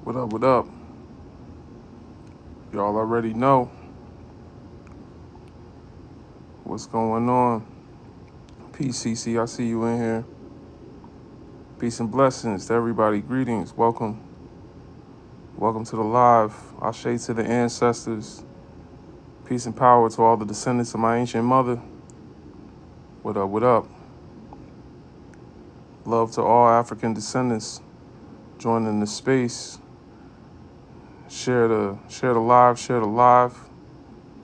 What up, what up? Y'all already know what's going on. Peace, CC, I see you in here. Peace and blessings to everybody. Greetings, welcome. Welcome to the live. Ashe to the ancestors. Peace and power to all the descendants of my ancient mother. What up, what up? Love to all African descendants joining the space. Share the live.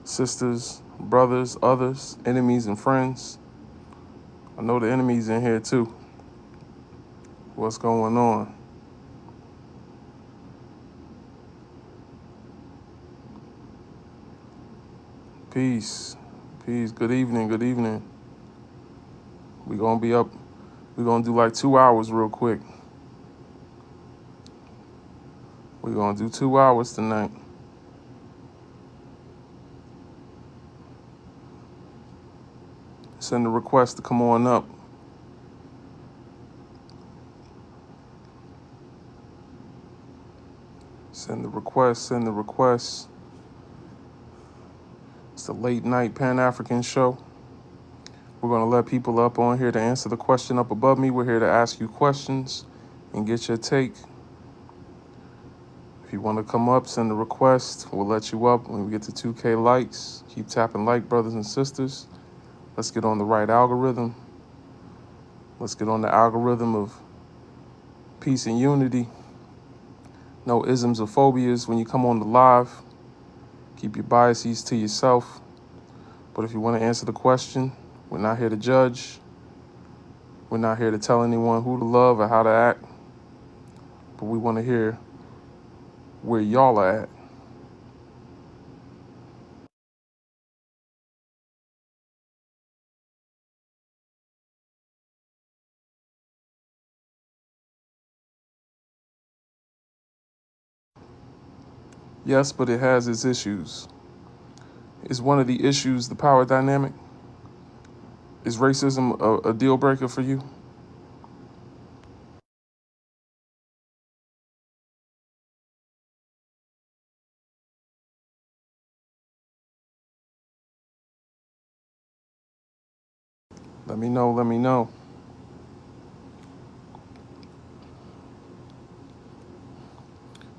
Sisters, brothers, others, enemies and friends. I know the enemies in here too. What's going on? Peace. Peace. Good evening. Good evening. We're going to be up. We're going to do like 2 hours real quick. We're going to do 2 hours tonight. Send a request to come on up. Send the request. Send the request. It's the late night Pan-African show. We're going to let people up on here to answer the question up above me. We're here to ask you questions and get your take. If you want to come up, send a request. We'll let you up when we get to 2K likes. Keep tapping like, brothers and sisters. Let's get on the right algorithm. Let's get on the algorithm of peace and unity. No isms or phobias when you come on the live. Keep your biases to yourself. But if you want to answer the question, we're not here to judge. We're not here to tell anyone who to love or how to act. But we want to hear where y'all are at. Yes, but it has its issues. Is one of the issues the power dynamic? Is racism a deal breaker for you? Let me know, let me know.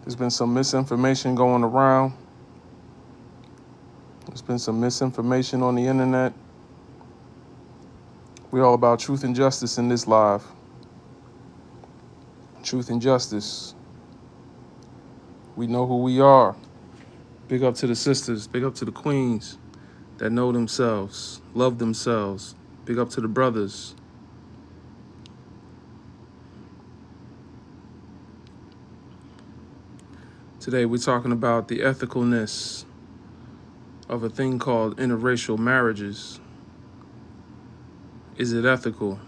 There's been some misinformation going around. There's been some misinformation on the internet. We're all about truth and justice in this live. Truth and justice. We know who we are. Big up to the sisters, big up to the queens that know themselves, love themselves. Big up to the brothers. Today we're talking about the ethicalness of a thing called interracial marriages. Is it ethical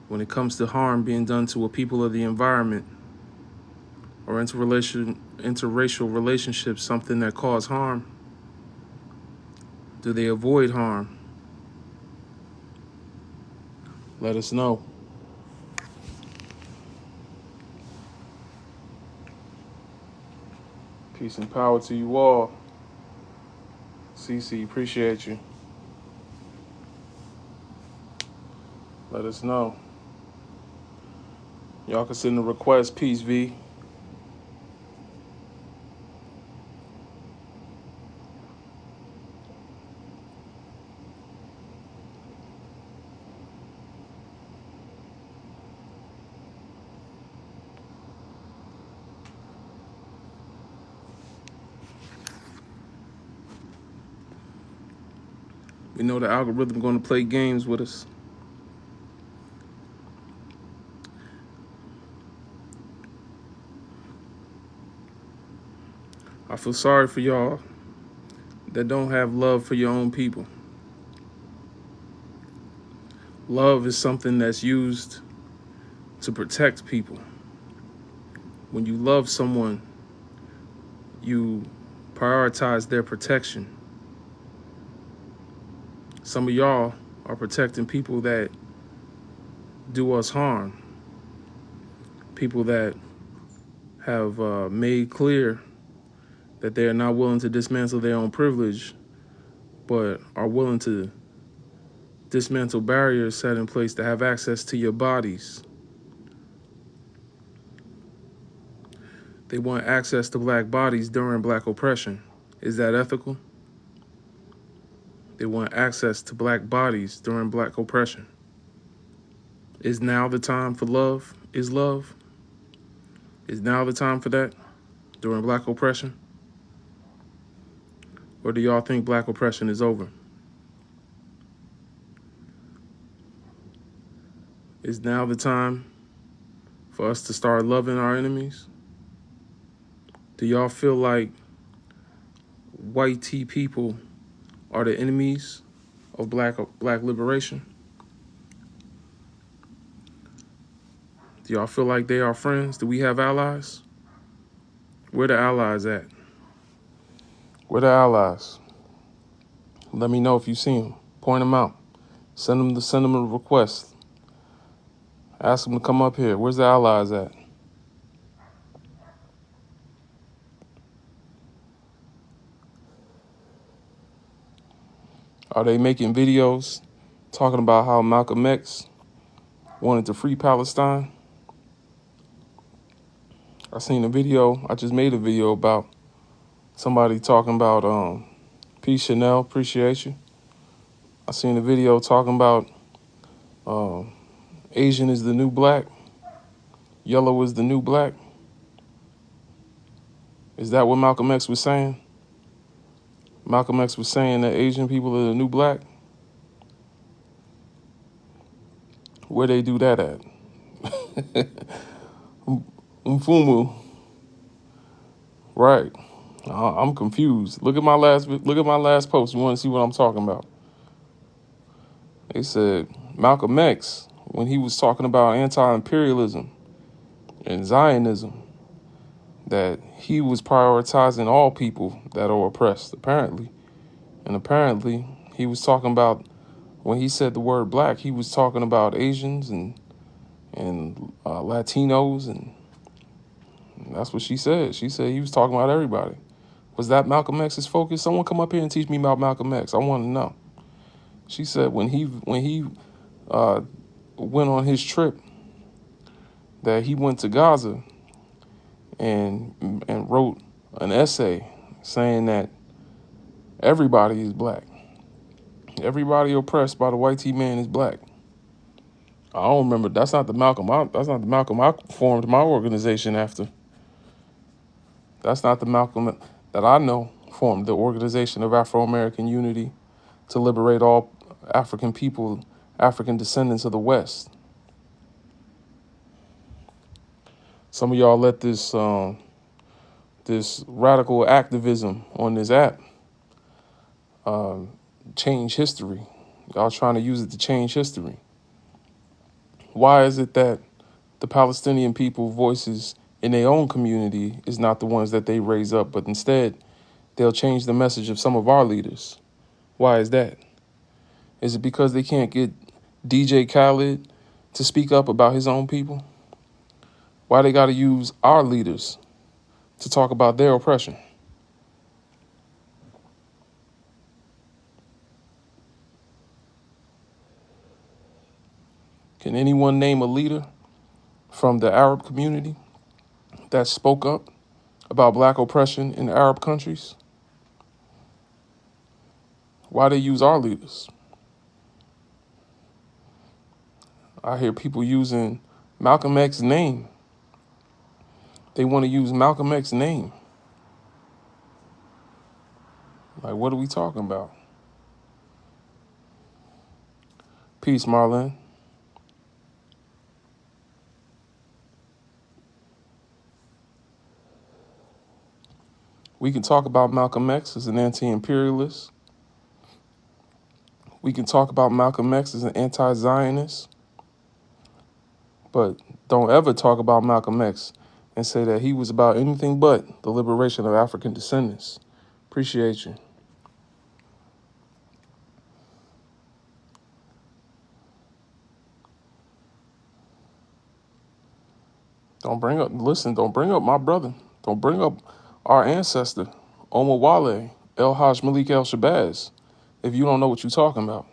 when it comes to harm being done to a people of the environment, or interracial relationships something that cause harm? Do they avoid harm? Let us know. Peace and power to you all. CC, appreciate you. Let us know. Y'all can send a request. Peace, V. We know the algorithm going to play games with us. I feel sorry for y'all that don't have love for your own people. Love is something that's used to protect people. When you love someone, you prioritize their protection. Some of y'all are protecting people that do us harm, people that have made clear that they are not willing to dismantle their own privilege, but are willing to dismantle barriers set in place to have access to your bodies. They want access to black bodies during black oppression. Is that ethical? They want access to black bodies during black oppression. Is now the time for love? Is love? Is now the time for that during black oppression? Or do y'all think black oppression is over? Is now the time for us to start loving our enemies? Do y'all feel like white tea people are the enemies of black liberation? Do y'all feel like they are friends? Do we have allies? Where the allies at? Where the allies? Let me know if you see them. Point them out. Send them a request. Ask them to come up here. Where's the allies at? Are they making videos talking about how Malcolm X wanted to free Palestine? I seen a video. I just made a video about somebody talking about P. Chanel, appreciate you. I seen a video talking about Asian is the new black, yellow is the new black. Is that what Malcolm X was saying? Malcolm X was saying that Asian people are the new black? Where they do that at? Mfumu. Right. I'm confused. Look at my last post. You want to see what I'm talking about? They said Malcolm X, when he was talking about anti-imperialism and Zionism, that he was prioritizing all people that are oppressed, apparently. And apparently, he was talking about, when he said the word black, he was talking about Asians and Latinos, and that's what she said. She said he was talking about everybody. Was that Malcolm X's focus? Someone come up here and teach me about Malcolm X. I want to know. She said when he went on his trip, that he went to Gaza and wrote an essay saying that everybody is black. Everybody oppressed by the white tea man is black. I don't remember. That's not the Malcolm I formed my organization after. That's not the Malcolm that I know formed the Organization of Afro-American Unity to liberate all African people, African descendants of the West. Some of y'all let this this radical activism on this app change history. Y'all trying to use it to change history. Why is it that the Palestinian people voices in their own community is not the ones that they raise up, but instead they'll change the message of some of our leaders? Why is that? Is it because they can't get DJ Khaled to speak up about his own people? Why they got to use our leaders to talk about their oppression? Can anyone name a leader from the Arab community that spoke up about black oppression in Arab countries? Why they use our leaders? I hear people using Malcolm X's name. They want to use Malcolm X's name. Like, what are we talking about? Peace, Marlon. We can talk about Malcolm X as an anti-imperialist. We can talk about Malcolm X as an anti-Zionist. But don't ever talk about Malcolm X and say that he was about anything but the liberation of African descendants. Appreciate you. Listen, don't bring up my brother. Don't bring up our ancestor, Omar Wale, El Haj Malik El Shabazz, if you don't know what you're talking about.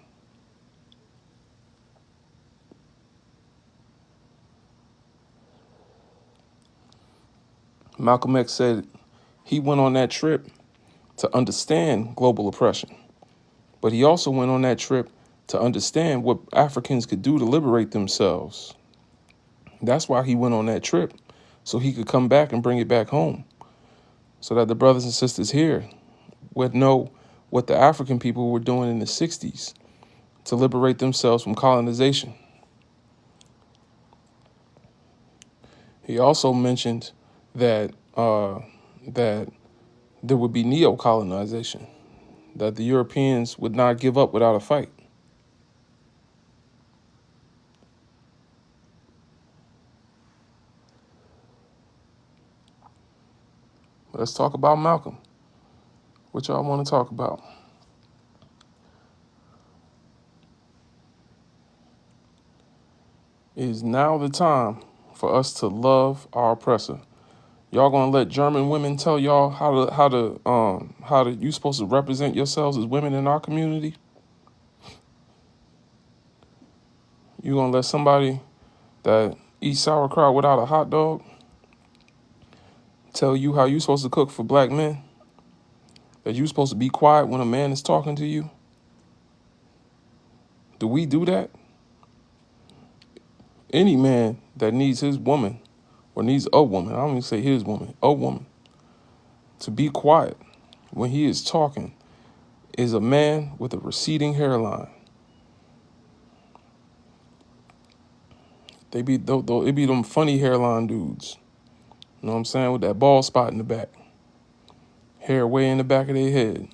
Malcolm X said he went on that trip to understand global oppression, but he also went on that trip to understand what Africans could do to liberate themselves. That's why he went on that trip, so he could come back and bring it back home, so that the brothers and sisters here would know what the African people were doing in the 60s to liberate themselves from colonization. He also mentioned that that there would be neo-colonization, that the Europeans would not give up without a fight. Let's talk about Malcolm. What y'all want to talk about? It is now the time for us to love our oppressor. Y'all gonna let German women tell y'all how to you supposed to represent yourselves as women in our community? You gonna let somebody that eats sauerkraut without a hot dog tell you how you supposed to cook for black men? That you supposed to be quiet when a man is talking to you? Do we do that? Any man that needs his woman, or needs a woman, I don't even say his woman, a woman, to be quiet when he is talking is a man with a receding hairline. It be them funny hairline dudes. You know what I'm saying? With that bald spot in the back. Hair way in the back of their head.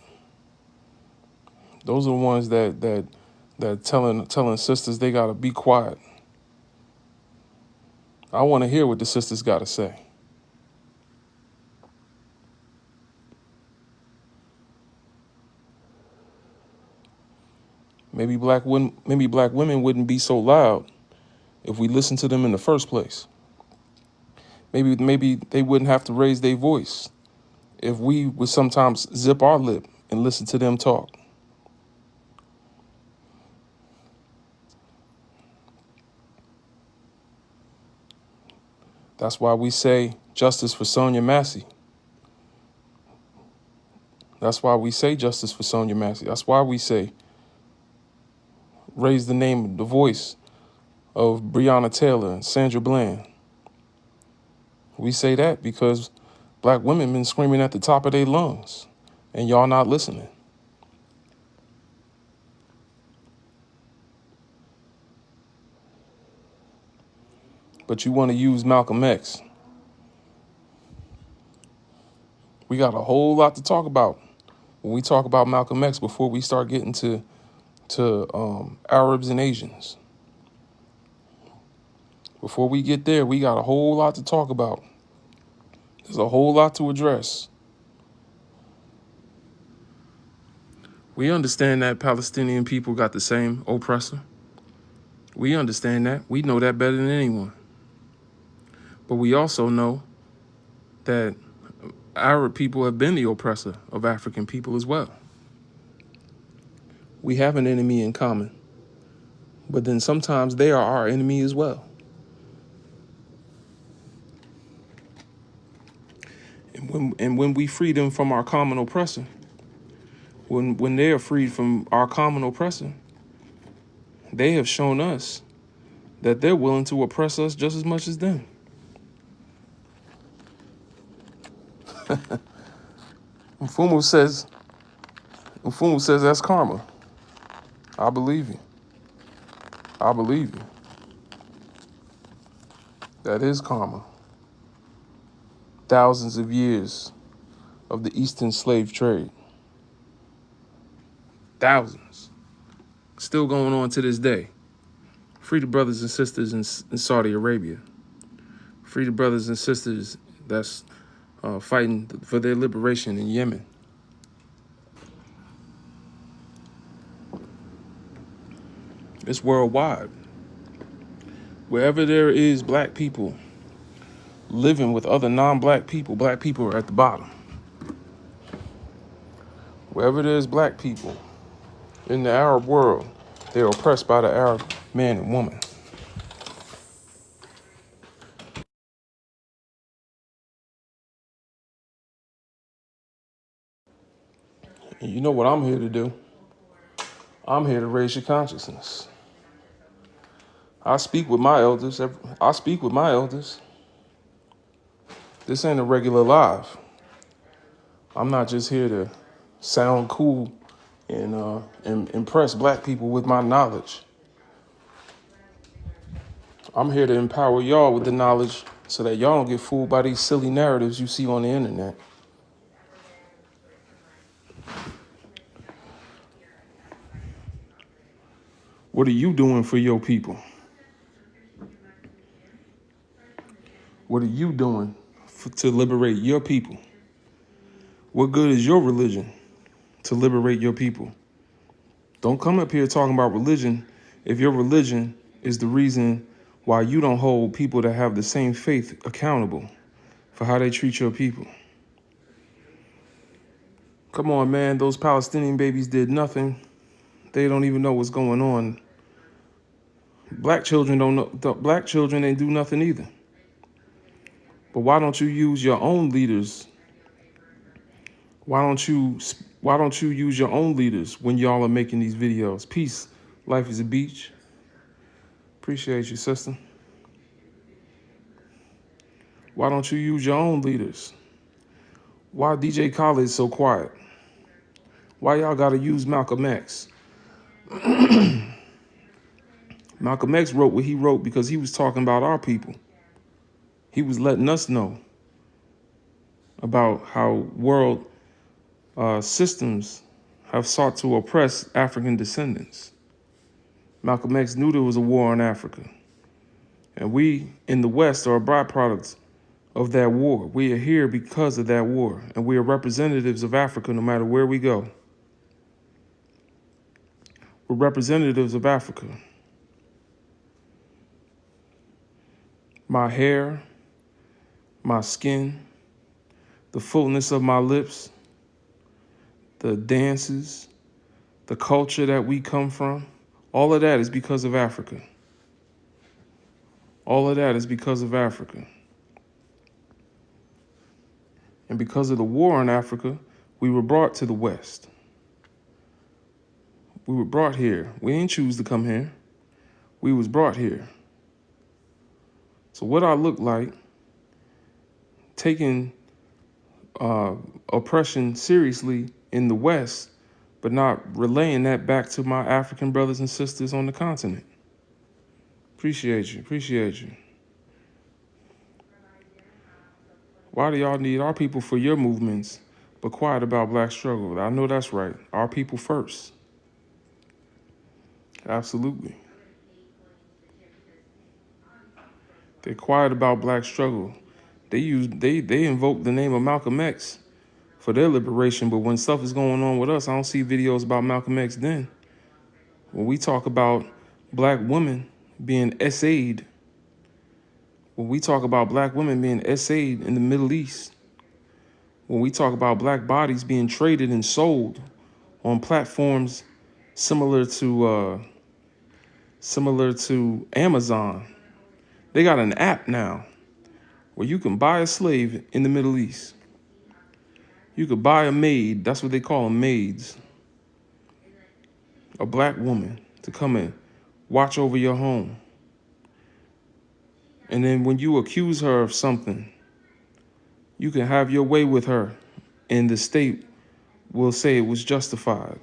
Those are the ones that telling sisters they gotta be quiet. I want to hear what the sisters gotta say. Maybe black women wouldn't be so loud if we listened to them in the first place. Maybe they wouldn't have to raise their voice if we would sometimes zip our lip and listen to them talk. That's why we say justice for Sonia Massey. That's why we say justice for Sonia Massey. That's why we say raise the name, the voice of Breonna Taylor and Sandra Bland. We say that because black women been screaming at the top of their lungs, and y'all not listening. But you want to use Malcolm X. We got a whole lot to talk about when we talk about Malcolm X before we start getting to Arabs and Asians. Before we get there, we got a whole lot to talk about. There's a whole lot to address. We understand that Palestinian people got the same oppressor. We understand that. We know that better than anyone. But we also know that Arab people have been the oppressor of African people as well. We have an enemy in common, but then sometimes they are our enemy as well. And when we free them from our common oppressor, when they are freed from our common oppressor, they have shown us that they're willing to oppress us just as much as them. Mfumu says that's karma. I believe you. I believe you. That is karma. Thousands of years of the Eastern slave trade. Thousands. Still going on to this day. Free the brothers and sisters in Saudi Arabia. Free the brothers and sisters that's fighting for their liberation in Yemen. It's worldwide. Wherever there is black people, living with other non-black people. Black people are at the bottom. Wherever there's black people in the Arab world, they're oppressed by the Arab man and woman. And you know what I'm here to do? I'm here to raise your consciousness. I speak with my elders. This ain't a regular live. I'm not just here to sound cool and impress black people with my knowledge. I'm here to empower y'all with the knowledge so that y'all don't get fooled by these silly narratives you see on the internet. What are you doing for your people? What are you doing to liberate your people? What good is your religion to liberate your people? Don't come up here talking about religion if your religion is the reason why you don't hold people that have the same faith accountable for how they treat your people. Come on, man. Those Palestinian babies did nothing. They don't even know what's going on. Black children don't know. Black children ain't do nothing either. But why don't you use your own leaders? Why don't you use your own leaders when y'all are making these videos? Peace. Life is a beach. Appreciate you, sister. Why don't you use your own leaders? Why DJ Khaled so quiet? Why y'all gotta use Malcolm X? Malcolm X wrote what he wrote because he was talking about our people. He was letting us know about how world systems have sought to oppress African descendants. Malcolm X knew there was a war in Africa. And we in the West are a byproduct of that war. We are here because of that war. And we are representatives of Africa no matter where we go. We're representatives of Africa. My hair, my skin, the fullness of my lips, the dances, the culture that we come from, all of that is because of Africa. All of that is because of Africa. And because of the war in Africa, we were brought to the West. We were brought here. We didn't choose to come here. We was brought here. So what I look like, taking oppression seriously in the West, but not relaying that back to my African brothers and sisters on the continent. Appreciate you. Appreciate you. Why do y'all need our people for your movements, but quiet about black struggle? I know that's right. Our people first. Absolutely. They're quiet about black struggle. They invoke the name of Malcolm X for their liberation, but when stuff is going on with us, I don't see videos about Malcolm X then. When we talk about black women being essayed, when we talk about black women being essayed in the Middle East, when we talk about black bodies being traded and sold on platforms similar to Amazon, they got an app now where you can buy a slave in the Middle East. You could buy a maid, that's what they call them, maids, a black woman to come and watch over your home. And then when you accuse her of something, you can have your way with her, and the state will say it was justified.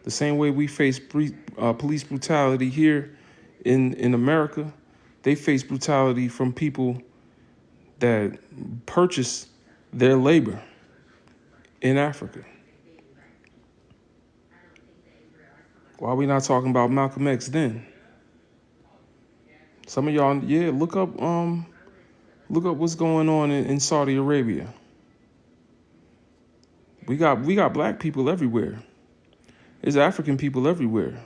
The same way we face police brutality here in America, they face brutality from people that purchase their labor in Africa. Why are we not talking about Malcolm X then? Some of y'all, yeah, look up what's going on in Saudi Arabia. We got black people everywhere. There's African people everywhere.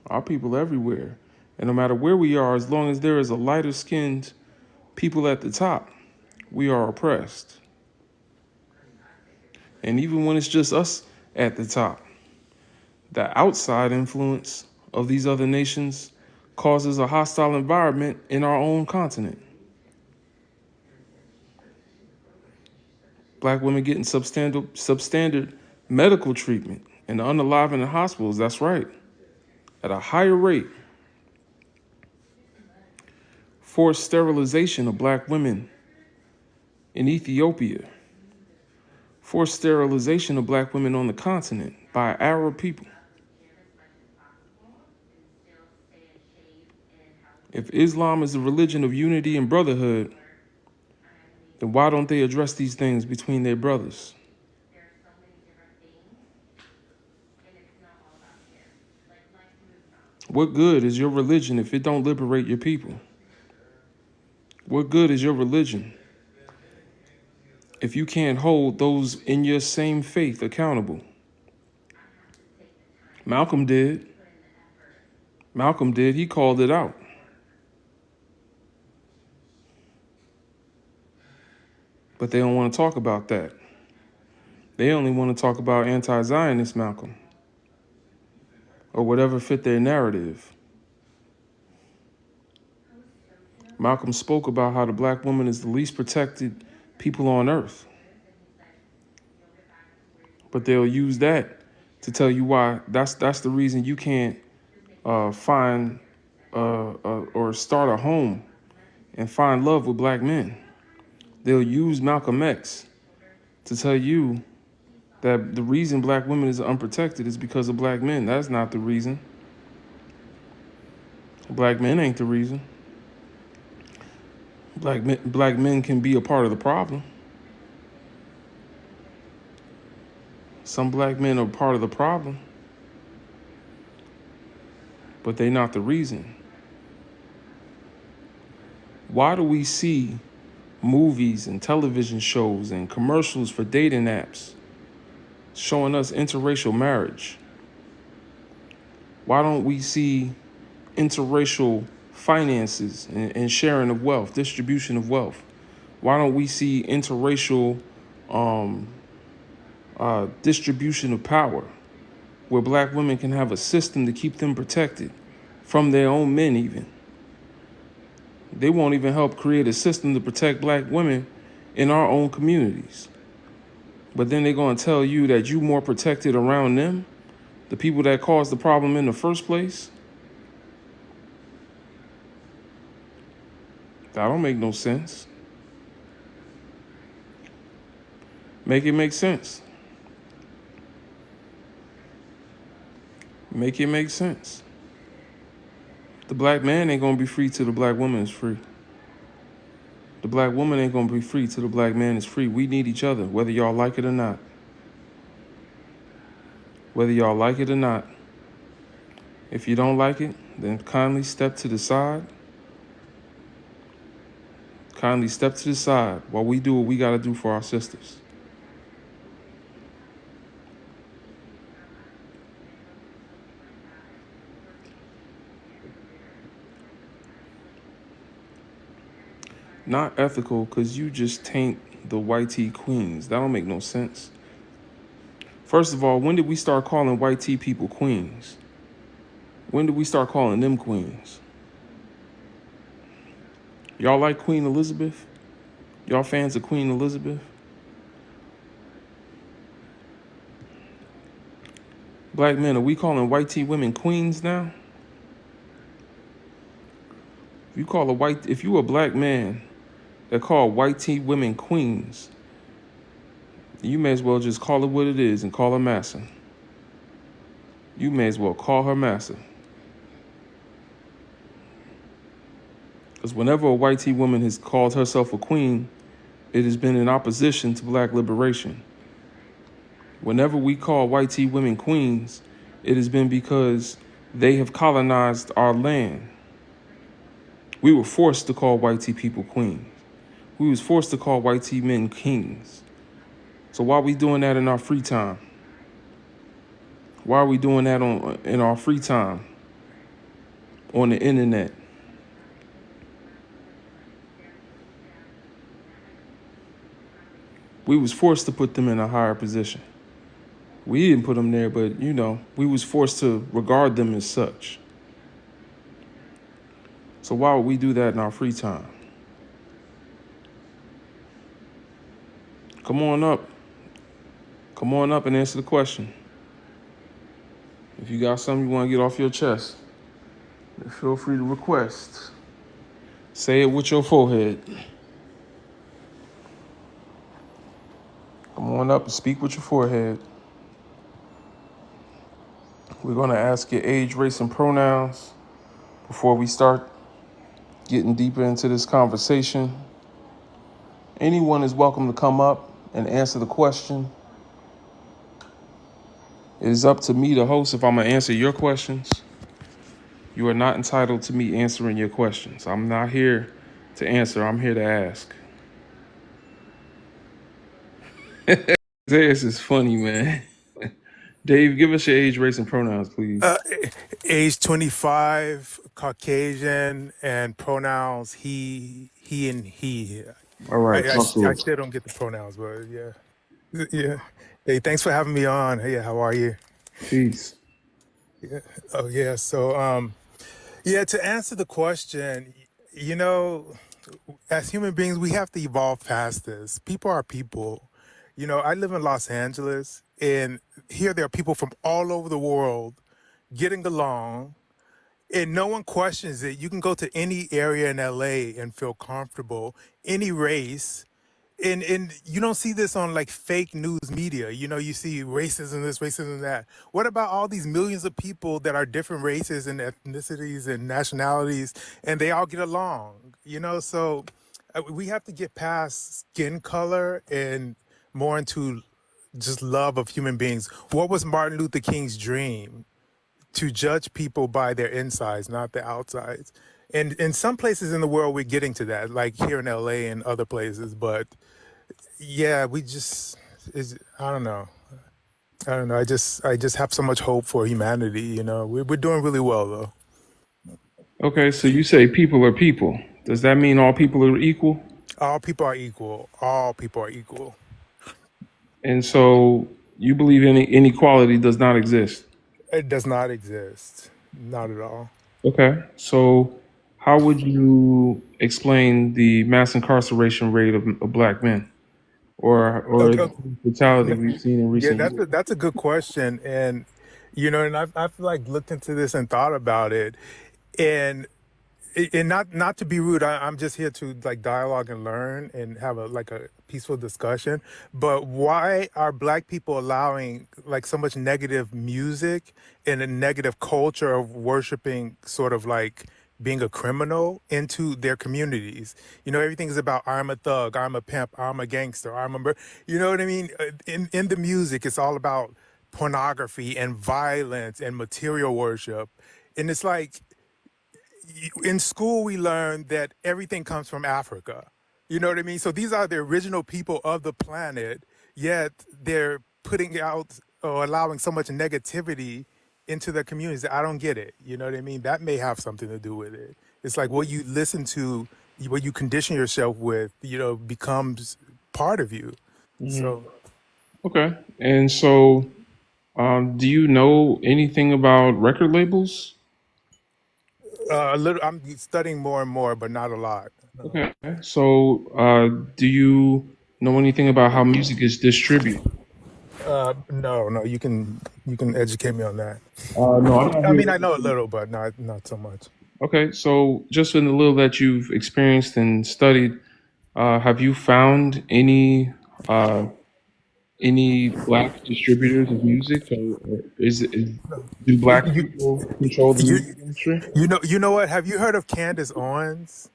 Our people everywhere. And no matter where we are, as long as there is a lighter skinned people at the top, we are oppressed. And even when it's just us at the top, the outside influence of these other nations causes a hostile environment in our own continent. Black women getting substandard medical treatment and unaliving in hospitals, that's right, at a higher rate. Forced sterilization of black women in Ethiopia. Forced sterilization of black women on the continent by Arab people. If Islam is a religion of unity and brotherhood, then why don't they address these things between their brothers? What good is your religion if it don't liberate your people? What good is your religion if you can't hold those in your same faith accountable? Malcolm did. He called it out. But they don't want to talk about that. They only want to talk about anti-Zionist Malcolm or whatever fit their narrative. Malcolm spoke about how the black woman is the least protected people on earth. But they'll use that to tell you why that's the reason you can't find or start a home and find love with black men. They'll use Malcolm X to tell you that the reason black women is unprotected is because of black men. That's not the reason. Black men ain't the reason. Black men can be a part of the problem. Some black men are part of the problem, but they're not the reason. Why do we see movies and television shows and commercials for dating apps showing us interracial marriage? Why don't we see interracial finances and sharing of wealth, distribution of wealth? Why don't we see interracial distribution of power, where black women can have a system to keep them protected from their own men even? They won't even help create a system to protect black women in our own communities. But then they're going to tell you that you're more protected around them, the people that caused the problem in the first place. That don't make no sense. Make it make sense. Make it make sense. The black man ain't going to be free till the black woman is free. The black woman ain't going to be free till the black man is free. We need each other, whether y'all like it or not. Whether y'all like it or not. If you don't like it, then kindly step to the side. Kindly step to the side while we do what we got to do for our sisters. Not ethical because you just taint the white tea queens. That don't make no sense. First of all, when did we start calling white tea people queens? When did we start calling them queens? Y'all like Queen Elizabeth? Y'all fans of Queen Elizabeth? Black men, are we calling white tea women queens now? If you a black man that call white tea women queens, you may as well just call it what it is and call her massa. You may as well call her massa. Because whenever a white tea woman has called herself a queen, it has been in opposition to black liberation. Whenever we call white tea women queens, it has been because they have colonized our land. We were forced to call white tea people queens. We was forced to call white tea men kings. So why are we doing that in our free time? Why are we doing that in our free time? on the internet. We was forced to put them in a higher position. We didn't put them there, but we was forced to regard them as such. So why would we do that in our free time? Come on up. Come on up and answer the question. If you got something you want to get off your chest, feel free to request. Say it with your forehead. Come on up and speak with your forehead. We're going to ask your age, race, and pronouns before we start getting deeper into this conversation. Anyone is welcome to come up and answer the question. It is up to me, the host, if I'm going to answer your questions. You are not entitled to me answering your questions. I'm not here to answer. I'm here to ask. This is funny, man. Dave, give us your age, race, and pronouns, please. Age 25, Caucasian, and pronouns he, and he. All right, I talk to us. still don't get the pronouns, but yeah. Yeah. Hey, thanks for having me on. Hey, how are you? Peace. Yeah. Oh, yeah. So, to answer the question, as human beings, we have to evolve past this. People are people. I live in Los Angeles, and here there are people from all over the world getting along, and no one questions it. You can go to any area in LA and feel comfortable, any race. And you don't see this on like fake news media. You see racism, this, racism, that. What about all these millions of people that are different races and ethnicities and nationalities, and they all get along? So we have to get past skin color and more into just love of human beings. What was Martin Luther King's dream? To judge people by their insides, not the outsides. And in some places in the world, we're getting to that, like here in LA and other places. But yeah, I don't know. I don't know. I just have so much hope for humanity. We're doing really well though. Okay, so you say people are people. Does that mean all people are equal? All people are equal. All people are equal. And so you believe any inequality does not exist? It does not exist. Not at all. Okay, so how would you explain the mass incarceration rate of Black men, or Okay. the brutality we've seen in Yeah, recent years? that's a good question, and and I've like looked into this and thought about it, and not to be rude, I'm just here to like dialogue and learn and have a peaceful discussion. But why are Black people allowing like so much negative music and a negative culture of worshiping, sort of like being a criminal into their communities? Everything is about I'm a thug, I'm a pimp, I'm a gangster, you know what I mean? In the music, it's all about pornography and violence and material worship, and it's like in school we learned that everything comes from Africa. You know what I mean? So these are the original people of the planet, yet they're putting out or allowing so much negativity into their communities. I don't get it. You know what I mean? That may have something to do with it. It's like what you listen to, what you condition yourself with, becomes part of you. So Okay, and so do you know anything about record labels? a little, I'm studying more and more, but not a lot. No. Okay, so do you know anything about how music is distributed? No, you can educate me on that. No, I'm not I here. mean, I know a little, but not so much. Okay, so just in the little that you've experienced and studied, have you found uh, any Black distributors of music, or do Black You people control the you music industry? you know what? Have you heard of Candace Owens?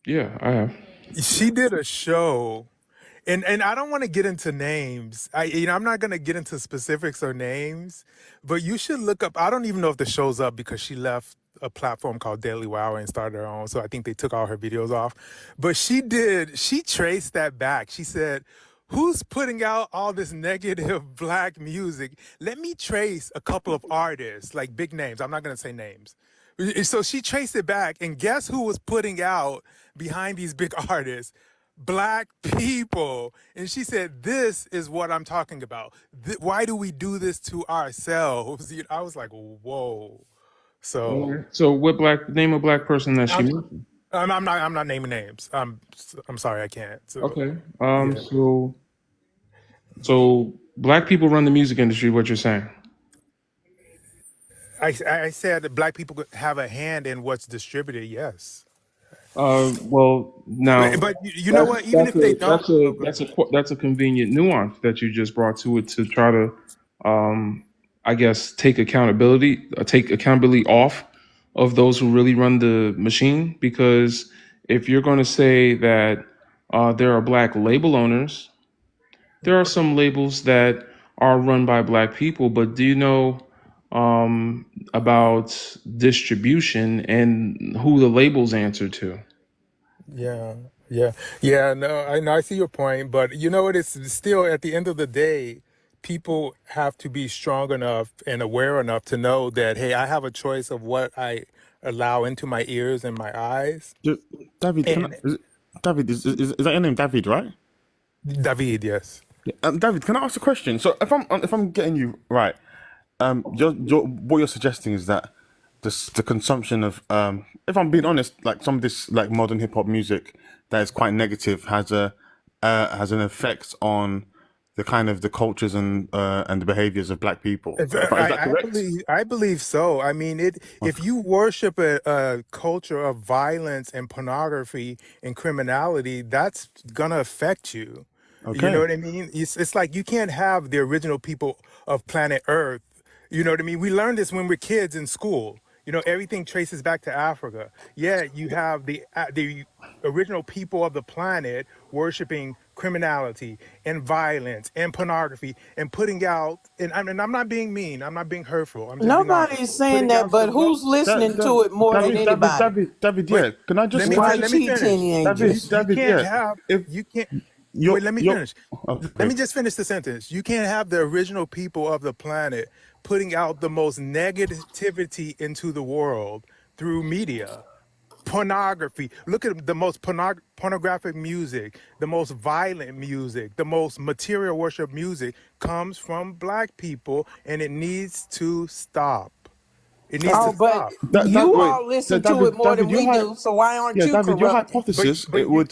Yeah, I have. She did a show, and I don't want to get into names. I'm not gonna get into specifics or names, but you should look up. I don't even know if the show's up because she left a platform called Daily Wow and started her own. So I think they took all her videos off. But she traced that back. She said, "Who's putting out all this negative Black music? Let me trace a couple of artists, like big names. I'm not gonna say names." So she traced it back, and guess who was putting out behind these big artists? Black people. And she said, "This is what I'm talking about. Why do we do this to ourselves?" I was like, "Whoa!" All So right. So, what black name a black person that she I'm, mentioned? I'm not naming names. I'm sorry, I can't. So Okay. yeah, So black people run the music industry. What you're saying? I said that black people have a hand in what's distributed. Yes, Well, now but you know what? Even if they don't, oh, go ahead. that's a convenient nuance that you just brought to it to try to, um, I guess, take accountability off of those who really run the machine. Because if you're going to say that there are black label owners, there are some labels that are run by black people. But do you know about distribution and who the labels answer to? Yeah, yeah, yeah. No, I know. I see your point, but you know what? It's still at the end of the day, people have to be strong enough and aware enough to know that hey, I have a choice of what I allow into my ears and my eyes. Ju- David, And David is that your name, David? Right? David, yes. Yeah. David, can I ask a question? So if I'm getting you right, what you're suggesting is that the consumption of if I'm being honest, like some of this like modern hip hop music that is quite negative has an effect on the kind of the cultures and the behaviors of black people. Is that correct? I believe so. I mean, it if you worship a culture of violence and pornography and criminality, that's gonna affect you. You know Okay. what I mean? It's like you can't have the original people of planet Earth. You know what I mean? We learned this when we're kids in school. You know, everything traces back to Africa. Yeah, you have the original people of the planet worshiping criminality and violence and pornography and putting out and I'm not being mean, I'm not being hurtful, I'm just being honest. Nobody's saying Putting that, out the but most who's listening to it more than anybody? David. wait, Yeah. Can I let just me White let me tea finish. teenagers. You David? can't Yeah. have If you can't you're wait, let me you're finish. Let okay. me just finish the sentence. You can't have the original people of the planet putting out the most negativity into the world through media. Pornography. Look at the most pornographic music, the most violent music, the most material worship music comes from black people, and it needs to stop. It needs to Oh, but stop. That you wait, all listen to it more David, than we do, so why aren't you David, your corrupting? But hypothesis but you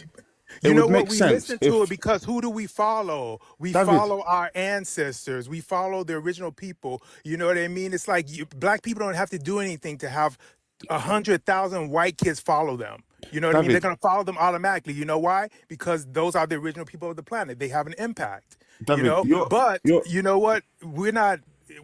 it you know would what? make We sense listen to it if because who do we follow? We David, follow our ancestors. We follow the original people. You know what I mean? It's like black people don't have to do anything to have 100,000 white kids follow them. You know what I mean? They're David, gonna follow them automatically. You know why? Because those are the original people of the planet. They have an impact. You David, know, but you're you know what?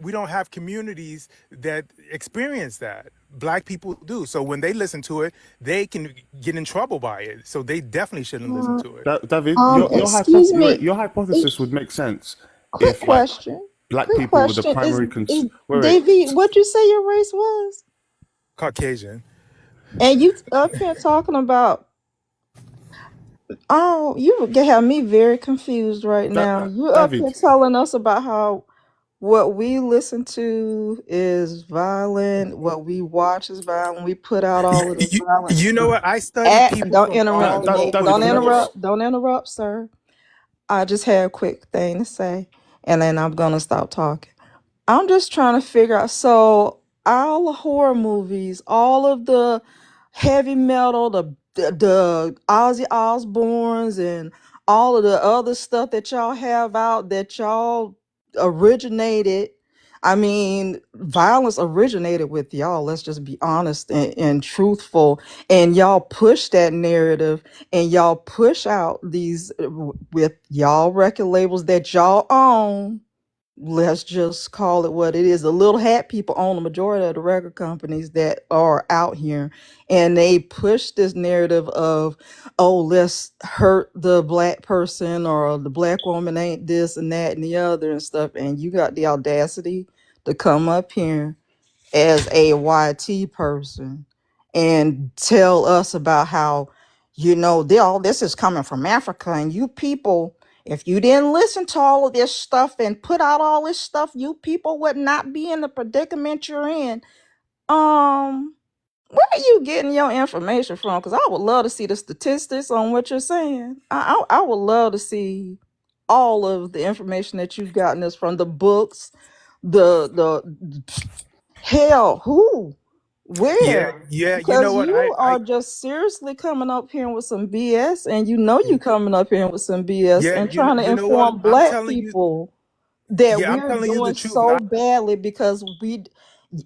We don't have communities that experience that. Black people do. So when they listen to it, they can get in trouble by it. So they definitely shouldn't listen Uh, to it. David, excuse me. your It, hypothesis would make sense quick if like question. black Quick people were the question. primary Is wait, Davy, what you say your race was? Caucasian. And you up here talking about, oh, you have me very confused right now. You up here David, telling us about how what we listen to is violent, what we watch is violent, we put out You, all of this you, violence. you know what? I study people Don't from interrupt all me. over the David, Don't can I just world. interrupt. Don't interrupt, sir. I just had a quick thing to say, and then I'm gonna stop talking. I'm just trying to figure out. So all the horror movies, all of the heavy metal, the Ozzy Osbournes, and all of the other stuff that y'all have out that y'all originated. I mean, violence originated with y'all. Let's just be honest and truthful. And y'all push that narrative, and y'all push out these with y'all record labels that y'all own. Let's just call it what it is. The little hat people own the majority of the record companies that are out here, and they push this narrative of, oh, let's hurt the black person, or the black woman ain't this and that and the other and stuff. And you got the audacity to come up here as a YT person and tell us about how, all this is coming from Africa, and you people, if you didn't listen to all of this stuff and put out all this stuff, you people would not be in the predicament you're in. Um, Where are you getting your information from? Because I would love to see the statistics on what you're saying. I would love to see all of the information that you've gotten this from the books, the hell, who, Yeah, where? yeah. You know Because what? you are just seriously coming up here with some BS, and you know you coming up here with some BS Yeah, and trying to you know what? inform black people that I'm we're telling you the doing truth. so badly because we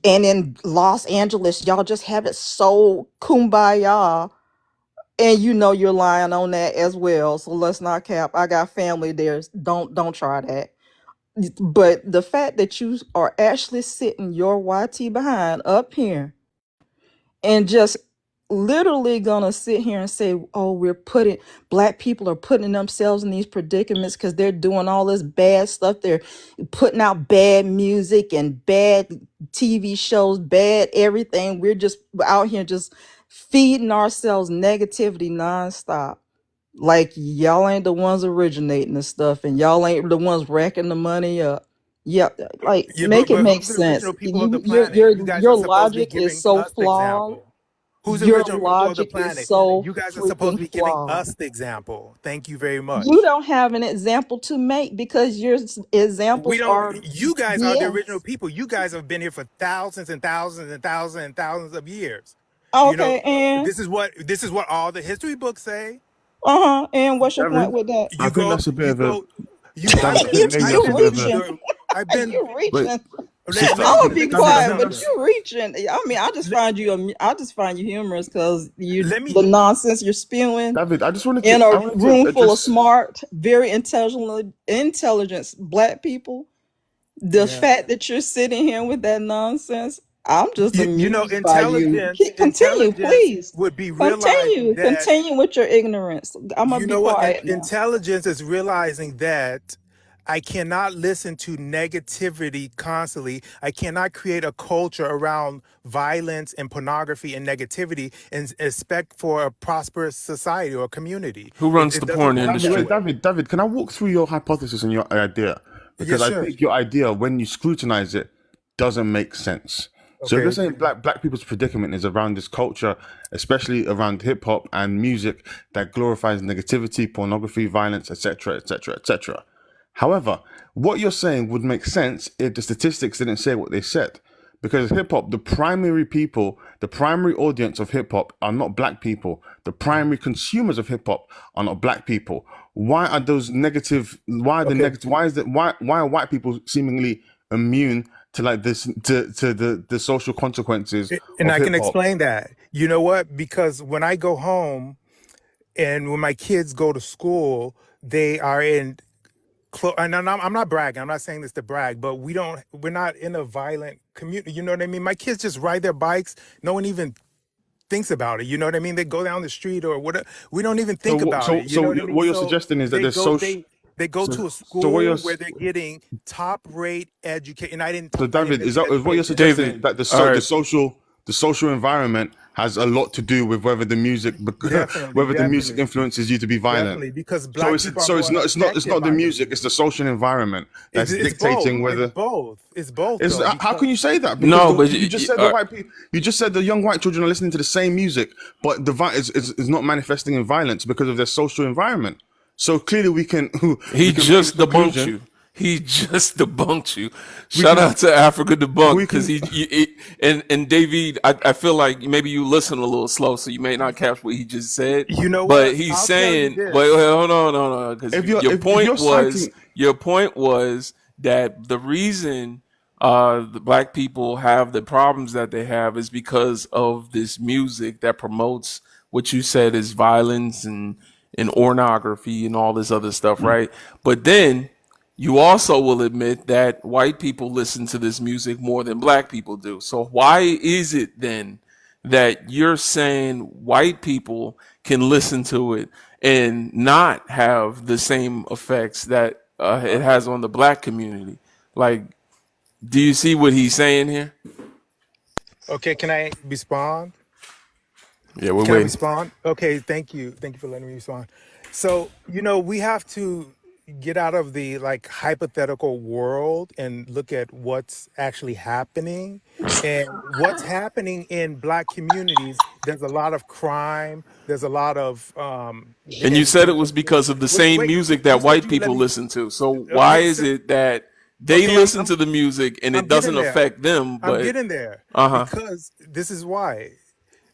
and in Los Angeles, y'all just have it so kumbaya, and you know you're lying on that as well. So let's not cap. I got family there. Don't try that. But the fact that you are actually sitting your YT behind up here and just literally gonna sit here and say, oh, black people are putting themselves in these predicaments because they're doing all this bad stuff. They're putting out bad music and bad TV shows, bad everything. We're just out here just feeding ourselves negativity nonstop. Like y'all ain't the ones originating the stuff, and y'all ain't the ones racking the money up. Yeah, like Yeah, make it but make who's the sense. original people of the Your planet? You guys are your supposed to be logic is giving so us the flawed. example. Who's the Your original people of the logic is planet? so You guys are supposed freaking to be giving flawed. us the example. Thank you very You much. don't have an example to make because your We examples don't. are You guys are the original BS. people. You guys have been here for thousands and thousands and thousands and thousands of years. You know, Okay, and this is what all the history books say. and what's your point David, with that? I You think go, that's a bit you of a go, you go. David. I think maybe I've that's a You been bit to of New a reaching. York. I've been. You wait. reaching. See, Let I'm me gonna be let me say David, quiet, but something. you reaching. I mean, I just find you humorous because Let the me. nonsense you're spewing David, I just wanted in to, a I wanted room to full of address. smart, very intelligent black people. The Yeah. fact that you're sitting here with that nonsense, I'm just You know, amused by you. Continue, intelligence please. would be realizing that. Continue with your ignorance. I'm gonna You be know what? quiet now. Intelligence is realizing that I cannot listen to negativity constantly. I cannot create a culture around violence and pornography and negativity and expect for a prosperous society or community. Who It, runs it the doesn't porn work that industry? way. David, can I walk through your hypothesis and your idea? Yeah, Because I sure. think your idea, when you scrutinize it, doesn't make sense. So if you're Okay. saying black people's predicament is around this culture, especially around hip hop and music that glorifies negativity, pornography, violence, etc., etc., etc. However, what you're saying would make sense if the statistics didn't say what they said. Because hip hop, the primary audience of hip hop are not black people. The primary consumers of hip hop are not black people. Why are those negative? Why are the Okay. negative? Why is that? Why are white people seemingly immune to like this to the social consequences And of I can hip hop? explain that. You know what? Because when I go home and when my kids go to school, they are in and I'm not bragging. I'm not saying this to brag, but we're not in a violent community. You know what I mean? My kids just ride their bikes. No one even thinks about it. You know what I mean? They go down the street or whatever. We don't even think about it. You know what I mean? What you're So suggesting is that they there's go social. they go to a So what you're school where they're getting top rate education. And So I didn't David, mention is what you're education. suggesting David, is that all right. the social environment has a lot to do with whether the music Definitely, whether the music definitely, influences you to be violent. definitely. Because So black people are more it's affected not the by the music, it's music. the social environment that's It's both. dictating It's whether both. It's both it's though. how Because can you say that? Because No, but you just said the white people, you just said the young white children are listening to the same music, but the is not manifesting in violence because of their social environment. So clearly we can he we can make the just debunked conclusion you. He just debunked you. we Shout can out to Africa Debunk we because can and David. I feel like maybe you listen a little slow, so you may not catch what he just said. you know But what? he's I'll tell you saying, this. wait, hold on, no, because if you're citing. your point was that the reason the black people have the problems that they have is because of this music that promotes what you said is violence and pornography and all this other stuff, right? But then you also will admit that white people listen to this music more than black people do. So why is it then that you're saying white people can listen to it and not have the same effects that it has on the black community? Like, do you see what he's saying here? Okay, can I respond? Yeah, we're Can I waiting. respond? Okay, thank you. Thank you for letting me respond. So, we have to get out of the like hypothetical world and look at what's actually happening. And what's happening in black communities, there's a lot of crime. There's a lot of And you said it was because of the same wait. music You that said white you let people me. listen to. So why Okay, is so it that they okay, listen to the music and I'm it getting doesn't there. affect them? I'm But getting there uh-huh. because this is why.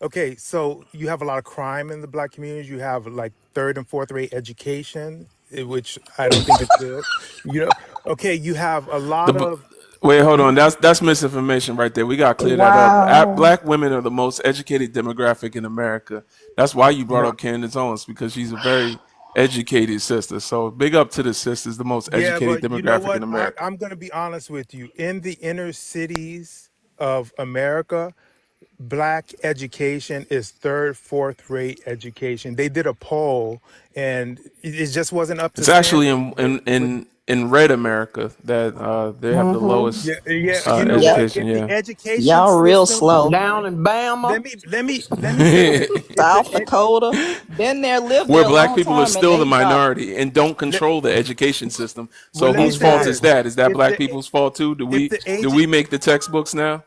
Okay, so you have a lot of crime in the black communities. You have like third and fourth rate education, which I don't think is good. You know, okay, you have a The lot b- of Wait, hold you. on. That's misinformation right there. We got to clear that up. Wow. Black women are the most educated demographic in America. That's why you brought No, up Candace Owens, because she's a very educated sister. So big up to the sisters, the most yeah, educated but you know demographic in what? America. I'm going to be honest with you. In the inner cities of America, black education is third, fourth rate education. They did a poll, and it just wasn't up to It's actually standard in with red America that they have the Mm-hmm. lowest yeah, yeah. You know Yep. what? education. If the Yeah. education Y'all real system, slow. Down in Bama. let me say this. If the South Dakota. Been there, lived Where there a black long people are time, and still the they shocked. minority and don't let, control the education system. well, So let me whose say fault is Exactly. this. that? Is that If black the people's fault too? Do if we the do age we make the textbooks now?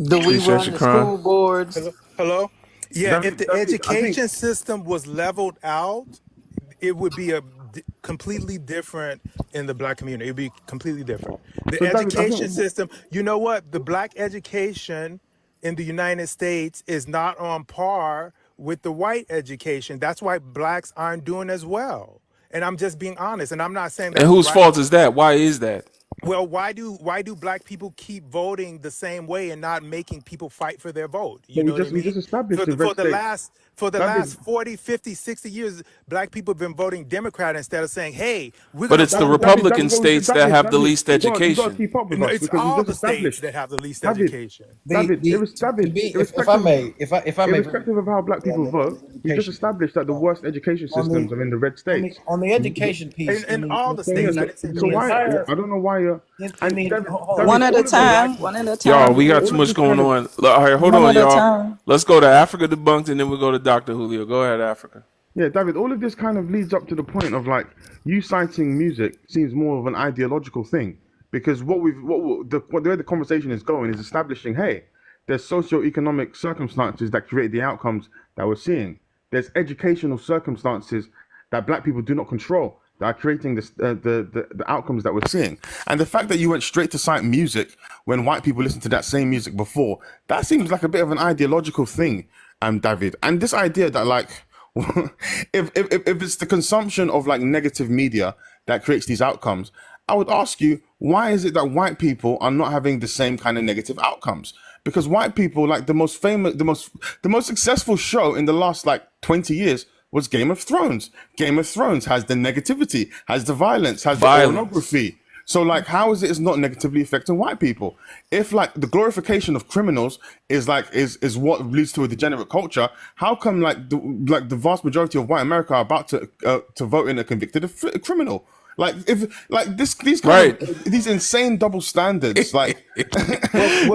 Do we Appreciate run your the crime. school boards? hello, yeah, if the David, I think education system was leveled out, it would be completely different in the black community. It'd be completely different. The so. David, I education think system, you know what? The black education in the United States is not on par with the white education. That's why blacks aren't doing as well. And I'm just being honest. And I'm not saying And that's whose right. fault is that? Why is that? Well, why do black people keep voting the same way and not making people fight for their vote? but You know what I we just mean? established For the the, red for the states. last for the David, last 40, 50, 60 years, black people have been voting Democrat instead of saying, "Hey, we're But going to it's the vote." Republican What we states that have the least You got to education. keep up with No, us it's because we all just the states established. that have the least David, education. To be, if I irrespective of may, if I may very irrespective of how black on people the vote, we've just education piece, established that the um, worst education on systems the are in the red states. on the education piece In all the So yeah, states, I didn't say so in the red why? states. entire I don't know why you're. in And the David, hold One David, at a all of this, time. Black One at a Y'all, time. we got all too of much this going kind of. on. All right, hold One on, at a y'all. time. Let's go to Africa Debunked and then we'll go to Dr. Julio. Go ahead, Africa. Yeah, David, all of this kind of leads up to the point of like you citing music seems more of an ideological thing because the way the conversation is going is establishing, hey, there's socio-economic circumstances that create the outcomes that we're seeing. There's educational circumstances that black people do not control that are creating the outcomes that we're seeing. And the fact that you went straight to cite music when white people listened to that same music before, that seems like a bit of an ideological thing, David. And this idea that like if it's the consumption of like negative media that creates these outcomes, I would ask you, why is it that white people are not having the same kind of negative outcomes? Because white people, like the most successful show in the last like 20 years was Game of Thrones. Game of Thrones has the negativity, has the violence, has the Violence. pornography. So like, how is it's not negatively affecting white people? If like the glorification of criminals is what leads to a degenerate culture, how come like the vast majority of white America are about to vote in a convicted criminal? Like if like these kind Right. of these insane double standards, like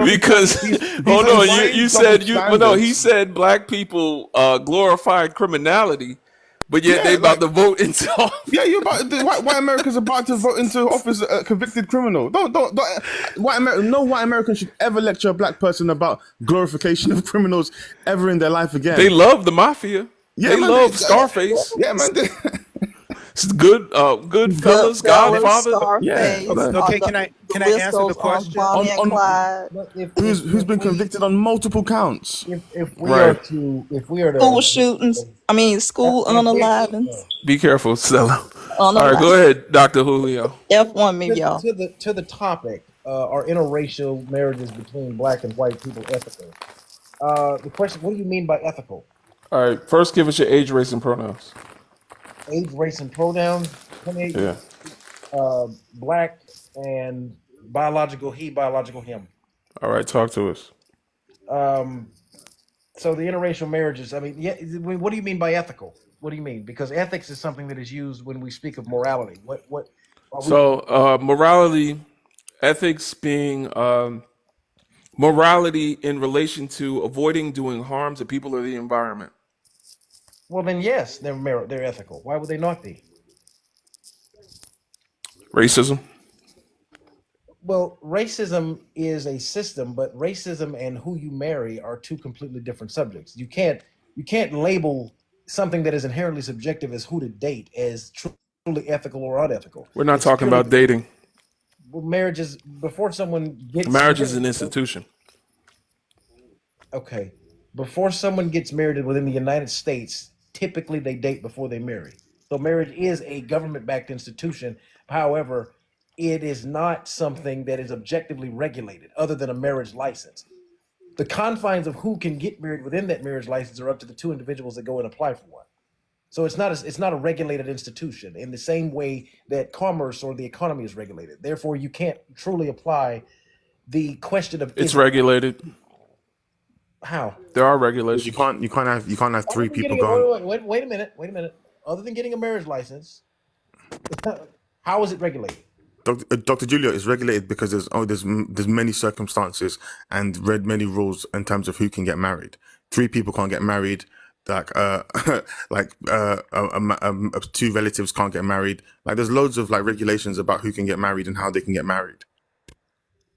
Because Because these hold on, insane you double said you well no, he standards. said black people glorify criminality, but yet they Yeah, about like to vote into yeah, you're about white America's about to vote into office a convicted criminal. Don't no white American should ever lecture a black person about glorification of criminals ever in their life They again. love the mafia. Yeah, They man. love Scarface. Yeah, man. It's good fellas, Goodfellas, Godfather. Yeah, Scarface, man. okay, the, can the I list answer the goes on. question? Bonnie On and on Clyde. but who's if been we convicted on multiple counts. if we are Right. to if we are School to shootings. I mean, school if we unalivings. Be careful, Stella. All right, go Unalive. ahead, Dr. Julio. F1 me, y'all. to the topic, are interracial marriages between black and white people ethical? The question: what do you mean by ethical? All right, first give us your age, race, and pronouns. Age, race, and pronouns. 28 Yeah. years, black and biological he, biological him. All right, talk to us. Um, so the interracial marriages. I mean, yeah. What do you mean by ethical? What do you mean? Because ethics is something that is used when we speak of morality. What are we? So, morality, ethics being morality in relation to avoiding doing harm to people or the environment. Well, then yes, they're ethical. Why would they not be? Racism. Well, racism is a system, but racism and who you marry are two completely different subjects. You can't label something that is inherently subjective as who to date as truly ethical or unethical. We're not It's talking purely about dating. marriage is before someone gets Marriage is married. an institution. Okay, before someone gets married within the United States, typically they date before they marry. So marriage is a government-backed institution. However, it is not something that is objectively regulated other than a marriage license. The confines of who can get married within that marriage license are up to the two individuals that go and apply for one. So it's not a regulated institution in the same way that commerce or the economy is regulated. Therefore, you can't truly apply the question of It's is it regulated. how. There are You regulations. can't have Other three than people getting going. wait a minute, wait a minute. Other than getting a marriage license, how is it regulated? Dr. Julia is regulated because there's many circumstances and many rules in terms of who can get married. Three people can't get married. Like two relatives can't get married. Like there's loads of like regulations about who can get married and how they can get married.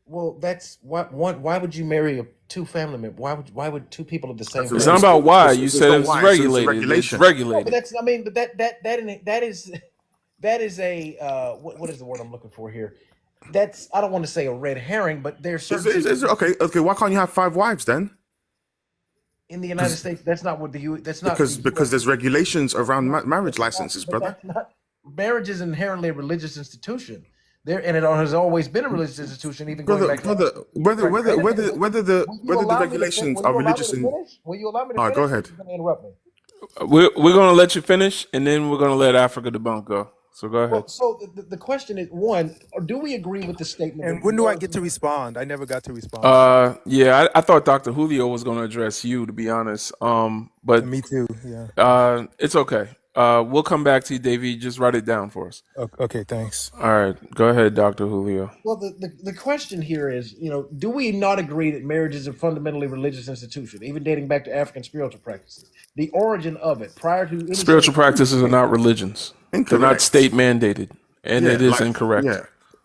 Well, that's why would you marry two family members? Why would two people of the same It's not about why. You It's said not it's why, so it's a regulated. It's regulation. No, but regulated. that's I mean, but that is a what is the word I'm looking for here? That's I don't want to say a red herring, but there's certain Okay. Why can't you have 5 wives then? in the United States. That's not what that's not Because there's regulations around marriage that's licenses, but brother. that's not marriage is inherently a religious institution. There and it has always been a religious institution, even going back to Whether the Will you allow me to regulations will are you allow me religious to in. finish? Will you allow me to All right, go finish? Or are ahead. you going to interrupt me? We're gonna let you finish, and then we're gonna let Africa the Bunk go. So go ahead. Well, so the question is one: do we agree with the statement And that when do I regardless get to respond? I never got to respond. Yeah, I thought Dr. Julio was gonna address you, to be honest. But Me too. Yeah. it's okay. We'll come back to you, Davey. Just write it down for us. Okay. Thanks. All right, go ahead, Dr. Julio. Well, the question here is, do we not agree that marriage is a fundamentally religious institution, even dating back to African spiritual practices? The origin of it, prior to any Spiritual practices are not religions. They're not Incorrect. state mandated, and it is incorrect.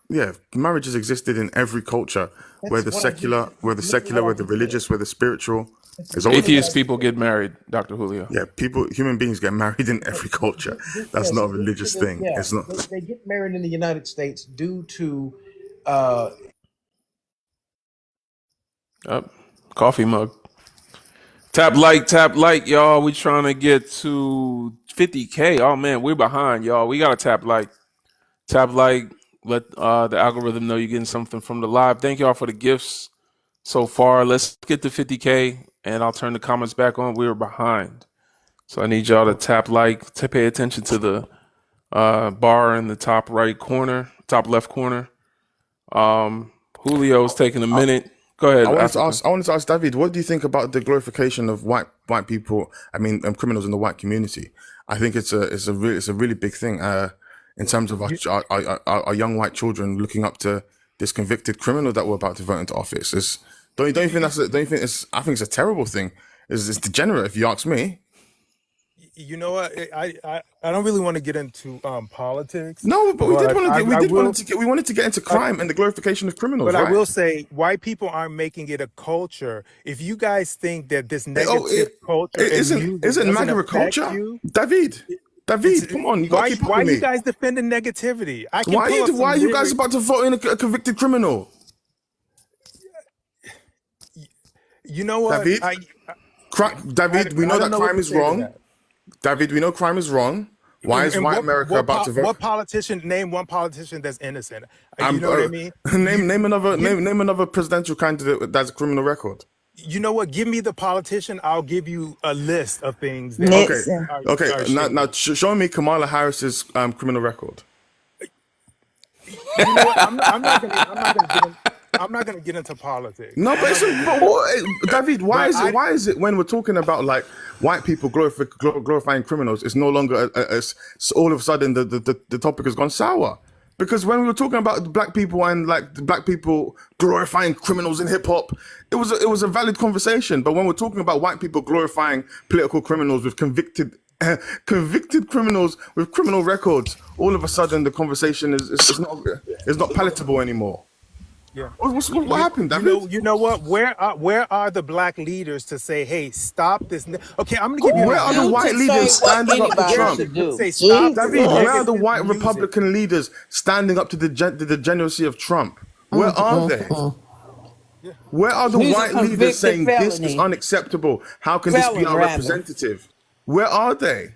Yeah. Marriages existed in every culture, whether what I secular, just- whether this is secular, what I whether just said. religious, whether spiritual. There's always Atheist people get married, Dr. Julio. human beings get married in every culture. That's Yes, not a religious thing. Yeah, It's not. they get married in the United States due to Coffee mug. Tap like, y'all. We trying to get to 50K. Oh man, we're behind, y'all. We gotta tap like. Let the algorithm know you're getting something from the live. Thank y'all for the gifts so far. Let's get to 50K, and I'll turn the comments back on. We were behind, so I need y'all to tap like, to pay attention to the bar in the top left corner. Julio's taking a minute. Go ahead. I wanted Africa. to ask David, what do you think about the glorification of white people? I mean, criminals in the white community. I think it's a really big thing. In terms of our young white children looking up to this convicted criminal that we're about to vote into office. Don't you think I think it's a terrible thing. It's degenerate, if you ask me. You know what? I don't really want to get into politics. No, but we wanted to get into I- crime and the glorification of criminals, But right? I will say, white people aren't making it a culture. If you guys think that this Oh, negative culture and music isn't doesn't MAGA a affect culture? you, David, come on, you gotta keep up why with me. you guys defending negativity? I can Why pull up are some you guys lyrics. about to vote in a convicted criminal? You know what? David? David, we know I that don't know what crime to is say to wrong. that. David, we know crime is wrong. Why is And white America about to vote? What politician? Name one politician that's innocent. I'm- You know what I mean? name another presidential candidate that's a criminal record. You know what? Give me the politician. I'll give you a list of things that Nixon. Okay. are Now shady. show me Kamala Harris's criminal record. You know what? I'm not gonna get into politics. No, David, why is it when we're talking about like white people glorifying criminals, it's no longer all of a sudden the topic has gone sour? Because when we were talking about black people and like the black people glorifying criminals in hip hop, it was a valid conversation. But when we're talking about white people glorifying political criminals with convicted convicted criminals with criminal records. All of a sudden, the conversation is not palatable anymore. Yeah. What happened, David? You know what? Where are the black leaders to say, "Hey, stop this"? Okay, I'm going to give you an Where are the example. white to say leaders what standing up to anybody Trump? should do. Say stop this David, where are the negative white music. Republican leaders standing up to the degeneracy of Trump? Where are they? Where are the He's a white leaders convicted saying this is felony. unacceptable? How can this be Felon, our rather. representative? Where are they?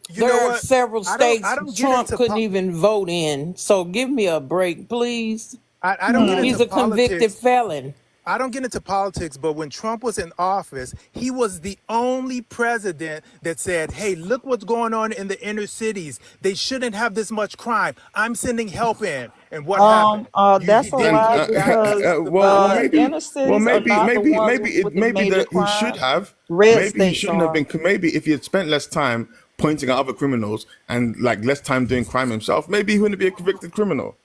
You know There are what? several I states don't get Trump into couldn't even vote in. So give me a break, please. I don't get He's into a convicted politics. felon. I don't get into politics, but when Trump was in office, he was the only president that said, "Hey, look what's going on in the inner cities. They shouldn't have this much crime. I'm sending help in." And what happened? That's a Did he lie get that? because Well, maybe, inner cities are not the ones with the maybe major that he should crime. have. Red Maybe he states shouldn't have are. been. Maybe if he had spent less time pointing at other criminals and like less time doing crime himself, maybe he wouldn't be a convicted criminal.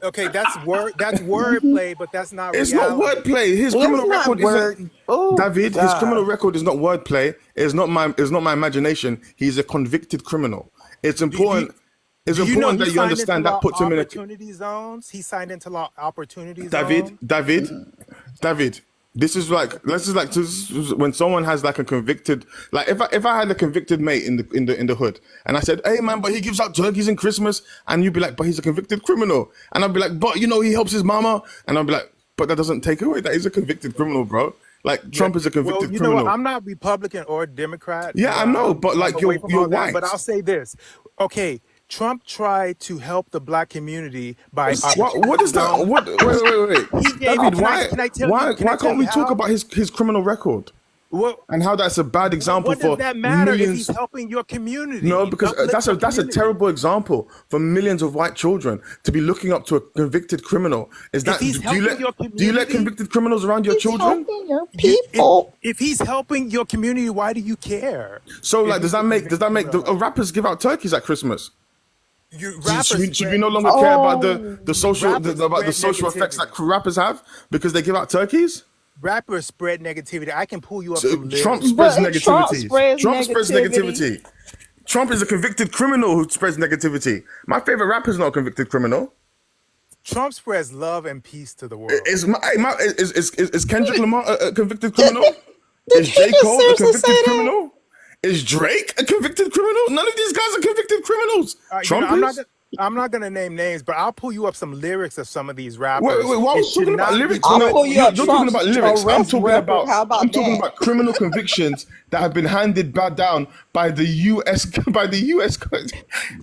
Okay, that's wordplay, but that's not It's not reality. wordplay. His It's criminal not record word. isn't. Oh David, his criminal God. record is not wordplay. It's not my imagination. He's a convicted criminal. It's Do important. It's do you know important he that you signed into understand that law puts him in a. opportunity zones? He signed into law opportunity David, zones. David. This is like when someone has like a convicted, like if I had a convicted mate in the hood and I said, "Hey man, but he gives out turkeys in Christmas," and you'd be like, "But he's a convicted criminal," and I'd be like, "But he helps his mama," and I'd be like, "But that doesn't take away that he's a convicted criminal, bro." Like Trump is a Well, convicted you know what? criminal. I'm not Republican or Democrat. Yeah, I know, but I'm like away from you're all that. But white. I'll say this. Okay, Trump tried to help the black community by What is that? zones. Wait. He gave. David, Can I tell you? why Can I tell can't we you talk how? about his criminal record What? and how that's a bad example What does for that matter if millions? he's helping your community? No, because Uplift that's your a community. terrible example for millions of white children to be looking up to a convicted criminal. Is If that he's do you helping your let do you let community, convicted criminals around your He's children? helping your if people. he's helping your community, why do you care? So If like, does he's a that make convicted criminal, rappers give out turkeys at Christmas? rappers Should we spread no longer care about Oh, the social rappers about the spread social effects that negativity. rappers have because they give out turkeys? Rappers spread negativity. I can pull you up So some Trump lyrics. spreads but Trump negativity. spreads Trump spreads negativity. negativity. Trump is a convicted criminal who spreads negativity. My favorite rapper is not a convicted criminal. Trump spreads love and peace to the world. Is Kendrick Lamar a convicted Did, criminal? did Is he J. just Cole a seriously convicted say that? criminal? Is Drake a convicted criminal? None of these guys are convicted criminals. Trump is. I'm not gonna name names, but I'll pull you up some lyrics of some of these rappers. Wait, why are It we should talking about not be lyrics? I'll put. pull you You're up talking Trump's about lyrics. arrest record. How about I'm talking that? about criminal convictions that have been handed back down by the US by the US This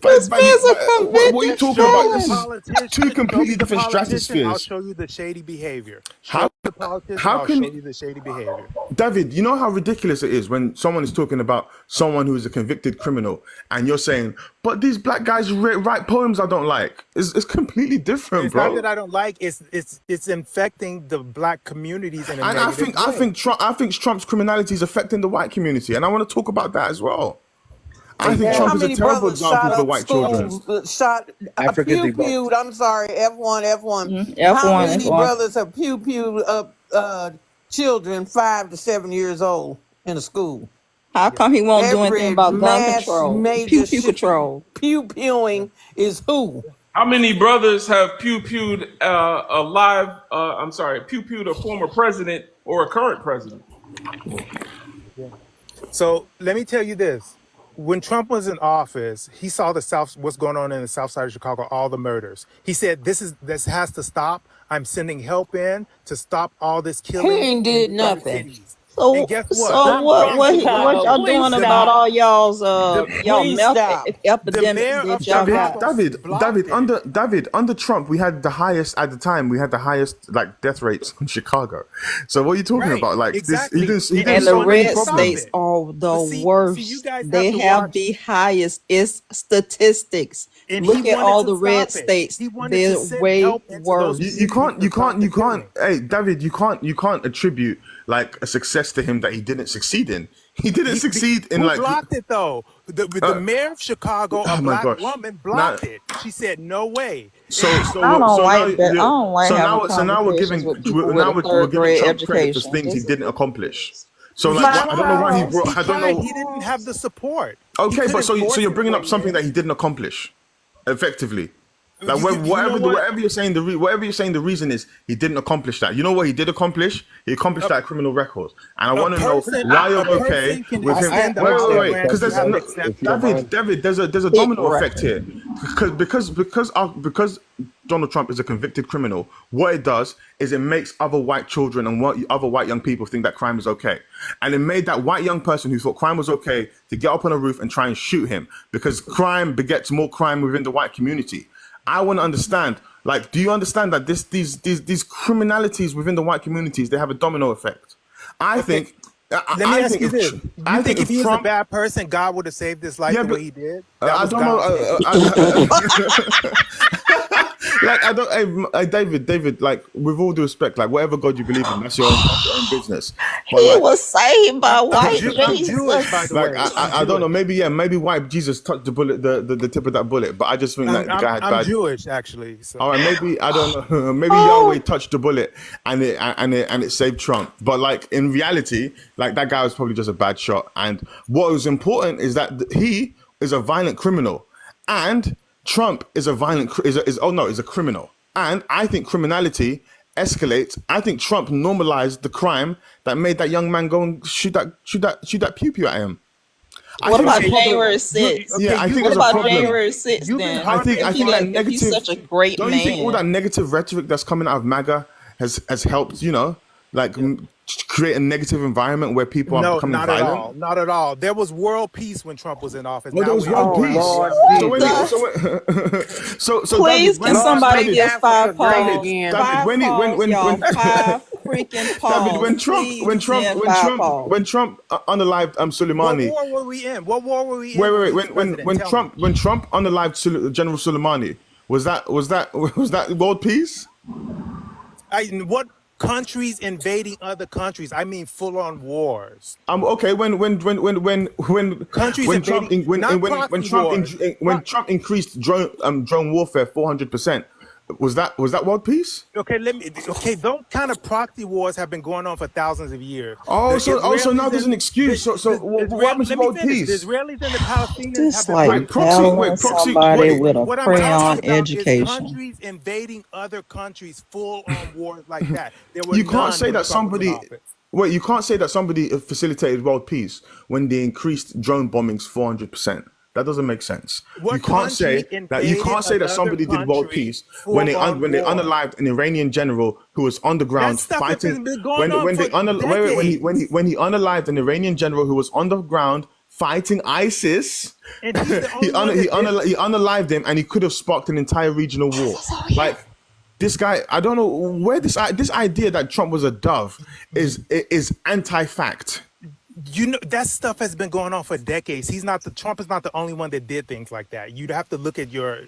man's a what are you convicted talking about? This felon. is two completely different I'll stratospheres. show you the shady behavior. How- Show the politician, how I'll can show you- you the shady behavior. David, you know how ridiculous it is when someone is talking about someone who is a convicted criminal and you're saying, but these black guys write poems I don't like. It's completely different, It's bro. not that I don't like. It's infecting the black communities in a And negative way. I think Trump's criminality is affecting the white community, and I want to talk about that as well. I think How Trump is a many terrible brothers example shot for up white children. schools? Shot African pew debate. pewed. I'm sorry, F1, F1. F1, How many F1. brothers have pew pewed up children 5 to 7 years old in a school? How come he won't do anything Every about gun mass control? major Pew pew shit. control. Pew pewing is who? How many brothers have pew-pewed pew-pewed a former president or a current president? So let me tell you this. When Trump was in office, he saw what's going on in the South Side of Chicago, all the murders. He said, this has to stop. I'm sending help in to stop all this killing. He ain't did in other nothing. cities. So, And guess what? so what Chicago. y'all Please doing stop. about all y'all's y'all Please meth stop. epidemic mayor that of y'all Chicago- got? David, under Trump, we had the highest at the time. We had the highest like death rates in Chicago. So what are you talking Right, about? Like exactly. this, he And didn't And the solve any red stop problems. states it. are the But see, worst. you guys They have to have watch. the highest. It's statistics. And Look he at wanted all to the red stop it. states. He wanted to They're send way help into those worse. You can't. to stop the killing. Hey, David, you can't attribute like a success to him that he didn't succeed in. He didn't succeed in Who like. blocked it though? The mayor of Chicago, a oh my black gosh. woman, blocked it. She said, "No way." So I don't like that. I don't like having now we're conversations giving with people now with a we're third giving grade Trump credit for education. things he This didn't accomplish. So He like, tried. I don't know why he Clubhouse. brought. I don't know. He didn't have the support. He Okay, but couldn't so force you're his bringing way up something in. that he didn't accomplish, effectively. Like You know what? whatever you're saying, the reason is he didn't accomplish that. You know what he did accomplish? He accomplished A, that criminal record, and I a want to know person, why a you're okay person can with him. extend a Wait, wait, olive wait, branch because there's without no, accepting. if you don't mind. David. There's a Big domino bro. effect here, because Donald Trump is a convicted criminal. What it does is it makes other white children and other white young people think that crime is okay, and it made that white young person who thought crime was okay to get up on a roof and try and shoot him because crime begets more crime within the white community. I want to understand, like, do you understand that these criminalities within the white communities, they have a domino effect? I Okay, think, I, let me I ask think you if, this: I you think think if if he was a Trump, bad person, God would have saved his life yeah, the but way he did? That I was don't know. God's case. Like I don't, David. Like with all due respect, like whatever God you believe in, that's your own business. But He like, was saved by white I'm Jewish, by Jesus. the like way. I'm I don't know. Jewish. Maybe white Jesus touched the bullet, the tip of that bullet. But I just think that the guy had I'm bad. Jewish actually. All So right, maybe I don't know. Maybe Yahweh Oh, touched the bullet and it saved Trump. But like in reality, like that guy was probably just a bad shot. And what was important is that he is a violent criminal, and Trump is a violent is a criminal. And I think criminality escalates. I think Trump normalized the crime that made that young man go and shoot that pew pew at him. I what think about there's a problem. January 6th? Yeah, I think What there's a about problem. January 6th you've been then? I think harping that on. If he's negative. such a great Don't you think all man, that negative rhetoric that's coming out of MAGA has helped? Like create a negative environment where people are No, becoming not at violent. all. Not at all. There was world peace when Trump was in office. Well, there Now was we have world Oh peace. Lord So when Jesus. so please David, can when Lord, somebody make give Africa five great paws? again. David, Five when he paws, y'all. Five freaking David, paws. Please send five paws. when Trump unalived What Soleimani. war were we in? What war were we in Wait, when wait, he wait. was president? Tell me. When Trump unalived General Soleimani, was that world peace? What countries invading other countries? I mean, full-on wars. Okay. Countries When Trump invading, not proxy wars. when Trump increased drone warfare 400%, was that world peace? Okay, those kind of proxy wars have been going on for thousands of years. Oh, The so now Israelis there's an and excuse. So what happens to let me world finish. The peace? Israelis and the Palestinians have Just been like Wait, proxy wars. proxy. somebody Wait, with a What I'm crayon talking about is education. countries invading other countries, full-on wars like that. There were you can't none say when that Trump was in somebody. office. Wait, you can't say that somebody facilitated world peace when they increased drone bombings 400%. That doesn't make sense. What country You can't say that invaded somebody another did world country peace when full-on they war? unalived an Iranian general who was on the That ground stuff has fighting. been going on for decades. When he unalived an Iranian general who was on the ground fighting ISIS, And he's the he only one that did. he unalived him, and he could have sparked an entire regional war. Like this guy, I don't know where this idea that Trump was a dove is anti-fact. You know, that stuff has been going on for decades. Trump is not the only one that did things like that. You'd have to look at your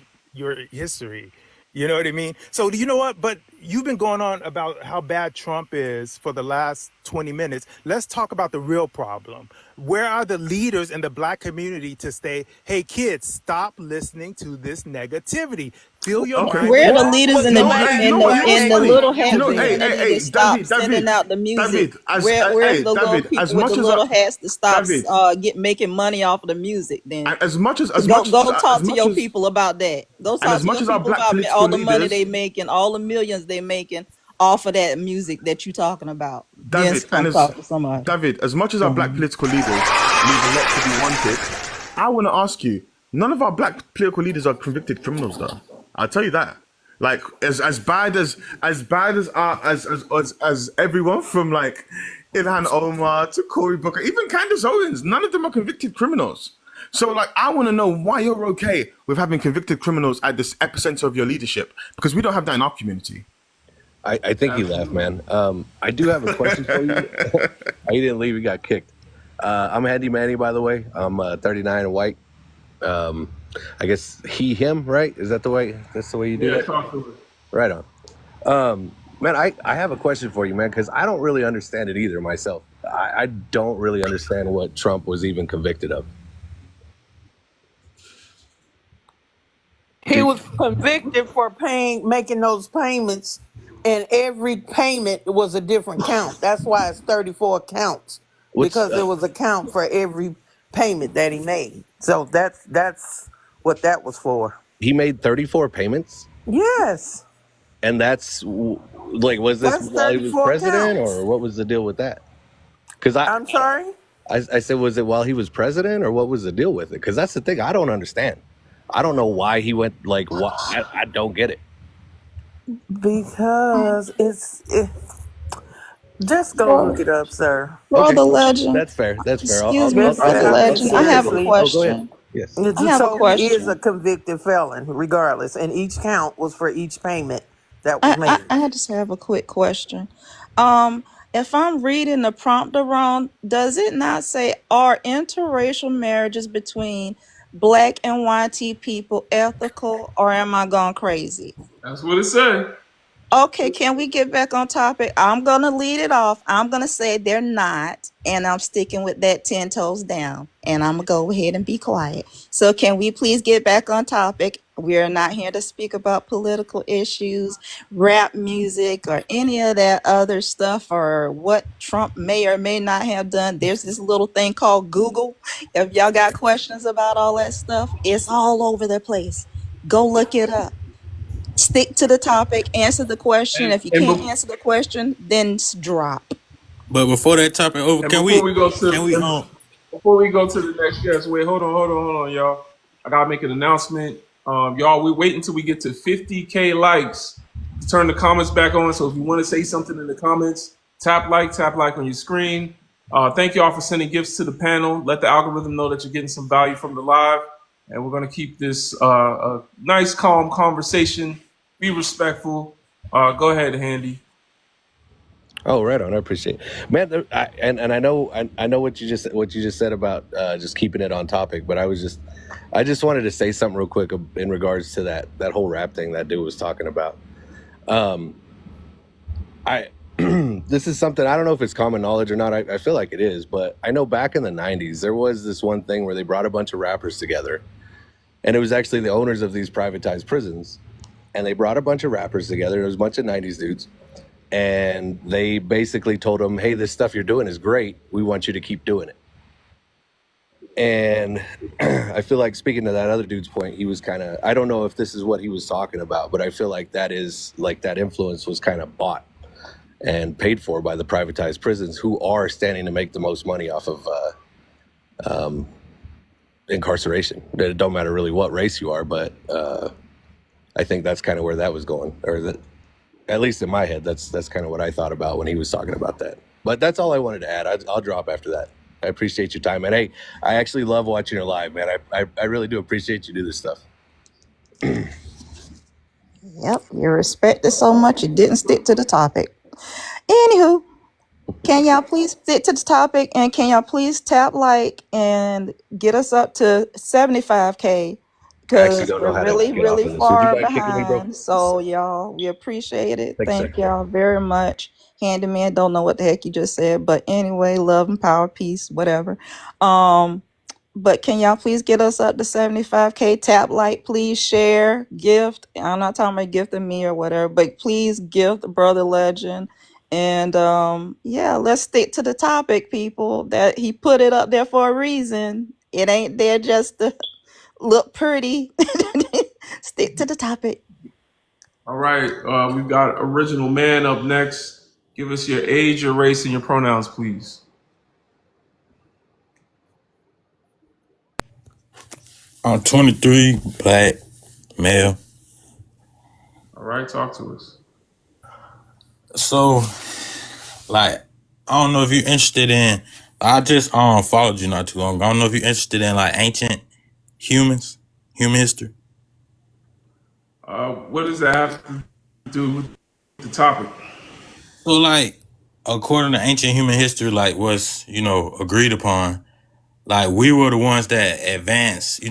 history. You know what I mean? So you know what? But you've been going on about how bad Trump is for the last 20 minutes. Let's talk about the real problem. Where are the leaders in the black community to say, hey kids, stop listening to this negativity. Fill your mind. Where are the with leaders in the little hats community to stop sending out the music? Where's the little people with the little hats to stop making money off of the music? Then As much as go talk to your people about that. Go talk to your people about all the money they making, all the millions they making off of that music that you talking about. David, talk to somebody. David, as much as our black political leaders leave a lot to be wanted, I want to ask you, none of our black political leaders are convicted criminals, though. I'll tell you that. Like as bad as everyone from like Ilhan Omar to Cory Booker, even Candace Owens, none of them are convicted criminals. So like, I want to know why you're okay with having convicted criminals at this epicenter of your leadership, because we don't have that in our community. I think he left, man. I do have a question for you. He didn't leave. He got kicked. I'm Handy Manny, by the way. I'm 39 and white. I guess he, him, right? Is that the way? That's the way you do it? Right on. Man, I have a question for you, man, because I don't really understand it either myself. I don't really understand what Trump was even convicted of. He was convicted for making those payments, and every payment was a different count. That's why it's 34 counts. What's because there was a count for every payment that he made. So that's what that was for. he made 34 payments, Yes, and like, was this that's while he was 34 president, counts. or what was the deal with that? Because I'm sorry. I said, was it while he was president, or what was the deal with it? Because that's the thing I don't understand. I don't know why he went like what. I don't get it. Because just go look Bro- it up, sir. Okay, Brother Legend, that's fair. That's fair. excuse me, Just Brother Legend, I have a seriously. Oh, go ahead. question. Yes. I have a So he is a question. convicted felon, regardless, and each count was for each payment that was I made. just have a quick question. Um, if I'm reading the prompter wrong, does it not say are interracial marriages between black and YT people ethical, or am I going crazy? That's what it said. Okay, can we get back on topic? I'm gonna lead it off. I'm gonna say they're not, and I'm sticking with that 10 toes down. And I'm gonna go ahead and be quiet. So can we please get back on topic? We're not here to speak about political issues, rap music, or any of that other stuff, or what Trump may or may not have done. There's this little thing called Google. If y'all got questions about all that stuff, it's all over the place. Go look it up. Stick to the topic, answer the question. If you And, can't be- answer the question, then drop. But before that topic over, and before we go can we to before we go to the next guest, wait, hold on, y'all. I gotta make an announcement. Y'all, we wait until we get to 50K likes to turn the comments back on. So if you want to say something in the comments, tap like on your screen. Thank y'all for sending gifts to the panel. Let the algorithm know that you're getting some value from the live. And we're gonna keep this a nice, calm conversation. Be respectful. Go ahead, Handy. Oh, right on. I appreciate it. Man. I know what you just said about just keeping it on topic. But I just wanted to say something real quick in regards to that whole rap thing that dude was talking about. I this is something I don't know if it's common knowledge or not. I feel like it is, but I know back in the 90s there was this one thing where they brought a bunch of rappers together, and it was actually the owners of these privatized prisons, and they brought a bunch of rappers together. It was a bunch of 90s dudes, and they basically told them, hey, this stuff you're doing is great, we want you to keep doing it. And I feel like, speaking to that other dude's point, he was kind of, I don't know if this is what he was talking about, but I feel like that influence was kind of bought and paid for by the privatized prisons, who are standing to make the most money off of incarceration. It don't matter really what race you are, but I think that's kind of where that was going, or that, at least in my head, that's kind of what I thought about when he was talking about that. But that's all I wanted to add. I'll drop after that. I appreciate your time, and hey, I actually love watching your live, man. I really do appreciate you do this stuff. Yep, you respect it so much you didn't stick to the topic. Anywho, can y'all please stick to the topic, and can y'all please tap like and get us up to 75K? I actually Because don't know we're how to really, get off really of this. Would you far mind kicking me, bro? behind. So y'all, we appreciate it. Thanks, Thank sir. y'all very much. Handyman, don't know what the heck you just said, but anyway, love and power, peace, whatever. But can y'all please get us up to 75K? Tap like, please share, gift. I'm not talking about gifting me or whatever, but please gift Brother Legend. And yeah, let's stick to the topic, people. That he put it up there for a reason. It ain't there just to look pretty. Stick to the topic. All right, we've got Original Man up next. Give us your age, your race, and your pronouns, please. I'm 23, black, male. All right, talk to us. So, like, I don't know if you're interested in. I just followed you not too long ago. I don't know if you're interested in like ancient humans, human history. What does that have to do with the topic? So, like, according to ancient human history, like what's agreed upon, like we were the ones that advanced,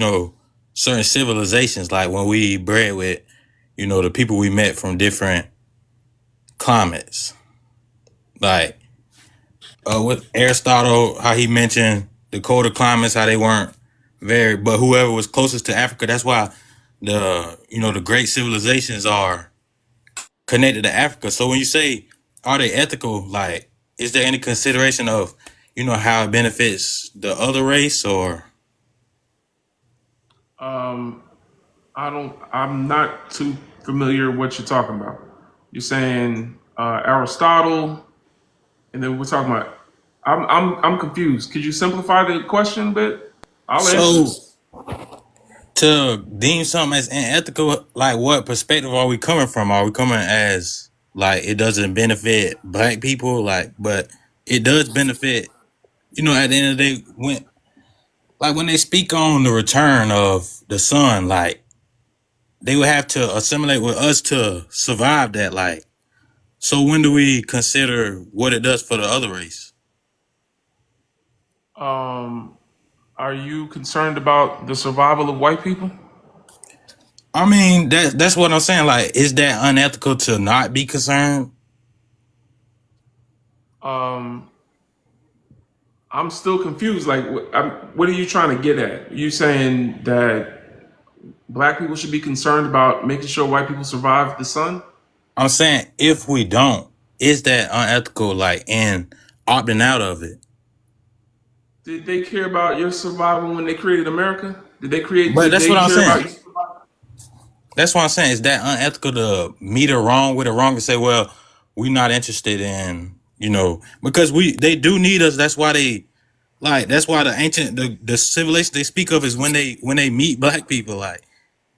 certain civilizations. Like when we bred with, the people we met from different climates. Like with Aristotle, how he mentioned the colder climates, how they weren't very, but whoever was closest to Africa, that's why the great civilizations are connected to Africa. So when you say, are they ethical? Like, is there any consideration of you know, how it benefits the other race, or Um, I'm not too familiar with what you're talking about. You're saying Aristotle, and then we're talking about. I'm confused. Could you simplify the question a bit? I'll answer so it. to deem something as unethical, like what perspective are we coming from? Are we coming as like it doesn't benefit black people, like, but it does benefit, you know, at the end of the day, when they speak on the return of the sun, like they would have to assimilate with us to survive that, like. So when do we consider what it does for the other race? Um, are you concerned about the survival of white people? I mean, that's what I'm saying. Like, is that unethical to not be concerned? Um, I'm still confused. Like, what are you trying to get at? You saying that black people should be concerned about making sure white people survive the sun? I'm saying if we don't, is that unethical? Like, and opting out of it. Did they care about your survival when they created America? Did they create? But Did that's they what I'm care saying. about you surviving? That's what I'm saying. Is that unethical to meet a wrong with a wrong and say, well, we're not interested in, you know, because they do need us. That's why that's why the civilization they speak of is when they meet black people, like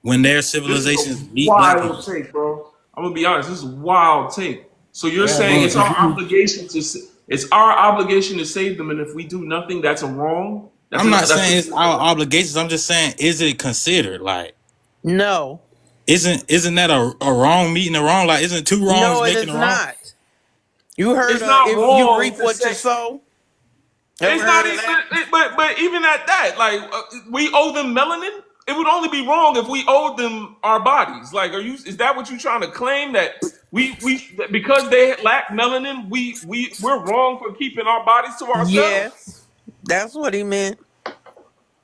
when their This is a civilizations meet black people. wild take, bro. I'm gonna be honest. This is a wild take. So you're Yeah, saying Well, it's man. our obligation to save them, and if we do nothing, that's a wrong. I'm not That's saying it's considered a our wrong. obligations. I'm just saying, is it considered? Like, No, isn't that a wrong meeting a wrong? Like, isn't two wrongs no, it making a is wrong? not. You heard It's not if you wrong reap to what you say. sow. Ever It's not heard of even, that? but even at that, like we owe them melanin. It would only be wrong if we owed them our bodies. Like, is that what you're trying to claim that that because they lack melanin, we're wrong for keeping our bodies to ourselves? Yes, that's what he meant.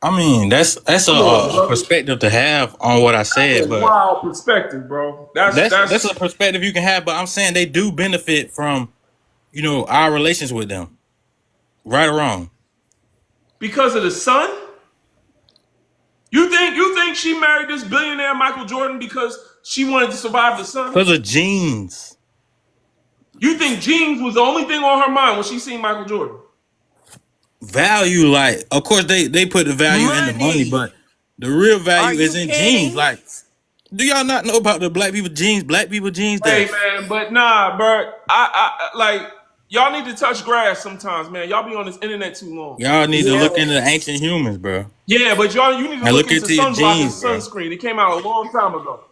I mean, that's Come on, a brother. perspective to have on what I That's a said, but wild perspective, bro. that's a That's perspective you can have. But I'm saying they do benefit from, you know, our relations with them, right or wrong. because of the sun. You think she married this billionaire Michael Jordan because she wanted to survive the sun? Because of genes. You think genes was the only thing on her mind when she seen Michael Jordan? Value, like, of course they put the value in the money, Money. but the real Are value is you in genes. kidding? Like, do y'all not know about the black people genes? Black people genes Hey that man, but nah, bro. I like y'all need to touch grass sometimes, man. Y'all be on this internet too long. y'all need to Yep. look into the ancient humans, bro. Yeah, but you need to And look look into into your sunblock and genes, bro. sunscreen. It came out a long time ago.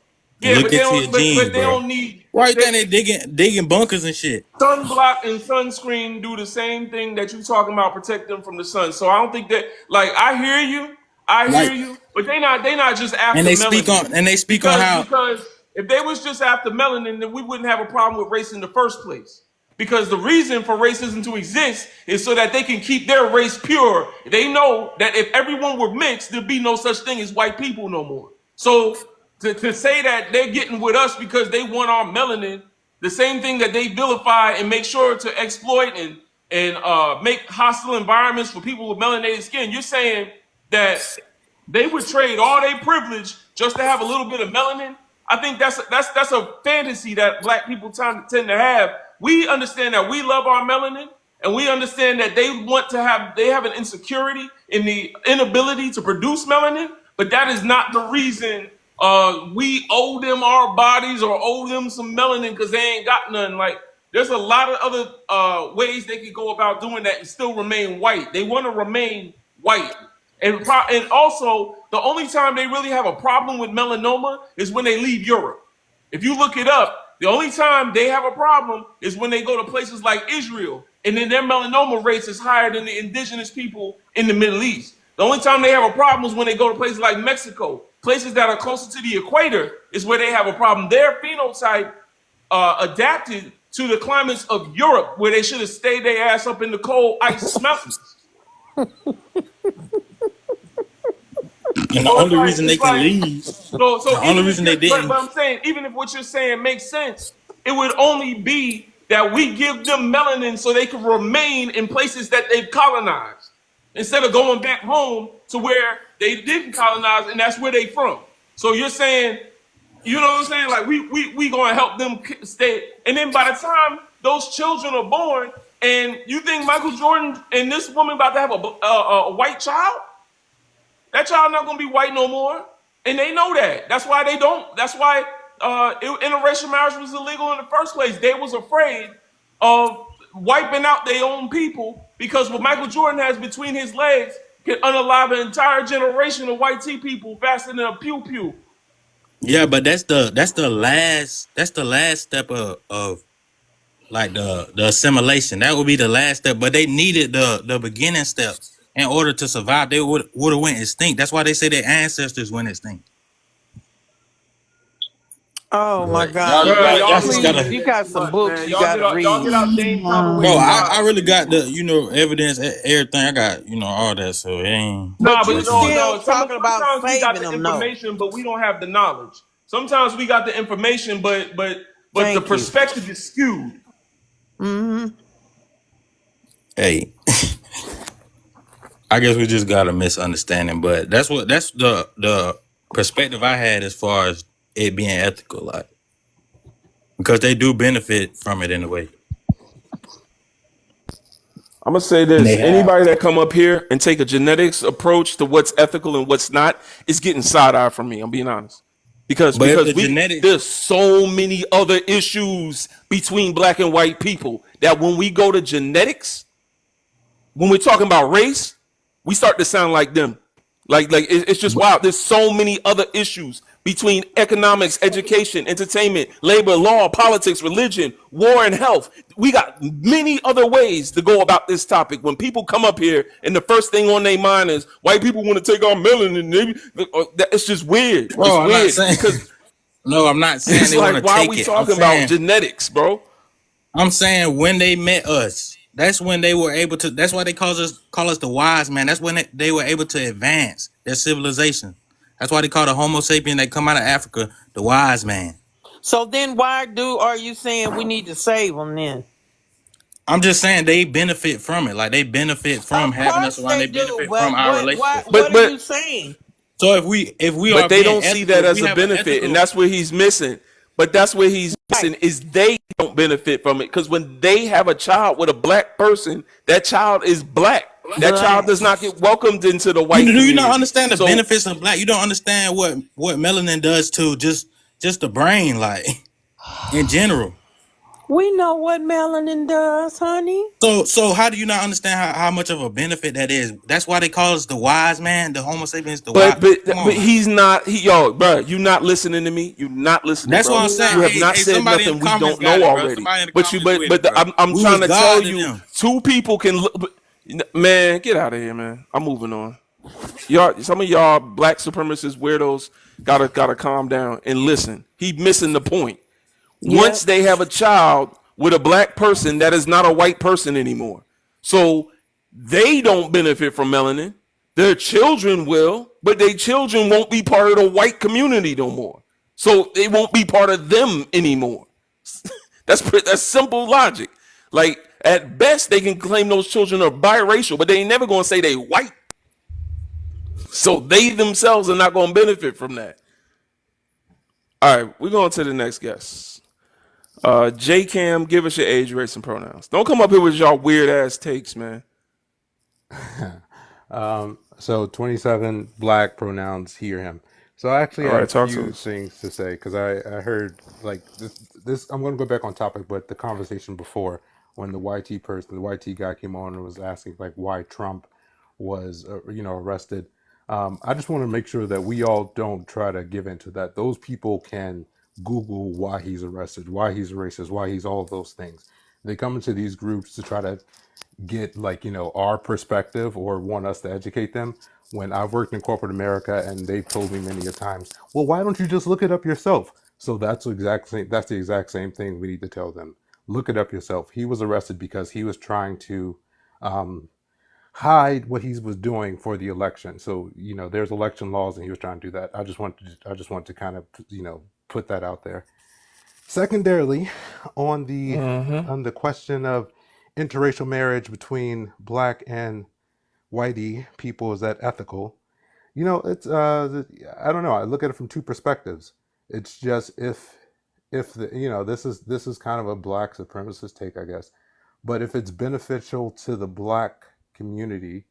And Yeah, look but they into your don't. genes, But they bro. don't need. Why you think they digging bunkers and shit? Sunblock and sunscreen do the same thing that you talking about, protect them from the sun. So I don't think that. Like I hear Like, you, but they not just and after melanin they speak on because how because if they was just after melanin, then we wouldn't have a problem with race in the first place. Because the reason for racism to exist is so that they can keep their race pure. They know that if everyone were mixed, there'd be no such thing as white people no more. So to say that they're getting with us because they want our melanin, the same thing that they vilify and make sure to exploit and make hostile environments for people with melanated skin, you're saying that they would trade all their privilege just to have a little bit of melanin. I think that's a fantasy that black people tend to have. We understand that we love our melanin, and we understand that they have an insecurity in the inability to produce melanin, but that is not the reason we owe them our bodies or owe them some melanin because they ain't got none. Like there's a lot of other ways they could go about doing that and still remain white. They want to remain white. And also, the only time they really have a problem with melanoma is when they leave Europe. If you look it up, the only time they have a problem is when they go to places like Israel, and then their melanoma rates is higher than the indigenous people in the Middle East. The only time they have a problem is when they go to places like Mexico, places that are closer to the equator, is where they have a problem. Their phenotype adapted to the climates of Europe, where they should have stayed their ass up in the cold ice mountains. and the So only reason they it's can like leave, so the only even if reason they you're didn't. but I'm saying even if what you're saying makes sense, it would only be that we give them melanin so they can remain in places that they've colonized instead of going back home to where they didn't colonize and that's where they from. So you're saying, you know what I'm saying? Like we gonna help them stay, and then by the time those children are born, and you think Michael Jordan and this woman about to have a white child? That child not gonna be white no more, and they know that. That's why they don't. That's why interracial marriage was illegal in the first place. They was afraid of wiping out their own people because what Michael Jordan has between his legs can unalive an entire generation of white tea people faster than a pew pew. Yeah, but that's the last step of like the assimilation. That would be the last step. But they needed the beginning steps in order to survive. They would have went extinct. That's why they say their ancestors went extinct. Oh my But y'all, God, Bruh, y'all y'all Brandon! just read Please, gotta, you way got too some much, books man. you got to Y'all get read. out James Thomas bro. Williams' I Bible. really got the evidence, everything. I got all that. So it ain't Nah, But but you nothing new. still no. talking about Sometimes we got saving the them, though. information, but we don't have the knowledge. Sometimes we got the information, but the Thank you. perspective is skewed. Mm-hmm. Hey, I guess we just got a misunderstanding. But that's the perspective I had as far as it being ethical, like because they do benefit from it in a way. I'm gonna say And this: they have. anybody that come up here and take a genetics approach to what's ethical and what's not is getting side eye from me. I'm being honest, because But if the we genetics, there's so many other issues between black and white people that when we go to genetics, when we're talking about race, we start to sound like them. Like it's just wild. There's so many other issues between economics, education, entertainment, labor, law, politics, religion, war, and health. We got many other ways to go about this topic. When people come up here and the first thing on their mind is white people want to take our melanin, it's just weird. It's bro, I'm not weird saying. because No, I'm not saying it's they want like, to why are take we it. I'm talking about saying genetics, bro? when they met us, that's when they were able to. That's why they call us the wise man. That's when they were able to advance their civilization. That's why they call the Homo sapien that come out of Africa the wise man. So then, why are you saying we need to save them then? I'm just saying they benefit from it. Like they benefit from Of having us course around. they They do, benefit from but our what relationships with what But them. are you but saying? So if we are but they being don't see ethical, that if as we a have an benefit, and ethical. that's where he's missing. But that's where he's Right. missing is they don't benefit from it because when they have a child with a black person, that child is black. That child Black. does not get welcomed into the You white do you not community. understand the So, benefits of black? You don't understand what melanin does to just the brain, like in general. We know what melanin does, honey. So how do you not understand how much of a benefit that is? That's why they call us the wise man, the Homo sapiens, the wise. Come but on, man. he's not. Yo, bro, you not listening to me. You not listening, That's why bro. I'm saying, You have hey, not said somebody in the nothing we comments don't got know it, bro. already. Somebody in the But you, comments with it, bro. I'm We trying was to tell God to you, them. two people can look. Man, get out of here, man. I'm moving on. Y'all, some of y'all black supremacist weirdos gotta calm down and listen. He missing the point. Once Yep. they have a child with a black person, that is not a white person anymore. So they don't benefit from melanin. Their children will, but their children won't be part of the white community no more. So they won't be part of them anymore. That's simple logic. Like at best, they can claim those children are biracial, but they ain't never gonna say they white. So they themselves are not gonna benefit from that. All right, we're going to the next guest. J Cam, give us your age, race, and pronouns. Don't come up here with y'all weird ass takes, man. So 27 black pronouns, hear him. So I actually All had a right, talk to few us. things to say because I heard like this. I'm going to go back on topic, but the conversation before when the YT guy came on and was asking like why Trump was arrested. I just want to make sure that we all don't try to give into that. Those people can Google why he's arrested, why he's racist, why he's all of those things. They come into these groups to try to get our perspective or want us to educate them. When I've worked in corporate America and they've told me many a times, well, why don't you just look it up yourself? So that's the exact same thing we need to tell them. Look it up yourself. He was arrested because he was trying to um, hide what he was doing for the election. So there's election laws and he was trying to do that. I just want to kind of put that out there. Secondarily, Mm-hmm. on the question of interracial marriage between black and whitey people, is that ethical? It's I don't know. I look at it from two perspectives. It's just if the this is kind of a black supremacist take, I guess. But if it's beneficial to the black community,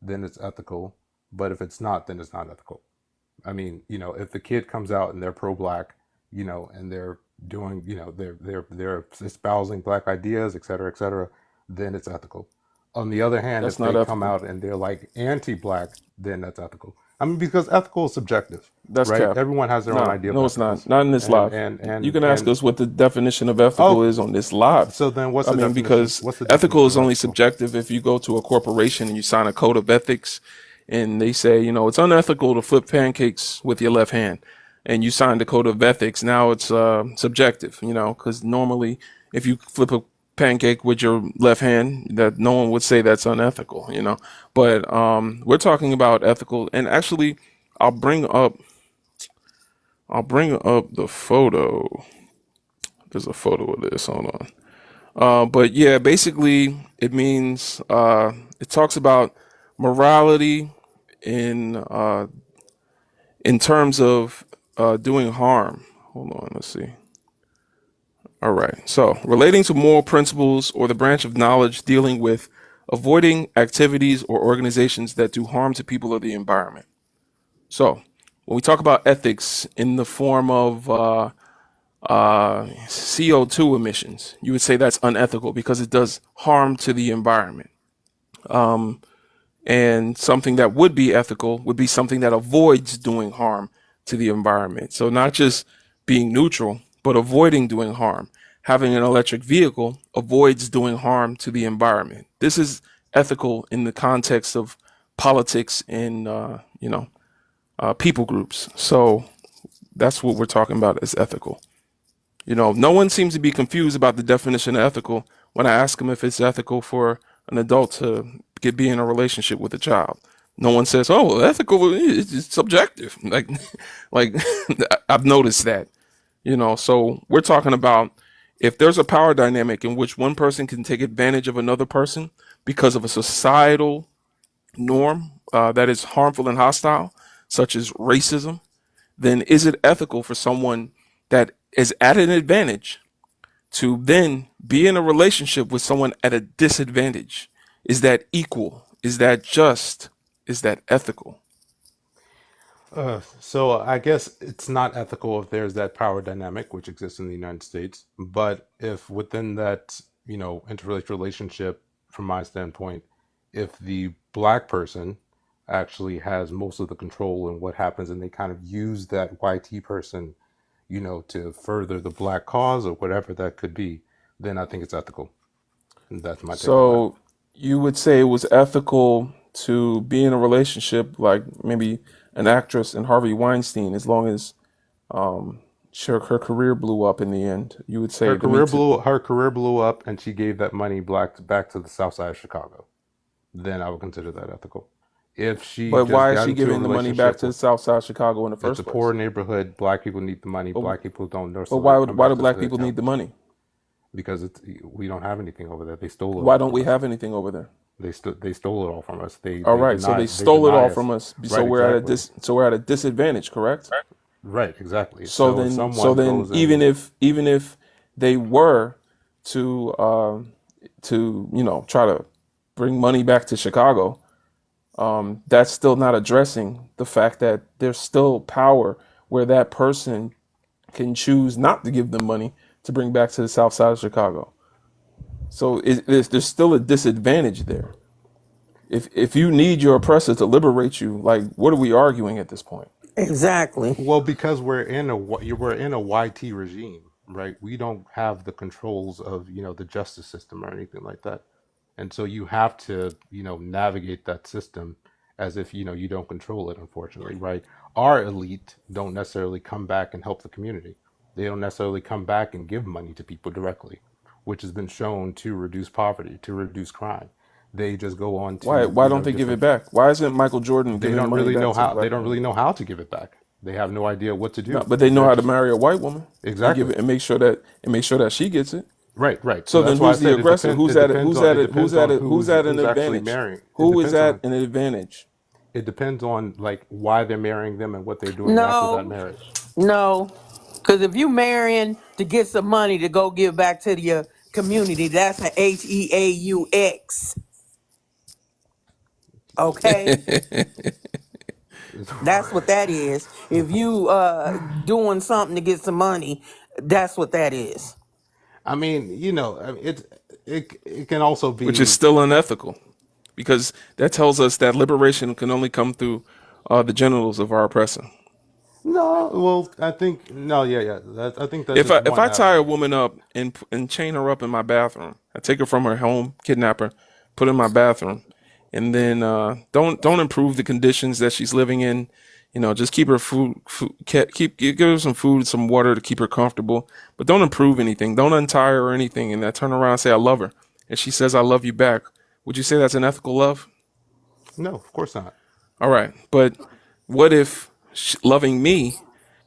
then it's ethical. But if it's not, then it's not ethical. I mean, if the kid comes out and they're pro-black, and they're doing, they're espousing black ideas, et cetera, then it's ethical. On the other hand, That's if not they come ethical. out and they're like anti-black, then that's ethical. I mean, because ethical is subjective, That's right? cap. Everyone has their own No, idea of no, it's not. ethicals, Not in this and live. and You and can ask and us what the definition of ethical oh, is on this live. so then what's I the mean, definition? because What's the ethical definition is of only ethical? subjective. If you go to a corporation and you sign a code of ethics and they say, it's unethical to flip pancakes with your left hand, and you signed the code of ethics, now it's subjective, because normally if you flip a pancake with your left hand, that no one would say that's unethical. But we're talking about ethical, and actually, I'll bring up the photo. There's a photo of this. Hold on. But yeah, basically, it means it talks about morality in in terms of doing harm. Hold on, let's see. All right. So, relating to moral principles or the branch of knowledge dealing with avoiding activities or organizations that do harm to people or the environment. So, when we talk about ethics in the form of CO2 emissions, you would say that's unethical because it does harm to the environment. And something that would be ethical would be something that avoids doing harm to the environment. So not just being neutral, but avoiding doing harm. Having an electric vehicle avoids doing harm to the environment. This is ethical in the context of politics and people groups. So that's what we're talking about as ethical. No one seems to be confused about the definition of ethical when I ask them if it's ethical for an adult to be in a relationship with a child. No one says, "Oh, ethical is subjective." Like I've noticed that. So we're talking about if there's a power dynamic in which one person can take advantage of another person because of a societal norm that is harmful and hostile, such as racism, then is it ethical for someone that is at an advantage to then be in a relationship with someone at a disadvantage? Is that equal? Is that just? Is that ethical? So I guess it's not ethical if there's that power dynamic which exists in the United States. But if within that, interrelated relationship, from my standpoint, if the black person actually has most of the control in what happens and they kind of use that YT person, to further the black cause or whatever that could be, then I think it's ethical. And that's my take on that. So you would say it was ethical to be in a relationship like maybe an actress and Harvey Weinstein, as long as her career blew up in the end. You would say to me, Her career blew up and she gave that money back to the south side of Chicago. Then I would consider that ethical. If she but just why is got she into a giving the money back relationship to with, South Side Chicago in the it's a first poor place? neighborhood, black people need the money. But, Black people don't but necessarily come why back do to black the people town need the money? because we don't have anything over there. They stole it Why all don't from we us. have anything over there? They stole it all from us. They All they right, so deny they they stole it all deny from us. us. So Right, exactly. we're at a disadvantage, correct? Right, exactly. So So if then so someone then goes even and if they were to try to bring money back to Chicago, that's still not addressing the fact that there's still power where that person can choose not to give them money to bring back to the South Side of Chicago. So there's still a disadvantage there. If you need your oppressor to liberate you, like, what are we arguing at this point? Exactly. well, because we're in a YT regime, right? We don't have the controls of the justice system or anything like that, and so you have to navigate that system as if you don't control it. Unfortunately, right? Our elite don't necessarily come back and help the community. They don't necessarily come back and give money to people directly, which has been shown to reduce poverty, to reduce crime. They just go on Why to why don't they give it different. back? Why isn't Michael Jordan They giving don't money really back know to how. They black don't really community? know how to give it back They have no idea what to No, do. but they know They're how to just marry a white woman and give exactly it and make sure that she gets it. right, right. So So then that's why I who's the said aggressor? Who's it at it? depends Who's on at it? Who's at it? Who's at an who's actually advantage? marrying. It Who is depends at on an advantage? it depends on like why they're marrying them and what they're doing after that No, marriage. no, because if you marrying to get some money to go give back to your community, that's an HEAUX. Okay, that's what that is. If you doing something to get some money, that's what that is. I mean, I mean, it can also Which is be still unethical, because that tells us that liberation can only come through the genitals of our oppressor. no. Well, I think no, yeah, yeah. I think that's If just I one tie a avenue. woman up and chain her up in my bathroom, I take her from her home, kidnap her, put her in my bathroom, and then don't improve the conditions that she's living in. Just keep her give her some food, some water to keep her comfortable, but don't improve anything. Don't untie her or anything, and I turn around and say I love her, and she says I love you back. Would you say that's an ethical love? No, of course not. All right, but what if loving me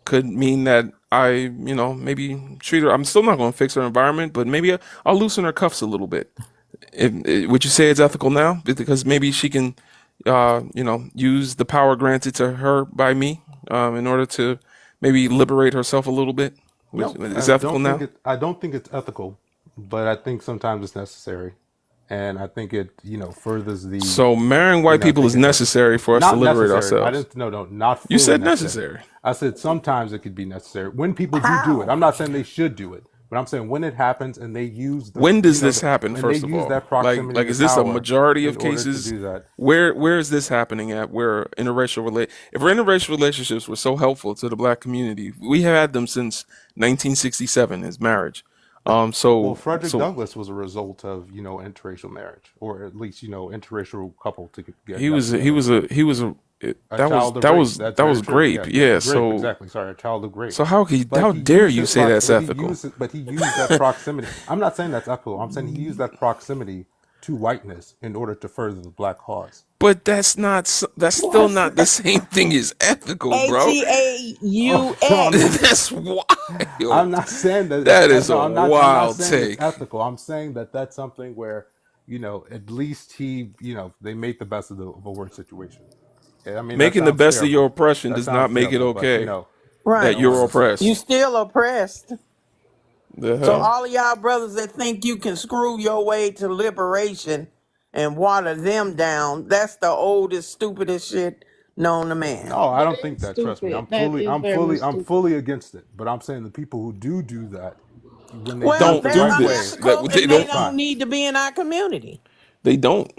could mean that maybe treat her? I'm still not going to fix her environment, but maybe I'll loosen her cuffs a little bit. Would you say it's ethical now? Because maybe she can, use the power granted to her by me in order to maybe liberate herself a little bit. No, Is ethical now? I don't think it's ethical, but I think sometimes it's necessary, and I think it furthers the So marrying white I people think is it's ethical. necessary for us to Not liberate necessary. I ourselves. didn't. No, no, not You fully said necessary. necessary. I said sometimes it could be necessary when people do it. How? I'm not saying they should do it, but I'm saying when it happens and they use When does this happen? and they First of use all, that like proximity to is this a power majority in of order to cases? do that. Where is this happening at? Where if interracial relationships were so helpful to the black community, we have had them since 1967 as marriage. Well, So Frederick so Douglass was a result of interracial marriage, or at least interracial couple to he got was together. that A was child of rape. That's that very was true. grape. Yeah, Yeah. grape. So Exactly. Sorry, a child of grape. so But how he dare used you his say that's ethical? but he used that proximity. I'm not saying that's ethical. I'm saying he used that proximity to whiteness in order to further the black cause. But that's still What's not the same thing as ethical, bro. Oh no, I'm not. HEAUX? That's wild. I'm not saying that That is a no, I'm not wild saying it's take. ethical. I'm saying that that's something where at least they made the best of a worse situation. Yeah, I mean that Making the sounds best of your terrible. oppression That does not sounds make it terrible, but okay that Right. you're You oppressed. still oppressed. The So hell? all of y'all brothers that think you can screw your way to liberation and water them down, that's the oldest, stupidest shit known to man. no, I That don't think is that. Trust me, stupid. That is very I'm stupid. fully against it. But I'm saying the people who do that, when they do Well, it the Don't they're do right way, this. That unethical they and they don't. that's don't fine. need to be in our community. They don't.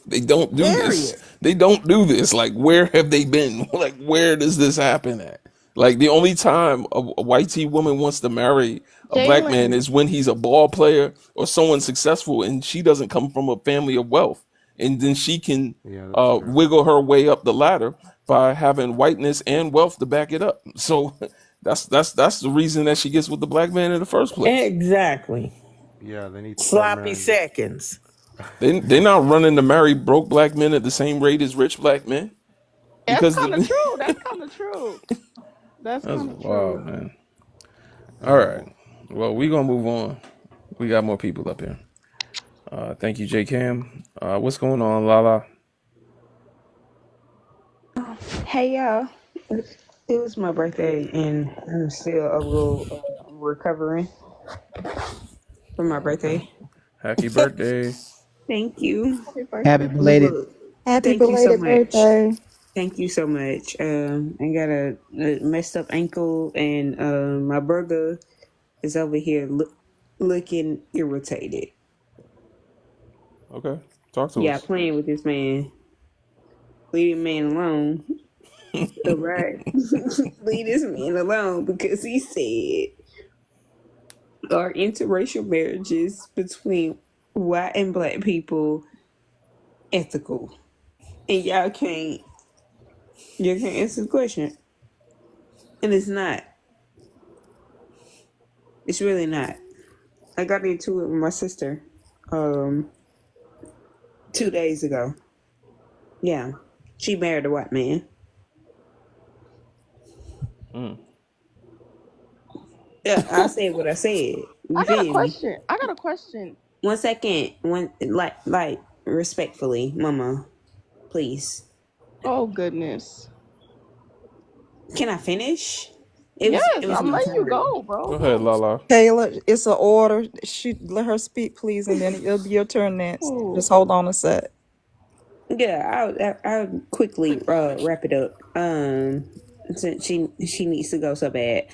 They don't do this. Period. They don't do this. Like, where have they been? Like, where does this happen at? Like, the only time a white tea woman wants to marry a black man Jalen, is when he's a ball player or someone successful and she doesn't come from a family of wealth. And then she can Yeah, that's true. wiggle her way up the ladder by having whiteness and wealth to back it up. So that's the reason that she gets with the black man in the first place. Exactly. Yeah, they need to start Sloppy marrying them. seconds. They're not running to marry broke black men at the same rate as rich black men that's because kind of true. That's kind of true. That's that's kind of wild, true. man. All Yeah, right, well, we gonna move on. We got more people up here. Thank you, J Cam. What's going on, Lala? Hey y'all, it was my birthday and I'm still a little recovering from my Okay, birthday. happy birthday. Thank you. Happy Happy birthday. belated. Look, Happy thank you so belated much. birthday. Thank you so much. I got a messed up ankle and my brother is over here looking irritated. Okay, talk to Yeah, us. playing with this man. Leave the man alone. All right. Leave this man alone because he said are interracial marriages between white and black people ethical? And y'all can't answer the question. And it's not. It's really not. I got into it with my sister 2 days ago. Yeah. She married a white man. Yeah, I said what I said. I You got a feel me? question. I got a question. 1 second. Like respectfully, Mama, please. Oh goodness. Can I finish? It Yes, was I'm my letting you turn. go, Go bro. ahead, Go. Lala. Kayla, it's an order. Let her speak, please, and then it'll be your turn next. Oh, Just hold on a sec. Yeah, I'll quickly wrap it up. Since she needs to go so bad.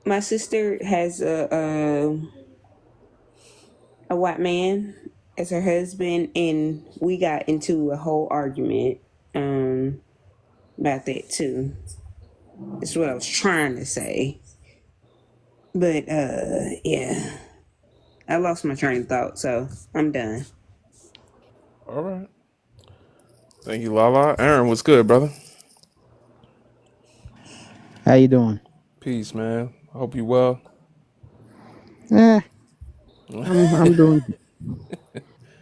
My sister has a white man as her husband, and we got into a whole argument about that too. That's what I was trying to say. But yeah, I lost my train of thought, so I'm done. All right. Thank you, Lala. Aaron, what's good, brother? How you doing? Peace, man. I hope you well. Eh, I'm doing,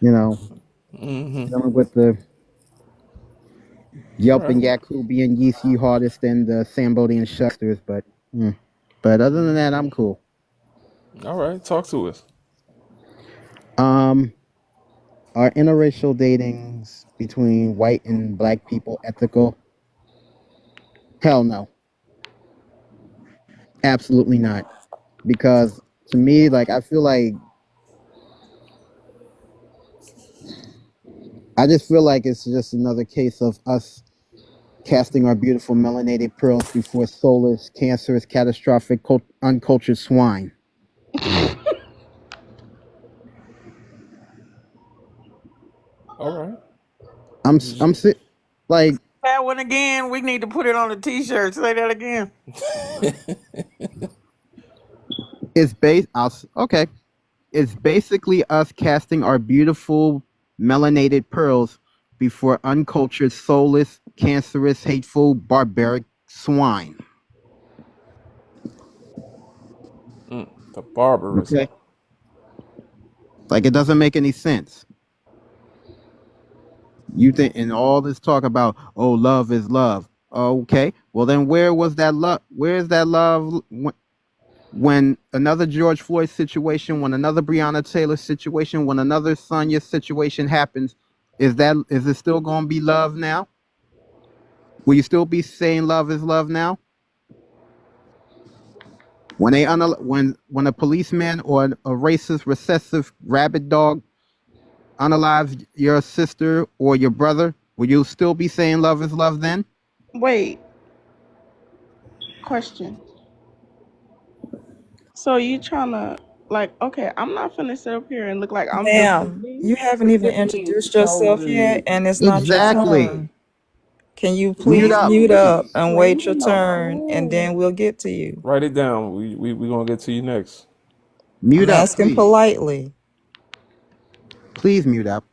you know, dealing with the All Yelp right. and Yakubian Yeezy hardest and the Sambodian Shusters, but other than that, I'm cool. All right. Talk to us. Um, are interracial datings between white and black people ethical? Hell no, absolutely not. Because to me, like I just feel like it's just another case of us casting our beautiful melanated pearls before soulless, cancerous, catastrophic, uncultured swine. All right. I'm like That one again. We need to put it on a T-shirt. Say that again. it's based. Okay, it's basically us casting our beautiful melanated pearls before uncultured, soulless, cancerous, hateful, barbaric swine. The barbarism. Okay, like it doesn't make any sense. You think in all this talk about love is love. Okay, well then where was that love? Where's that love when another George Floyd situation, when another Breonna Taylor situation, when another Sonya situation happens? Is it still going to be love now? Will you still be saying love is love now? When when a policeman or a racist, recessive, rabid dog unalives your sister or your brother, will you still be saying love is love then? wait. Question. So you trying to like? Okay, I'm not finna sit up here and look like I'm Ma'am, defending. you haven't even Really, introduced yourself yet, totally. and it's not your Exactly. turn. Can you Mute please up, mute up please. and wait your Explaining the turn, and then rule. we'll get to you? Write it down. We gonna get to you next. Mute I'm up, asking please. politely. Please mute up.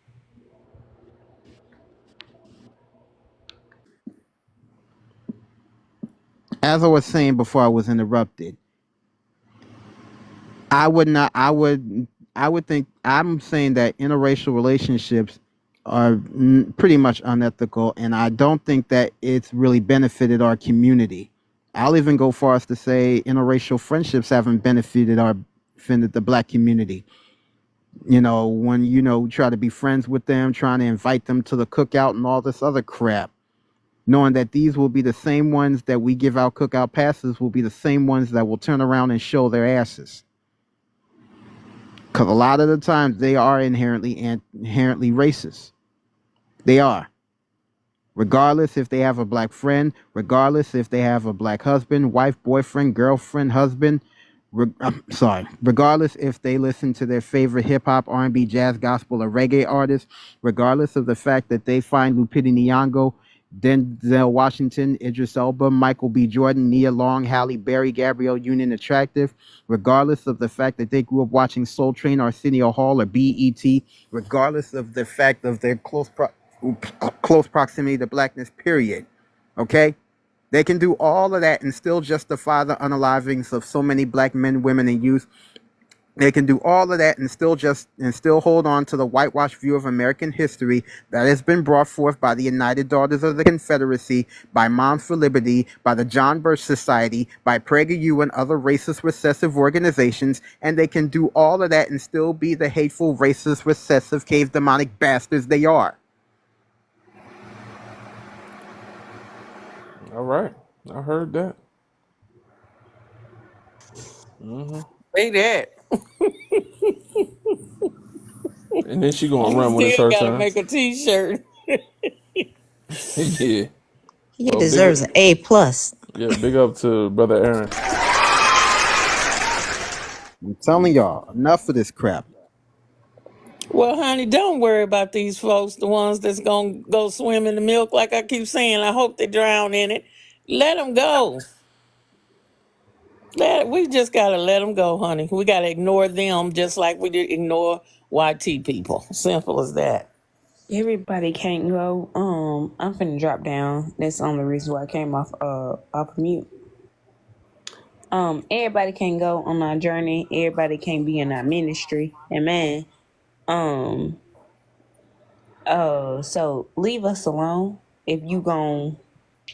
As I was saying before I was interrupted, I would not. I would think. I'm saying that interracial relationships are pretty much unethical, and I don't think that it's really benefited our community. I'll even go far as to say interracial friendships haven't benefited the black community. When try to be friends with them, trying to invite them to the cookout and all this other crap, knowing that these will be the same ones that we give out cookout passes will be the same ones that will turn around and show their asses. Because a lot of the times they are inherently racist. They are. Regardless if they have a black friend, regardless if they have a black husband, wife, boyfriend, girlfriend, husband, regardless if they listen to their favorite hip hop, R&B, jazz, gospel, or reggae artist, regardless of the fact that they find Lupita Nyong'o, Denzel Washington, Idris Elba, Michael B. Jordan, Nia Long, Halle Berry, Gabrielle Union attractive, regardless of the fact that they grew up watching Soul Train, Arsenio Hall, or BET, regardless of the fact of their close proximity to blackness, period. Okay? They can do all of that and still justify the unalivings of so many black men, women, and youth They can do all of that and still hold on to the whitewashed view of American history that has been brought forth by the United Daughters of the Confederacy, by Moms for Liberty, by the John Birch Society, by PragerU and other racist recessive organizations, and they can do all of that and still be the hateful, racist, recessive, cave demonic bastards they are. All right. I heard that. Say that. And then she gonna You run when it's still her gotta turn. make a t-shirt. Yeah. He Well, deserves an A plus. big up to Brother Aaron. I'm telling y'all, enough of this crap. Well, honey, don't worry about these folks, the ones that's gonna go swim in the milk. Like I keep saying, I hope they drown in it. Let them go. We just gotta let them go, honey. We gotta ignore them just like we did ignore YT people. Simple as that. Everybody can't go. I'm finna drop down. That's the only reason why I came off mute. Everybody can go on our journey. Everybody can be in our ministry. Amen. So leave us alone if you gon'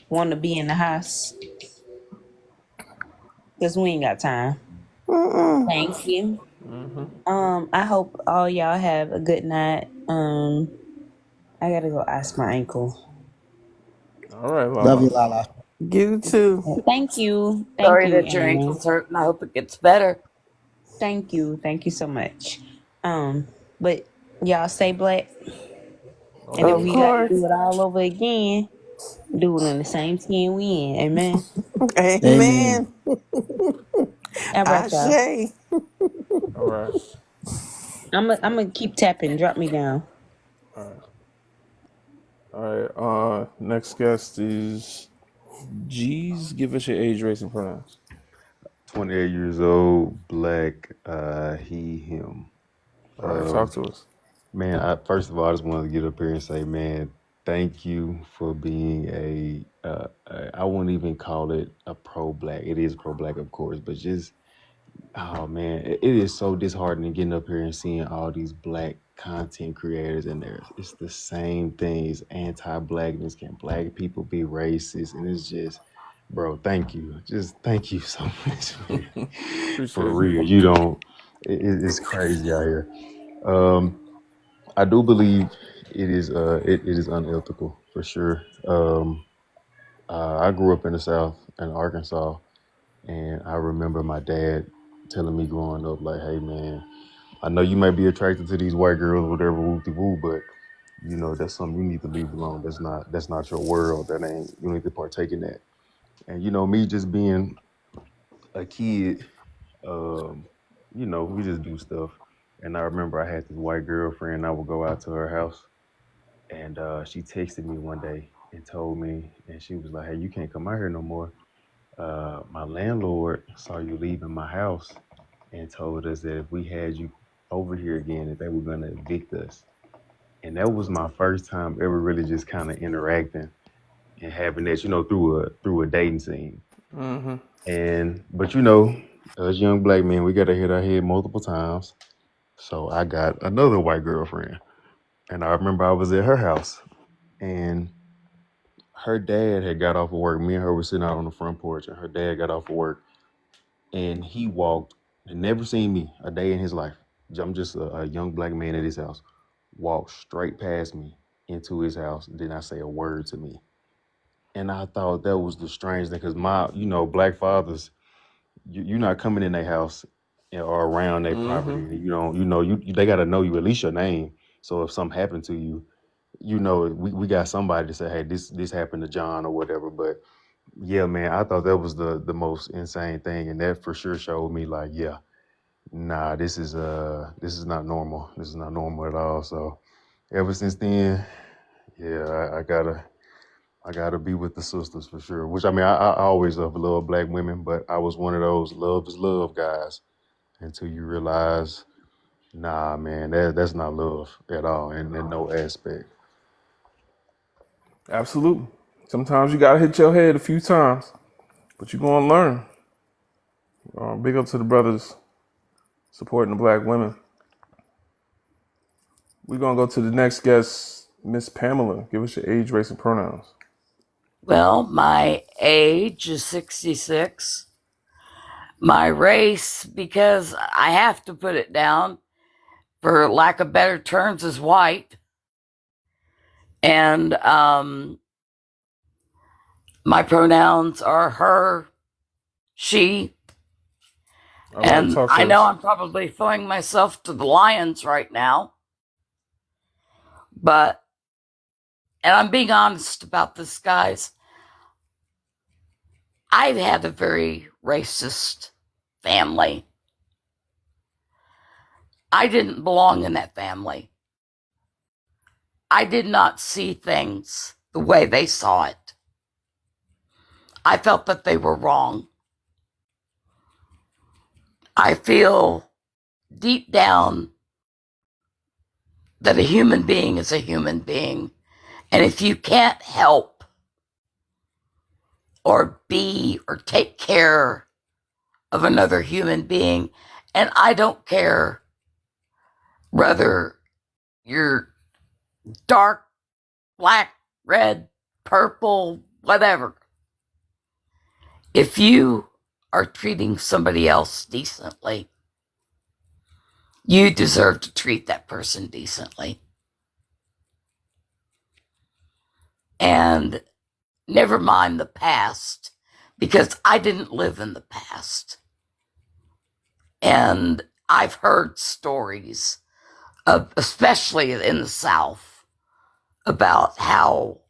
want to be in the house, cause we ain't got time. Thank you. I hope all y'all have a good night. I gotta go ice my ankle. All right, Love you, Lala. Lala. You too. Thank you. Sorry Thank you, that your Aaron. ankle's hurt, and I hope it gets better. Thank you. Thank you so much. But y'all stay black. And if Of we got to course. do it all over again, do it in the same team we in. Amen. Amen. Amen. All right, I y'all. say. All right. I'm gonna keep tapping. Drop me down. All right. All right. Next guest is G's. Give us your age, race, and pronouns. 28 years old, black, he, him. All right. Talk to us. Man, first of all, I just wanted to get up here and say, man, thank you for being I wouldn't even call it a pro-black. It is pro-black, of course, but just, oh man, it is so disheartening getting up here and seeing all these black content creators in there. It's the same thing. It's anti-blackness. Can black people be racist? And it's just, bro, thank you. Just thank you so much, man. For Appreciate real. You don't, it's crazy out here. I do believe it is unethical for sure. I grew up in the South in Arkansas, and I remember my dad telling me growing up, like, "Hey man, I know you may be attracted to these white girls, whatever, whoop de woo, but you know that's something you need to leave alone. That's not your world. That ain't you need to partake in that." And you know, me just being a kid, you know, we just do stuff. And I remember I had this white girlfriend. I would go out to her house. And she texted me one day and told me, and she was like, "Hey, you can't come out here no more. My landlord saw you leaving my house and told us that if we had you over here again, that they were gonna evict us." And that was my first time ever really just kind of interacting and having that, you know, through a dating scene. But you know, as young black men, we gotta hit our head multiple times. So I got another white girlfriend, and I remember I was at her house, and her dad had got off of work. Me and her were sitting out on the front porch, and her dad got off of work, and he walked and never seen me a day in his life. I'm just a young black man at his house. Walked straight past me into his house, did not say a word to me. And I thought that was the strange thing, because you know, black fathers, you're not coming in their house or around their property. You don't, you know, they got to know you, at least your name. So if something happened to you, you know, we got somebody to say, "Hey, this happened to John," or whatever. But yeah, man, I thought that was the most insane thing, and that for sure showed me, like, yeah, nah, this is not normal. This is not normal at all. So ever since then, yeah, I gotta be with the sisters for sure. Which, I mean, I always have loved black women, but I was one of those love is love guys until you realize, nah, man, that's not love at all, in no aspect. Absolutely. Sometimes you gotta hit your head a few times, but you're gonna learn. Big up to the brothers supporting the black women. We're going to go to the next guest, Miss Pamela. Give us your age, race, and pronouns. Well, my age is 66. My race, because I have to put it down, for lack of better terms, is white. And my pronouns are her, she. All right, And talk I to know us. I'm probably throwing myself to the lions right now, and I'm being honest about this, guys. I've had a very racist family. I didn't belong in that family. I did not see things the way they saw it. I felt that they were wrong. I feel deep down that a human being is a human being. And if you can't help or be or take care of another human being, and I don't care whether you're dark, black, red, purple, whatever, if you are treating somebody else decently, you deserve to treat that person decently. And never mind the past, because I didn't live in the past. And I've heard stories of, especially in the South, about how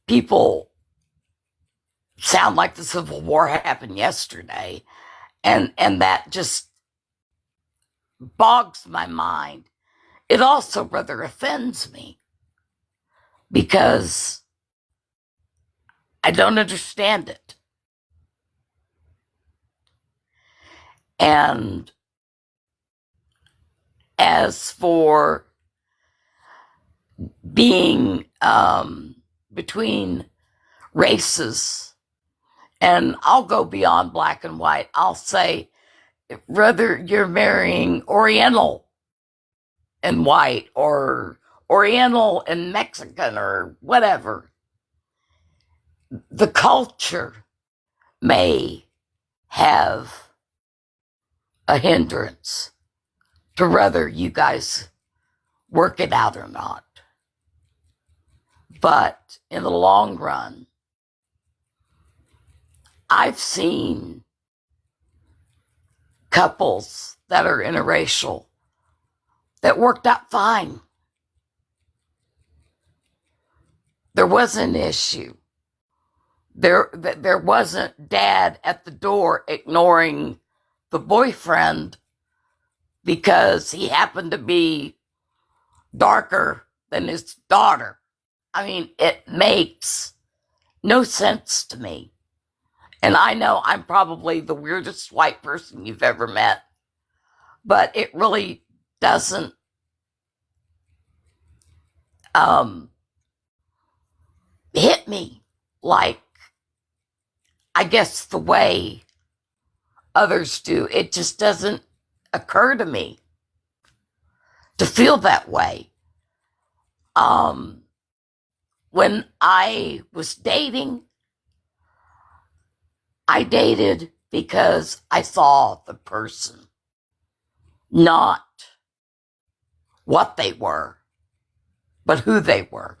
people sound like the Civil War happened yesterday. And that just bogs my mind. It also rather offends me because I don't understand it. And as for being between races, and I'll go beyond black and white, I'll say whether you're marrying Oriental and white or Oriental and Mexican or whatever, the culture may have a hindrance to whether you guys work it out or not. But in the long run, I've seen couples that are interracial that worked out fine. There wasn't an issue. There wasn't dad at the door ignoring the boyfriend because he happened to be darker than his daughter. I mean, it makes no sense to me. And I know I'm probably the weirdest white person you've ever met, but it really doesn't hit me like, I guess, the way others do. It just doesn't occur to me to feel that way. When I was dating, I dated because I saw the person, not what they were, but who they were.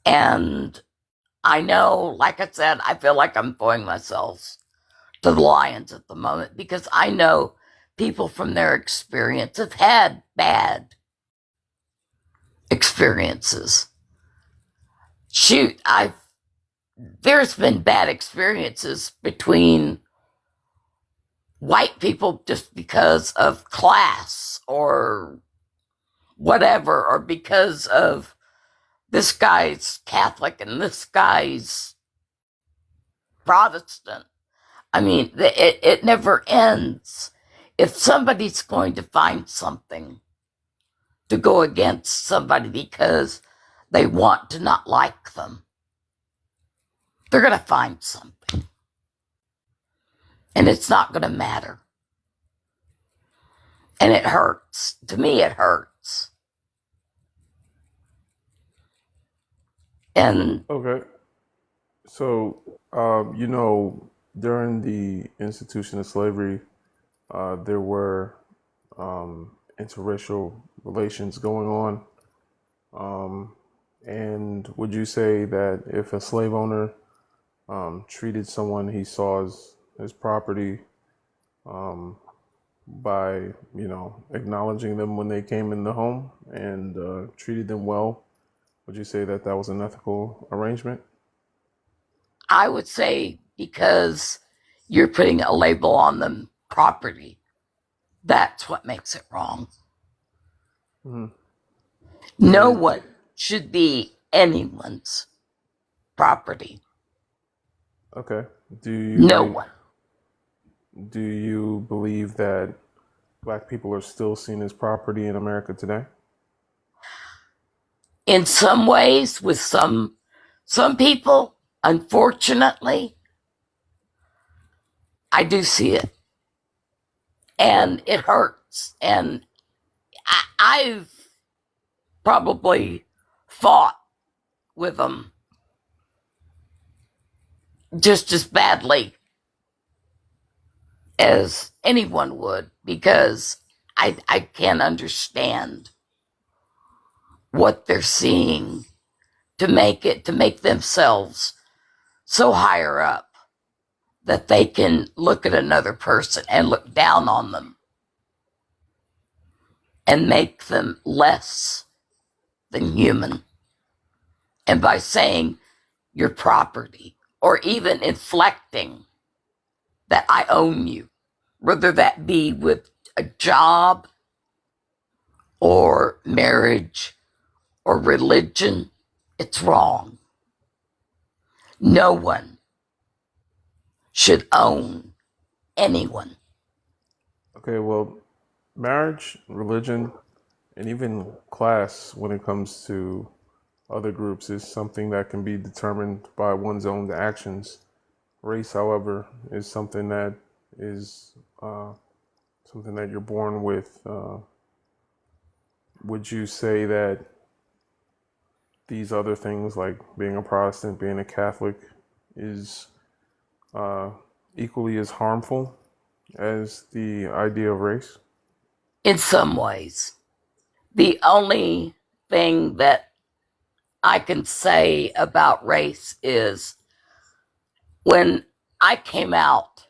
And I know, like I said, I feel like I'm throwing myself to the lions at the moment because I know people from their experience have had bad experiences. Shoot, there's been bad experiences between white people just because of class or whatever, or because of this guy's Catholic and this guy's Protestant. I mean, it never ends. If somebody's going to find something to go against somebody because they want to not like them, they're going to find something. and it's not going to matter. And it hurts. To me, it hurts. And Okay. So, during the institution of slavery, there were interracial relations going on. And would you say that if a slave owner treated someone he saw as his property by, acknowledging them when they came in the home and treated them well, would you say that that was an ethical arrangement? I would say because you're putting a label on them, property, that's what makes it wrong. Hmm. No And one should be anyone's property. okay, No one. do you believe that Black people are still seen as property in America today? In some ways, with some people, unfortunately, I do see it. And it hurts. And I've probably fought with them just as badly as anyone would, because I can't understand what they're seeing to make themselves so higher up that they can look at another person and look down on them and make them less than human. And by saying your property, or even inflecting that I own you, whether that be with a job or marriage or religion, it's wrong. No one should own anyone. Okay, well, marriage, religion, and even class, when it comes to other groups, is something that can be determined by one's own actions. Race, however, is something that is something that you're born with. Would you say that these other things, like being a Protestant, being a Catholic, is equally as harmful as the idea of race? In some ways, the only thing that I can say about race is when I came out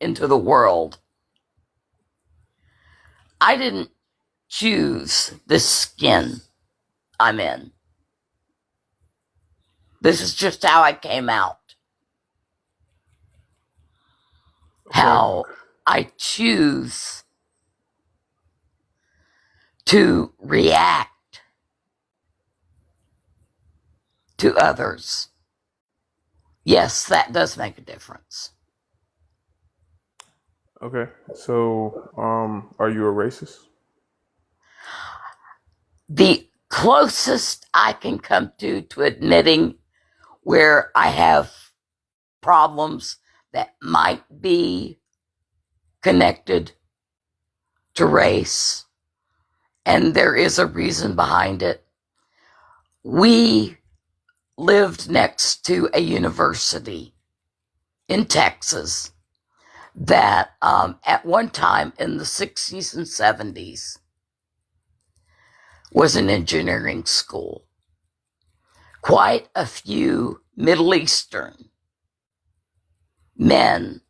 into the world, I didn't choose the skin I'm in. This is just how I came out. Okay. How I choose to react to others. Yes, that does make a difference. Okay. So, are you a racist? The closest I can come to admitting where I have problems that might be connected to race, and there is a reason behind it. We lived next to a university in Texas that at one time in the 60s and 70s was an engineering school. Quite a few Middle Eastern men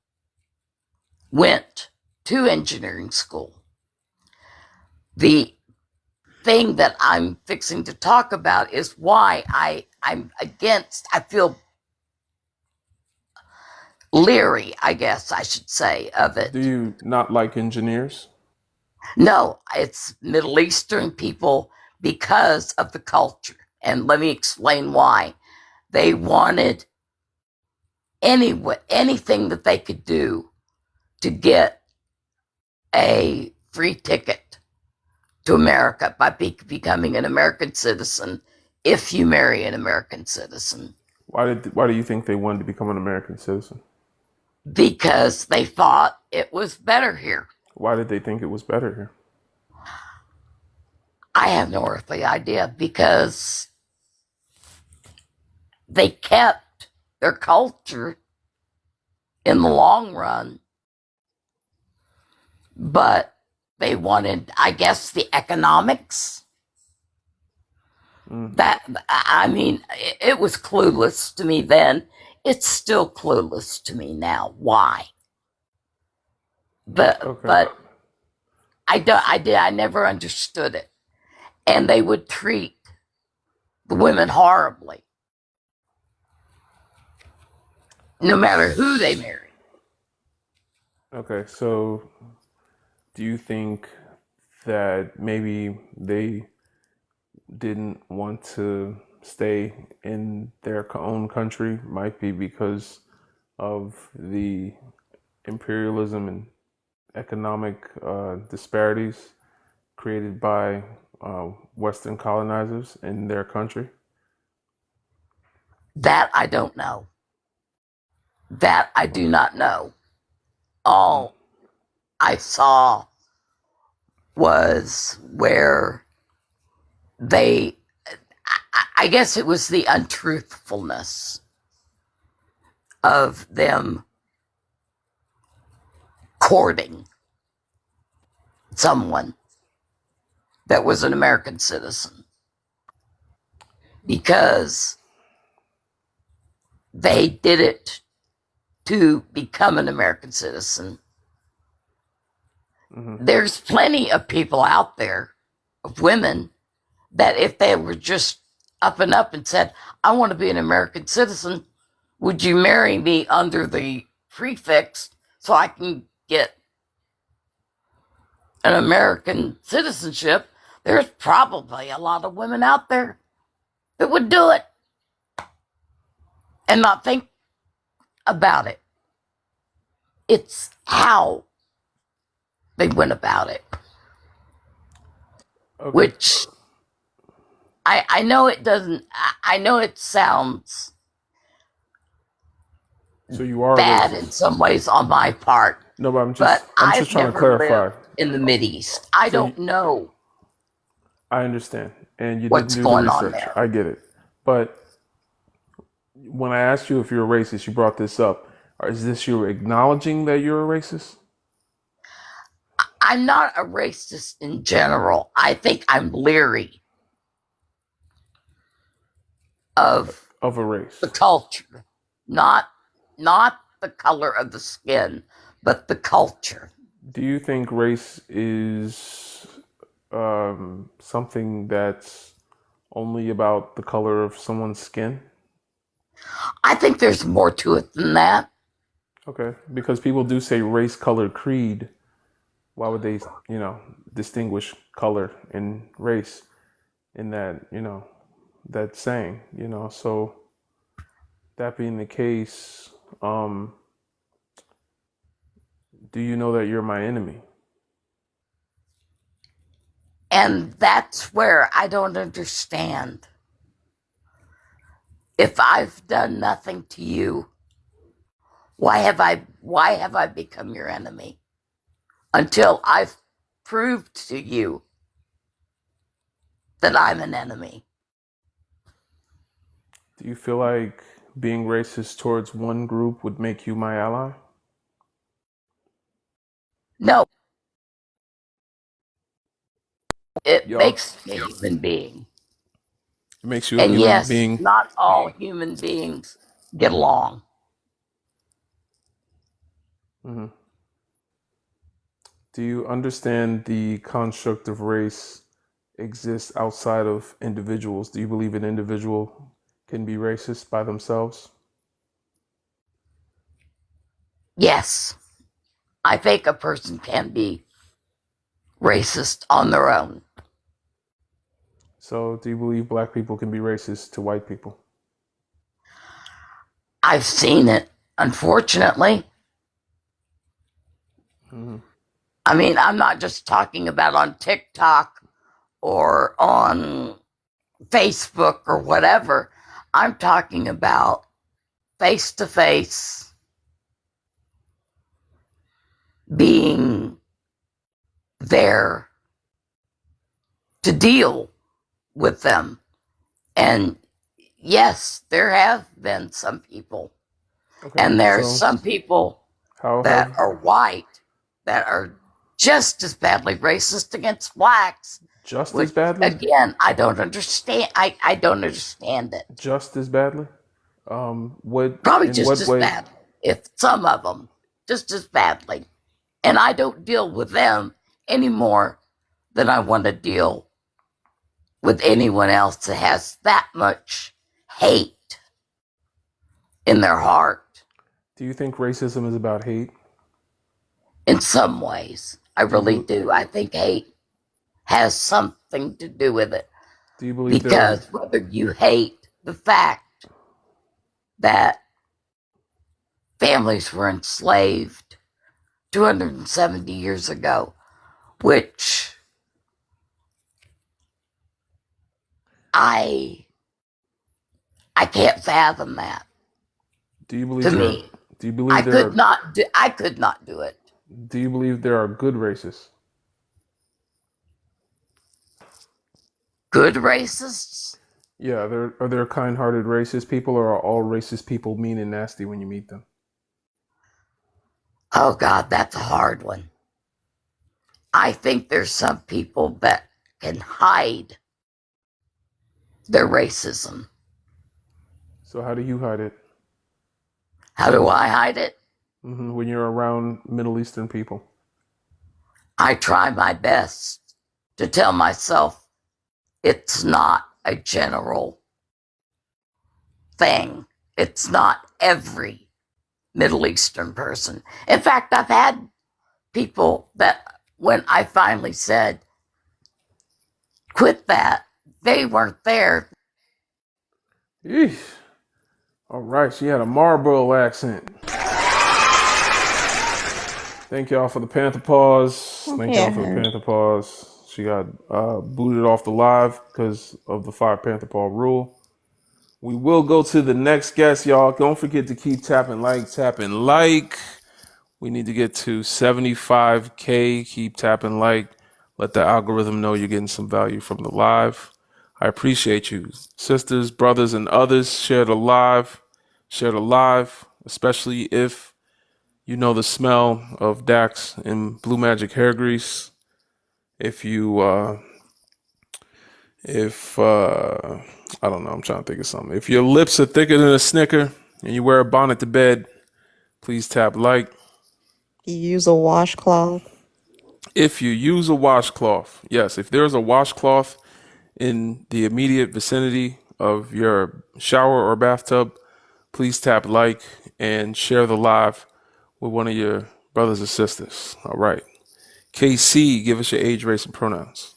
went to engineering school. The thing that I'm fixing to talk about is why I'm against, I feel leery, I guess I should say, of it. Do you not like engineers? No, it's Middle Eastern people because of the culture. And let me explain why. They wanted anything that they could do to get a free ticket to America by becoming an American citizen if you marry an American citizen. Why do you think they wanted to become an American citizen? because they thought it was better here. Why did they think it was better here? I have no earthly idea, because they kept their culture in the long run, but they wanted, I guess, the economics. That, I mean, it was clueless to me then. It's still clueless to me now. Why? But Okay. I never understood it. And they would treat the women horribly, no matter who they married. Okay, so do you think that maybe they didn't want to stay in their own country? Might be because of the imperialism and economic disparities created by Western colonizers in their country? That I don't know. That I do not know. All I saw was where they, I guess it was the untruthfulness of them courting someone that was an American citizen, because they did it to become an American citizen. There's plenty of people out there, of women, that if they were just up and up and said, I want to be an American citizen, would you marry me under the prefix so I can get an American citizenship? There's probably a lot of women out there that would do it and not think about it. It's how they went about it. Okay. Which I know it doesn't, I know it sounds So you are bad racist. in some ways on my part, No, but I'm but just I've trying to never clarify. lived in the Mideast. I So don't know I understand, and you didn't what's do the going on research. there. I get it. But when I asked you if you're a racist, you brought this up. Is this you acknowledging that you're a racist? I'm not a racist in general. I think I'm leery of Of a race? the culture, not the color of the skin, but the culture. Do you think race is something that's only about the color of someone's skin? I think there's more to it than that. Okay, because people do say race, color, creed. Why would they, distinguish color and race in that, that saying, So that being the case, do you know that you're my enemy? And that's where I don't understand. If I've done nothing to you, why have I become your enemy? Until I've proved to you that I'm an enemy. Do you feel like being racist towards one group would make you my ally? No, it Y'all, makes me a human being. it makes you a And human yes, being. not all human beings get along. hmm Do you understand the construct of race exists outside of individuals? Do you believe an individual can be racist by themselves? Yes, I think a person can be racist on their own. So, do you believe black people can be racist to white people? I've seen it, unfortunately. hmm I mean, I'm not just talking about on TikTok or on Facebook or whatever. I'm talking about face to face being there to deal with them. And yes, there have been some people, Okay, and there's so some people how that have are white that are just as badly racist against blacks, just as which badly? again I don't understand. I don't understand it. Just as badly? What Probably in just what as way? badly, if some of them just as badly. And I don't deal with them any more than I want to deal with anyone else that has that much hate in their heart. Do you think racism is about hate? In some ways, I Do you really bel do. I think hate has something to do with it, do you believe there are because whether you hate the fact that families were enslaved 270 years ago, which I can't fathom that. do you believe To there are me, do you believe there are I could not do it. do you believe there are good racists? Good racists? Yeah, are there kind-hearted racist people, or are all racist people mean and nasty when you meet them? Oh God, that's a hard one. I think there's some people that can hide their racism. So how do you hide it? How do I hide it? When you're around Middle Eastern people? I try my best to tell myself it's not a general thing. It's not every Middle Eastern person. In fact, I've had people that, when I finally said, quit that, they weren't there. Eesh. All right, she had a Marlboro accent. Thank y'all for the Panther pause. Thank y'all for the Yeah. Panther pause. She got booted off the live because of the 5 Panther paw rule. We will go to the next guest, y'all. Don't forget to keep tapping like. We need to get to 75K. Keep tapping like. Let the algorithm know you're getting some value from the live. I appreciate you. Sisters, brothers, and others, share the live. Share the live, especially if you know the smell of Dax and Blue Magic hair grease. If you, I don't know, I'm trying to think of something. If your lips are thicker than a Snicker and you wear a bonnet to bed, please tap like. You use a washcloth. If you use a washcloth, yes, if there's a washcloth in the immediate vicinity of your shower or bathtub, please tap like and share the live with one of your brothers or sisters. All right. KC, give us your age, race, and pronouns.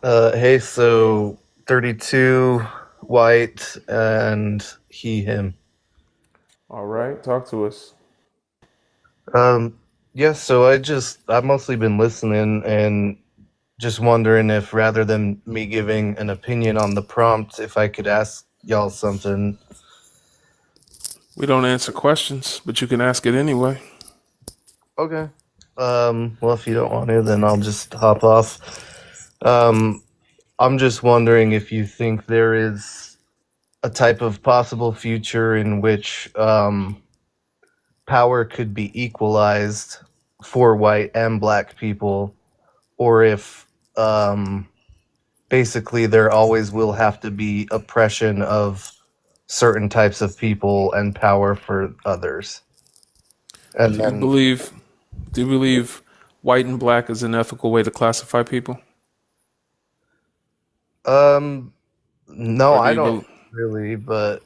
Hey, so 32, white, and he, him. All right, talk to us. Yeah, so I've mostly been listening and just wondering if, rather than me giving an opinion on the prompt, if I could ask y'all something. We don't answer questions, but you can ask it anyway. Okay. Well, if you don't want to, then I'll just hop off. I'm just wondering if you think there is a type of possible future in which, power could be equalized for white and black people, or if basically there always will have to be oppression of certain types of people and power for others. And Do you then, believe white and black is an ethical way to classify people? no, Or I don't really, but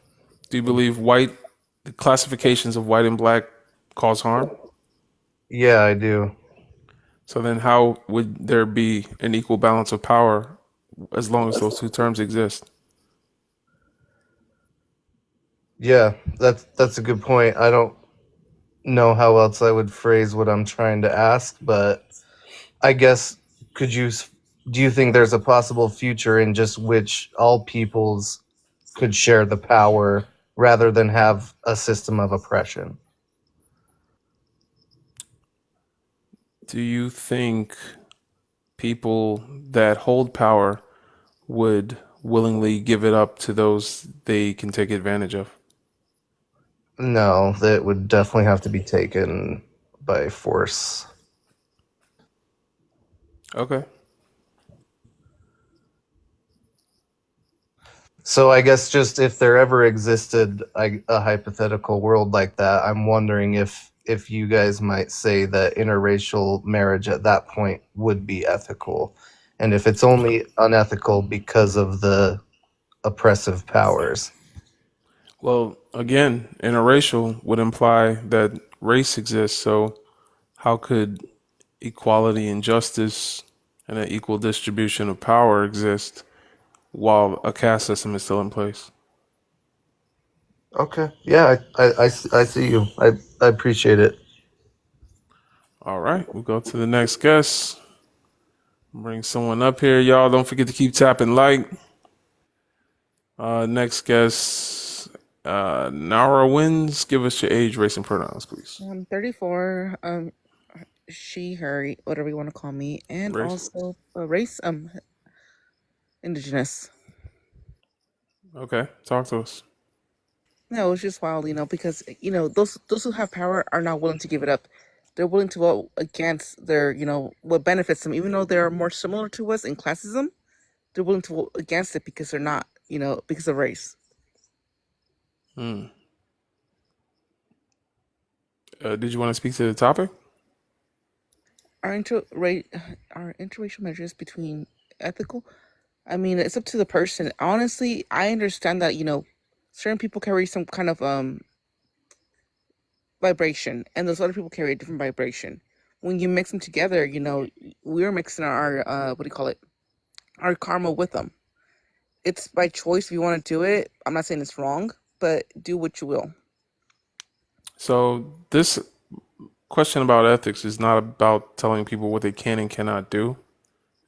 do you believe the classifications of white and black cause harm? yeah, I do. So then how would there be an equal balance of power as long as those two terms exist? Yeah, that's a good point. I don't know how else I would phrase what I'm trying to ask, but I guess could you do you think there's a possible future in just which all peoples could share the power rather than have a system of oppression? Do you think people that hold power would willingly give it up to those they can take advantage of? No, that would definitely have to be taken by force. Okay. So I guess just if there ever existed a hypothetical world like that, I'm wondering if you guys might say that interracial marriage at that point would be ethical, and if it's only unethical because of the oppressive powers. Well, again, interracial would imply that race exists. So, how could equality and justice and an equal distribution of power exist while a caste system is still in place? Okay, yeah, I see you. I appreciate it. All right, we'll go to the next guest. Bring someone up here, y'all. Don't forget to keep tapping like. Next guest, Nara Wins. Give us your age, race, and pronouns, please. I'm 34. She, her, whatever you want to call me, and Race. also race. Indigenous. Okay, talk to us. No, it's just wild, because those who have power are not willing to give it up. They're willing to vote against their, what benefits them, even though they're more similar to us in classism. They're willing to vote against it because they're not, because of race. Hmm. Did you want to speak to the topic? Are interracial measures between ethical? I mean, it's up to the person. Honestly, I understand that, certain people carry some kind of vibration, and those other people carry a different vibration. When you mix them together, we're mixing our what do you call it? Our karma with them. It's by choice if you want to do it. I'm not saying it's wrong, but do what you will. So this question about ethics is not about telling people what they can and cannot do.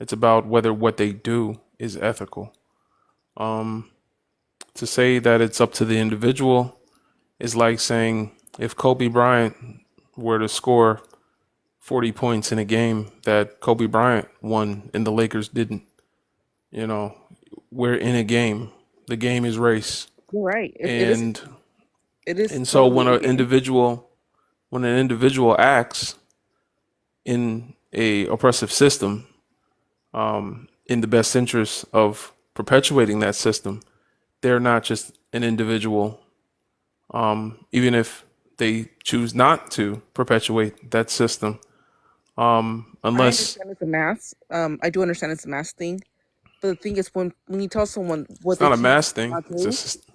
It's about whether what they do is ethical. To say that it's up to the individual is like saying if Kobe Bryant were to score 40 points in a game that Kobe Bryant won and the Lakers didn't. We're in a game. The game is race. You're right. And it is so totally a game. when an individual acts in a oppressive system, in the best interest of perpetuating that system, they're not just an individual. Even if they choose not to perpetuate that system, I unless understand it's a mass. I do understand it's a mass thing, but the thing is, when you tell someone what it's they not a can mass thing. not It's do, just,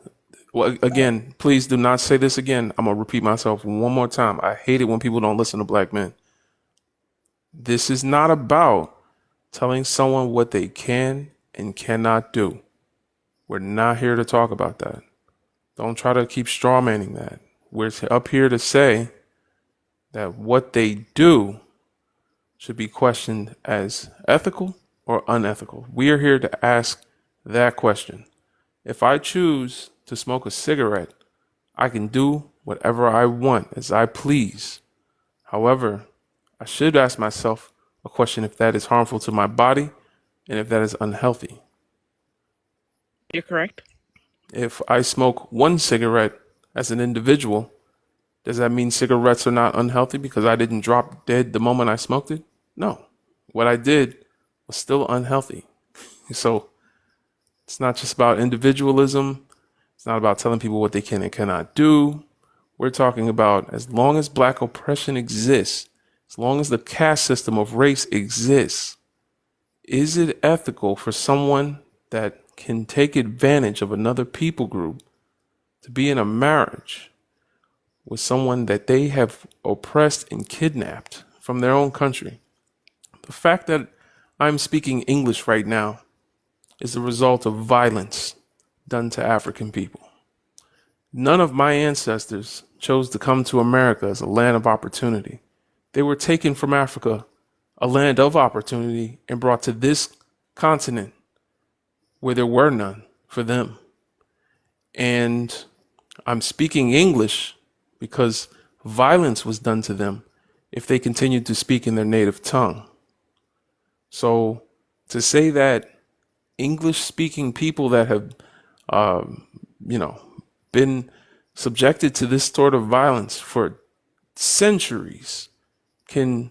well, again, please do not say this again. I'm gonna repeat myself one more time. I hate it when people don't listen to black men. This is not about telling someone what they can and cannot do. We're not here to talk about that. Don't try to keep strawmanning that. We're up here to say that what they do should be questioned as ethical or unethical. We are here to ask that question. If I choose to smoke a cigarette, I can do whatever I want as I please. However, I should ask myself a question if that is harmful to my body and if that is unhealthy. you're correct. If I smoke one cigarette as an individual, does that mean cigarettes are not unhealthy because I didn't drop dead the moment I smoked it? No. What I did was still unhealthy. So it's not just about individualism. It's not about telling people what they can and cannot do. We're talking about as long as black oppression exists, as long as the caste system of race exists, is it ethical for someone that can take advantage of another people group to be in a marriage with someone that they have oppressed and kidnapped from their own country? The fact that I'm speaking English right now is the result of violence done to African people. None of my ancestors chose to come to America as a land of opportunity. They were taken from Africa, a land of opportunity, and brought to this continent where there were none for them. And I'm speaking English because violence was done to them if they continued to speak in their native tongue. So to say that English-speaking people that have, you know, been subjected to this sort of violence for centuries can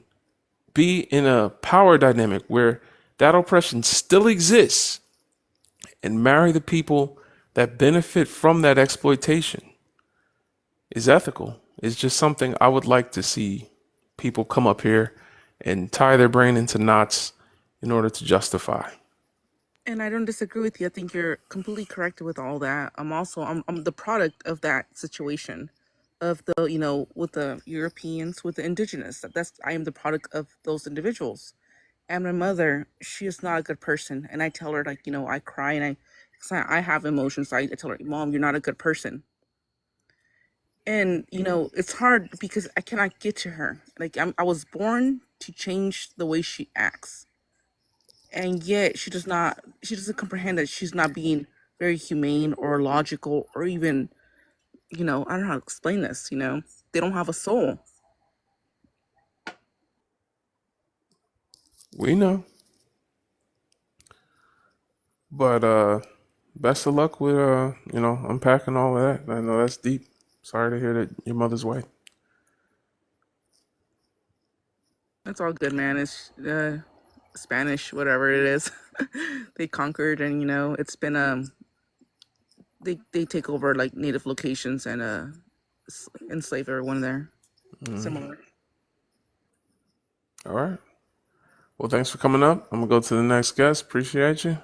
be in a power dynamic where that oppression still exists and marry the people that benefit from that exploitation is ethical. It's just something I would like to see people come up here and tie their brain into knots in order to justify. And I don't disagree with you. I think you're completely correct with all that. I'm the product of that situation, of the with the Europeans, with the indigenous. I am the product of those individuals. And my mother, she is not a good person. And I tell her, like, I cry, and 'cause I have emotions. So I tell her, Mom, you're not a good person. And it's hard because I cannot get to her. Like, I was born to change the way she acts, and yet she doesn't comprehend that she's not being very humane or logical, or even, I don't know how to explain this. They don't have a soul. We know. But best of luck with unpacking all of that. I know that's deep. Sorry to hear that your mother's white. It's all good, man. It's Spanish, whatever it is. They conquered, and it's been they take over like native locations and enslave everyone there. Similar. All right. Well, thanks for coming up. I'm gonna go to the next guest. Appreciate you.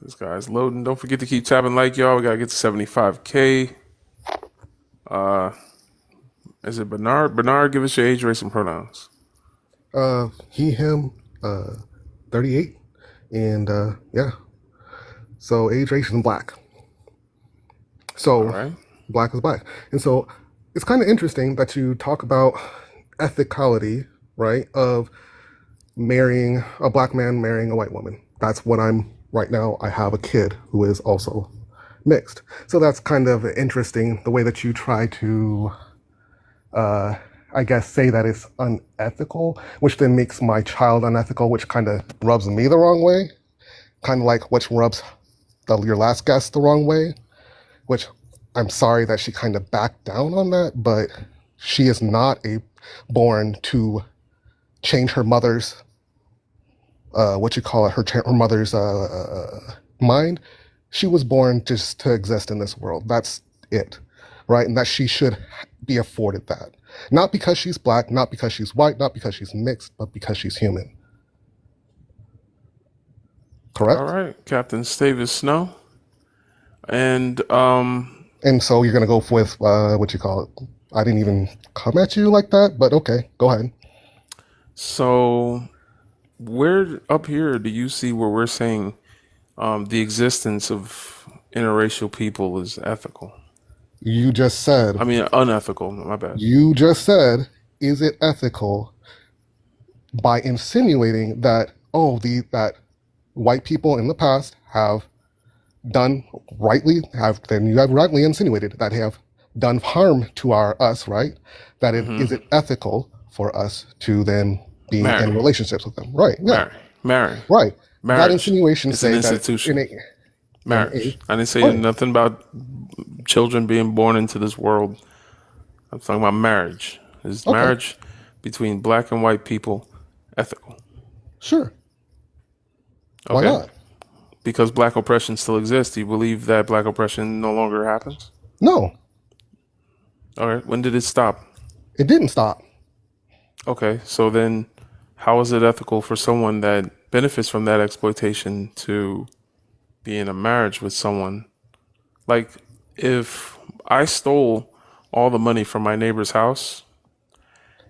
This guy's loading. Don't forget to keep tapping like, y'all. We gotta get to 75K. Is it Bernard? Bernard, give us your age, race, and pronouns. He, him, 38, and yeah. So age, race, and black. So right. Black is black, and so it's kind of interesting that you talk about ethicality, right? Of marrying a black man, marrying a white woman. That's what I'm right now. I have a kid who is also mixed, so that's kind of interesting the way that you try to. I guess say that it's unethical, which then makes my child unethical, which kind of rubs me the wrong way. Kind of like which rubs your last guest the wrong way, which I'm sorry that she kind of backed down on that, but she is not born to change her mother's, her mother's mind. She was born just to exist in this world. That's it, right? And that she should be afforded that. Not because she's black, not because she's white, not because she's mixed, but because she's human. Correct? All right, Captain Stavis Snow. And so you're gonna go with I didn't even come at you like that, but okay, go ahead. So where up here do you see where we're saying the existence of interracial people is ethical? You just said. I mean, unethical. My bad. You just said, is it ethical, by insinuating that that white people in the past have done rightly insinuated that have done harm to us, right? That is it ethical for us to then be in relationships with them, right? Yeah, marry, right. Marriage. That insinuation it's an institution. Marriage. I didn't say nothing about children being born into this world. I'm talking about marriage. Is marriage between black and white people ethical? Sure. Okay. Why not? Because black oppression still exists. Do you believe that black oppression no longer happens? No. All right. When did it stop? It didn't stop. Okay. So then how is it ethical for someone that benefits from that exploitation to be in a marriage with someone? Like, if I stole all the money from my neighbor's house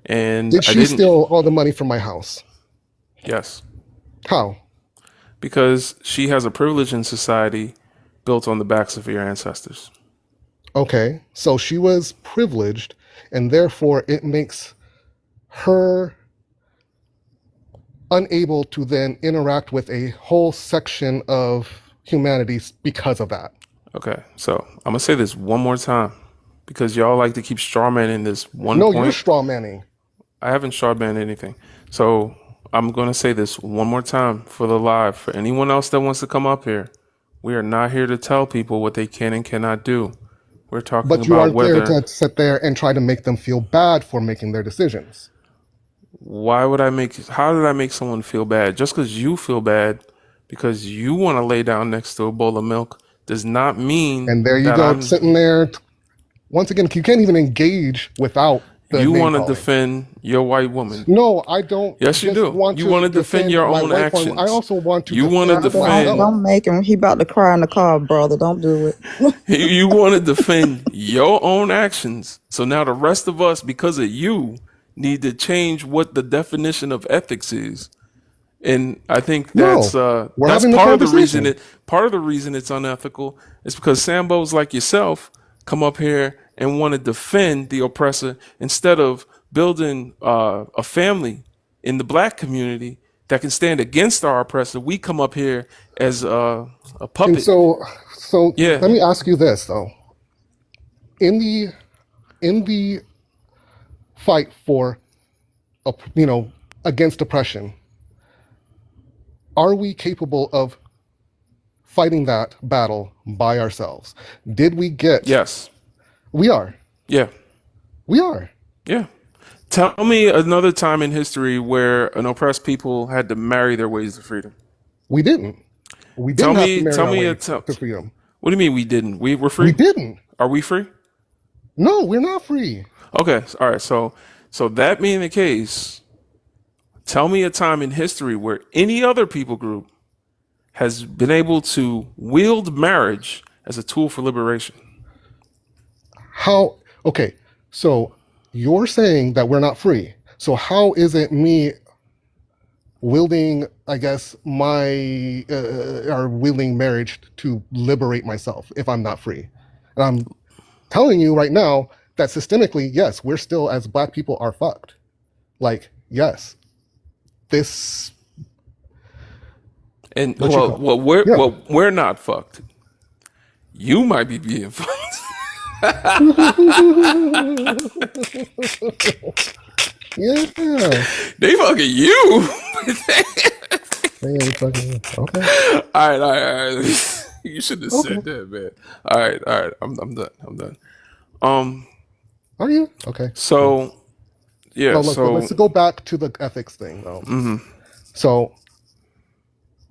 and Did she steal all the money from my house? Yes. How? Because she has a privilege in society built on the backs of your ancestors. Okay, so she was privileged, and therefore it makes her unable to then interact with a whole section of humanity because of that. Okay, so I'm gonna say this one more time because y'all like to keep strawmanning this one No, you're point. straw manning. I haven't strawmanned anything. So I'm gonna say this one more time for the live. For anyone else that wants to come up here, we are not here to tell people what they can and cannot do. We're talking But you about are there whether. to sit there and try to make them feel bad for making their decisions. Why would I make? How did I make someone feel bad? Just because you feel bad because you want to lay down next to a bowl of milk does not mean And there you that go, I'm. sitting there. Once again, you can't even engage without the You name want to calling. defend your white woman. No, I don't Yes, you just do. want You to want to defend defend your my own white one. I actions. also want to You want to defend myself. defend. Don't make him. He about to cry in the car, brother. Don't do it. You want to defend your own actions. So now the rest of us, because of you, need to change what the definition of ethics is. And I think No, we're that's having the part of the reason conversation. it's unethical. It's because Sambos like yourself come up here and want to defend the oppressor instead of building a family in the black community that can stand against our oppressor. We come up here as a And puppet. so Yeah. let me ask you this though: in the fight for, against oppression, are we capable of fighting that battle by ourselves? Did we get? Yes. We are. Yeah. We are. Yeah. Tell me another time in history where an oppressed people had to marry their ways to freedom. We didn't. We Tell didn't have to me. marry Tell our me way a. to freedom. What do you mean we didn't? We were We free. didn't. Are we free? No, we're not free. Okay. All right. So that being the case, tell me a time in history where any other people group has been able to wield marriage as a tool for liberation. How? Okay, so you're saying that we're not free. So how is it me wielding, I guess, my or wielding marriage to liberate myself if I'm not free? And I'm telling you right now that systemically, yes, we're still, as black people, are fucked. Like, yes, this. And What you call? well, we're not fucked. You might be being fucked. Yeah. They fucking you. They ain't fucking. Okay. All right. You should have Okay. said that, man. All right. I'm done. Are you? Okay. So yeah. No, look, but So let's go back to the ethics thing, though. So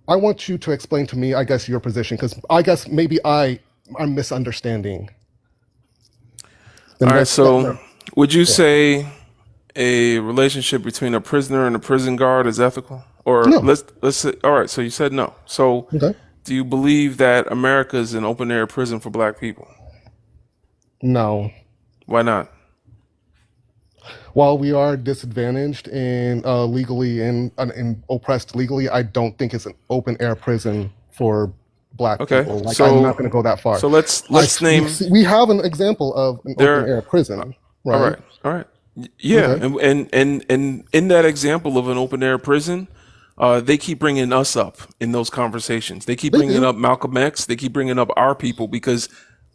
I want you to explain to me, I guess, your position, because I guess maybe I'm misunderstanding. all right. So would you Yeah. say a relationship between a prisoner and a prison guard is ethical? Or No. let's say, all right. So you said no. So Okay. do you believe that America is an open air prison for black people? No. Why not? While we are disadvantaged and legally and oppressed legally, I don't think it's an open air prison for black Okay. people. Like, So I'm not going to go that far. So let's name. We have an example of an There. open air prison, right? All right. Yeah, Okay. and in that example of an open air prison, they keep bringing us up in those conversations. They keep They bringing do. up Malcolm X. They keep bringing up our people because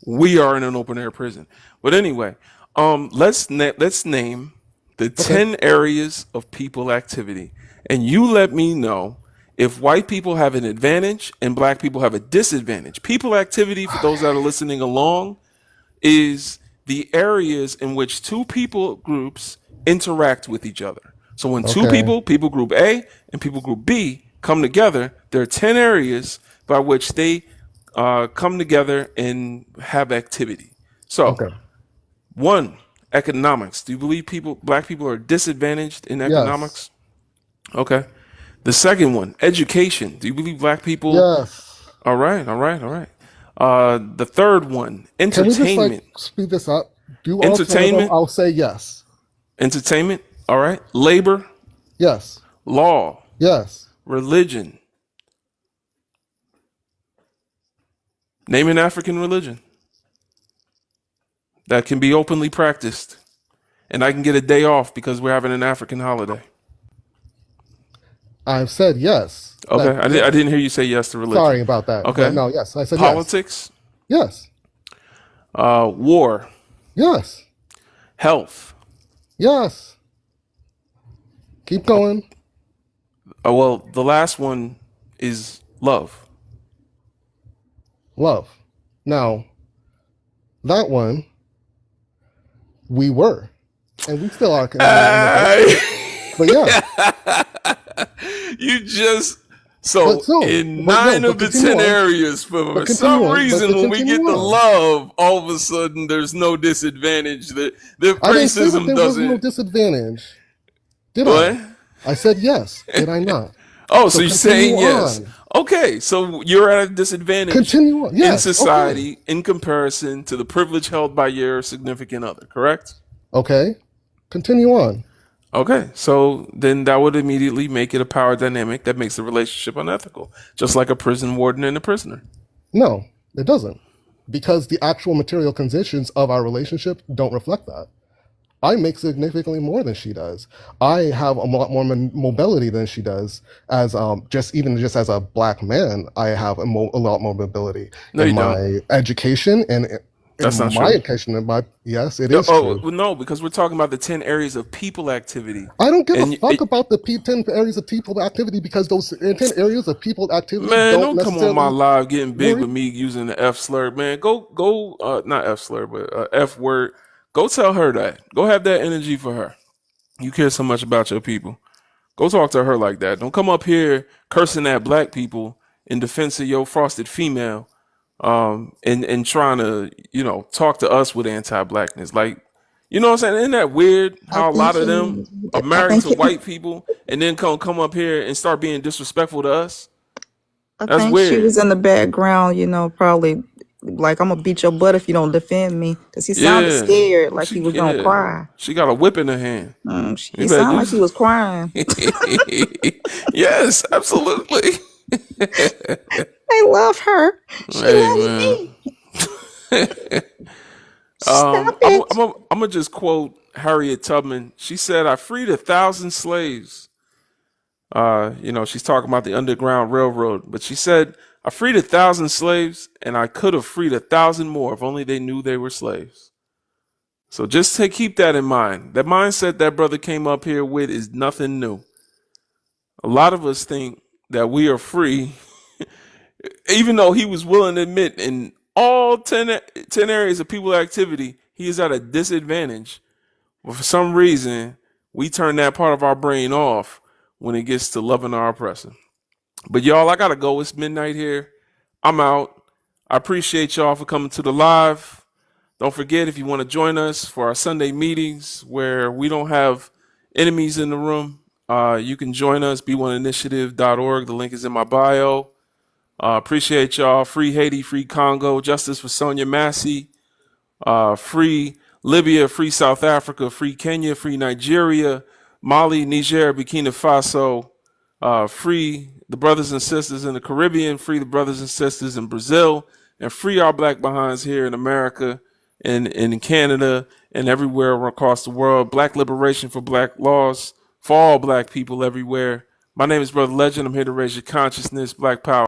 we are in an open air prison. But anyway, let's name the 10 areas of people activity, and you let me know if white people have an advantage and black people have a disadvantage. People activity, for those that are listening along, is the areas in which two people groups interact with each other. So when two Okay. people group A and people group B, come together, there are 10 areas by which they come together and have activity. So, Okay. one, economics. Do you believe black people are disadvantaged in Yes. economics? Okay. The second one, education. Do you believe black people? Yes. All right. The third one, Can we just entertainment. speed this up? Do all 10 of them, Entertainment. I'll say yes. Entertainment. All right. Labor, Yes. law, Yes. religion. Name an African religion that can be openly practiced, and I can get a day off because we're having an African holiday. I've said yes. Okay. I didn't hear you say yes to religion. Sorry about that. Okay. But no, yes. I said Politics. yes. Yes. War, Yes. health. Yes. Keep going. Well, the last one is love. Love. Now, that one, we were. And we still are in the but yeah. You just But in but no, 9 but of the continue 10 on. areas, for But continue some on. reason, But when we continue get the on. love, all of a sudden there's no disadvantage. The I didn't say that racism there was no doesn't. disadvantage. Did What? I said yes. Did I not? Oh, So so you're continue saying yes? on. Okay, so you're at a disadvantage Continue on. in Yes. society in comparison to the privilege held by your significant other. Correct? Okay. Continue on. Okay, so then that would immediately make it a power dynamic that makes the relationship unethical, just like a prison warden and a prisoner. No, it doesn't. Because the actual material conditions of our relationship don't reflect that. I make significantly more than she does. I have a lot more mobility than she does. As just as a black man, I have a lot more mobility No, in you my don't. education and That's in not my true. education. Yes, it is Oh, true. well, no, because we're talking about the 10 areas of people activity. I don't give a And fuck about the 10 areas of people activity because those 10 areas of people activity man, don't don't come on my necessarily live getting big worry. with me using the F slur, man. Go, not F slur, but F word. Go tell her that. Go have that energy for her. You care so much about your people. Go talk to her like that. Don't come up here cursing at black people in defense of your frosted female, and trying to, talk to us with anti-blackness. Like, you know what I'm saying? Isn't that weird I how a think lot of them are I married think to white people and then come up here and start being disrespectful to us? I That's think she weird. was in the background, probably like, I'm gonna beat your butt if you don't defend me, because he sounded Yeah. scared, like he was gonna cry. She got a whip in her hand. You He better sounded like use he was crying. Yes, absolutely. I love her. She Hey loves man. me. Stop I'm it. gonna just quote Harriet Tubman. She said, "I freed 1,000 slaves." She's talking about the Underground Railroad, but she said, "I freed 1,000 slaves, and I could have freed 1,000 more if only they knew they were slaves." So just to keep that in mind. That mindset that brother came up here with is nothing new. A lot of us think that we are free, even though he was willing to admit in all 10 areas of people activity, he is at a disadvantage. But for some reason, we turn that part of our brain off when it gets to loving our oppressor. But y'all, I gotta go. It's midnight here. I'm out. I appreciate y'all for coming to the live. Don't forget, if you want to join us for our Sunday meetings where we don't have enemies in the room, you can join us, b1initiative.org. The link is in my bio. Appreciate y'all. Free Haiti, free Congo, justice for Sonia Massey, free Libya, free South Africa, free Kenya, free Nigeria, Mali, Niger, Burkina Faso, free the brothers and sisters in the Caribbean, free the brothers and sisters in Brazil, and free our black behinds here in America and in Canada and everywhere across the world. Black liberation for black laws for all black people everywhere. My name is Brother Legend. I'm here to raise your consciousness. Black power.